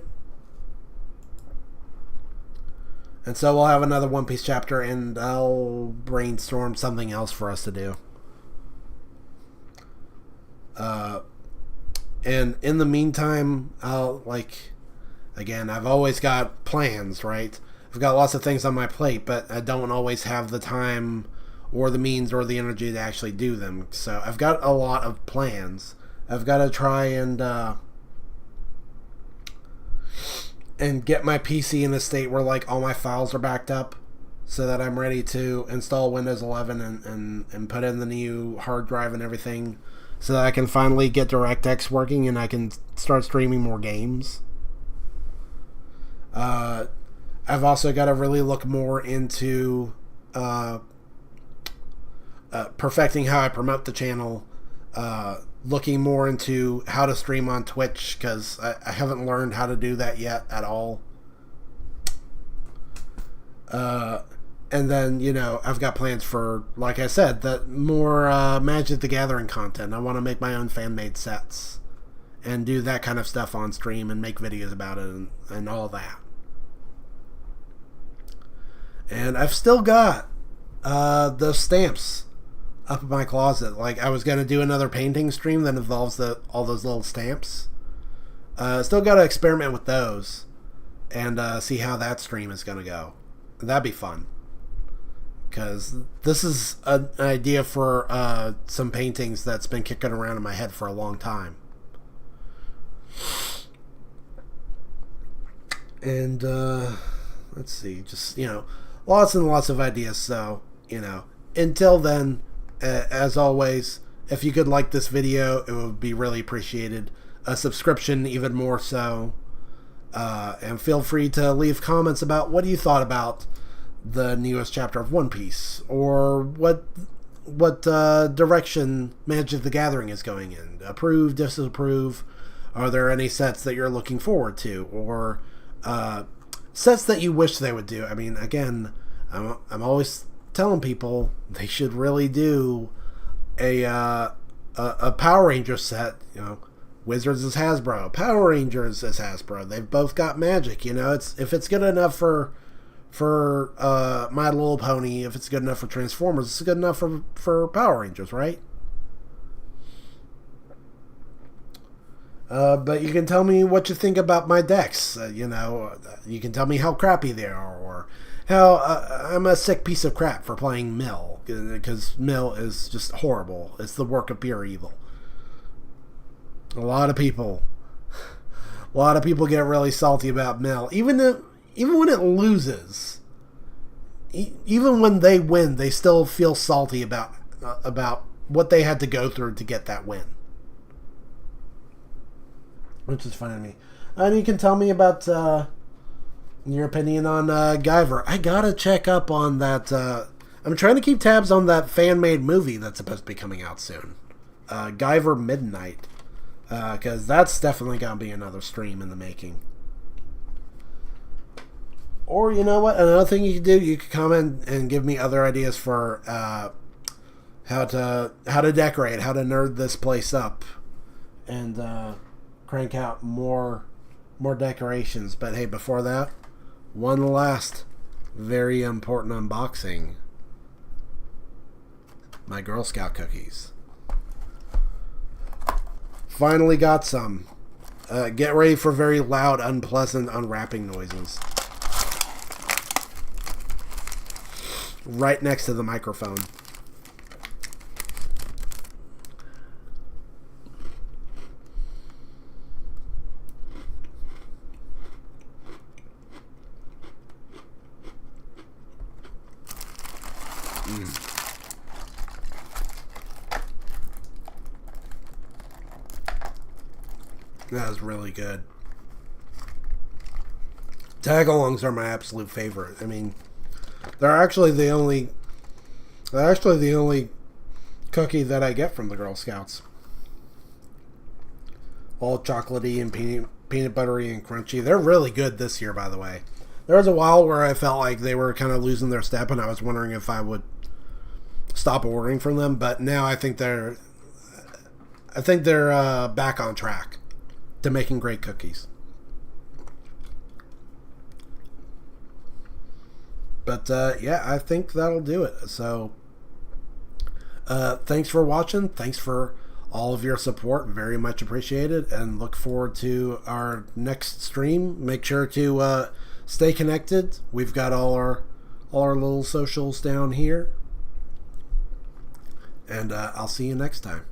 And so we'll have another One Piece chapter, and I'll brainstorm something else for us to do. And in the meantime, I've always got plans, right? I've got lots of things on my plate, but I don't always have the time or the means or the energy to actually do them. So I've got a lot of plans. I've got to try and get my PC in a state where like all my files are backed up, so that I'm ready to install Windows 11 and put in the new hard drive and everything, so that I can finally get DirectX working and I can start streaming more games. I've also got to really look more into perfecting how I promote the channel, looking more into how to stream on Twitch, because I haven't learned how to do that yet at all. And then, I've got plans for, like I said, that more Magic the Gathering content. I want to make my own fan-made sets and do that kind of stuff on stream and make videos about it and all that. And I've still got those stamps up in my closet. Like, I was going to do another painting stream that involves all those little stamps. Still got to experiment with those and see how that stream is going to go. That'd be fun. Because this is an idea for some paintings that's been kicking around in my head for a long time. And, let's see, just, lots and lots of ideas. So, until then, as always, if you could like this video, it would be really appreciated. A subscription even more so. And feel free to leave comments about what you thought about the newest chapter of One Piece, or what direction Magic the Gathering is going in. Approve, disapprove. Are there any sets that you're looking forward to, or sets that you wish they would do? I mean, again, I'm always telling people they should really do a Power Rangers set. Wizards is Hasbro, Power Rangers is Hasbro. They've both got Magic. If it's good enough for My Little Pony, if it's good enough for Transformers, it's good enough for Power Rangers, right? But you can tell me what you think about my decks. You can tell me how crappy they are, or how I'm a sick piece of crap for playing Mill, because Mill is just horrible. It's the work of pure evil. A lot of people get really salty about Mill, even when it loses. Even when they win, they still feel salty about what they had to go through to get that win. Which is funny to me. And you can tell me about your opinion on Guyver. I gotta check up on that. I'm trying to keep tabs on that fan-made movie that's supposed to be coming out soon. Guyver Midnight. Because that's definitely gonna be another stream in the making. Or, you know what? Another thing you can do, you can comment and give me other ideas for how to decorate, how to nerd this place up, and crank out more decorations. But hey, before that, one last very important unboxing. My Girl Scout cookies. Finally got some. Get ready for very loud, unpleasant unwrapping noises. Right next to the microphone. That was really good. Tagalongs are my absolute favorite. I mean, they're actually the only cookie that I get from the Girl Scouts. All chocolatey and peanut buttery and crunchy. They're really good this year, by the way. There was a while where I felt like they were kind of losing their step, and I was wondering if I would stop ordering from them. But now I think they're back on track to making great cookies. But yeah, I think that'll do it. So thanks for watching. Thanks for all of your support. Very much appreciated, and look forward to our next stream. Make sure to stay connected. We've got all our little socials down here, and I'll see you next time.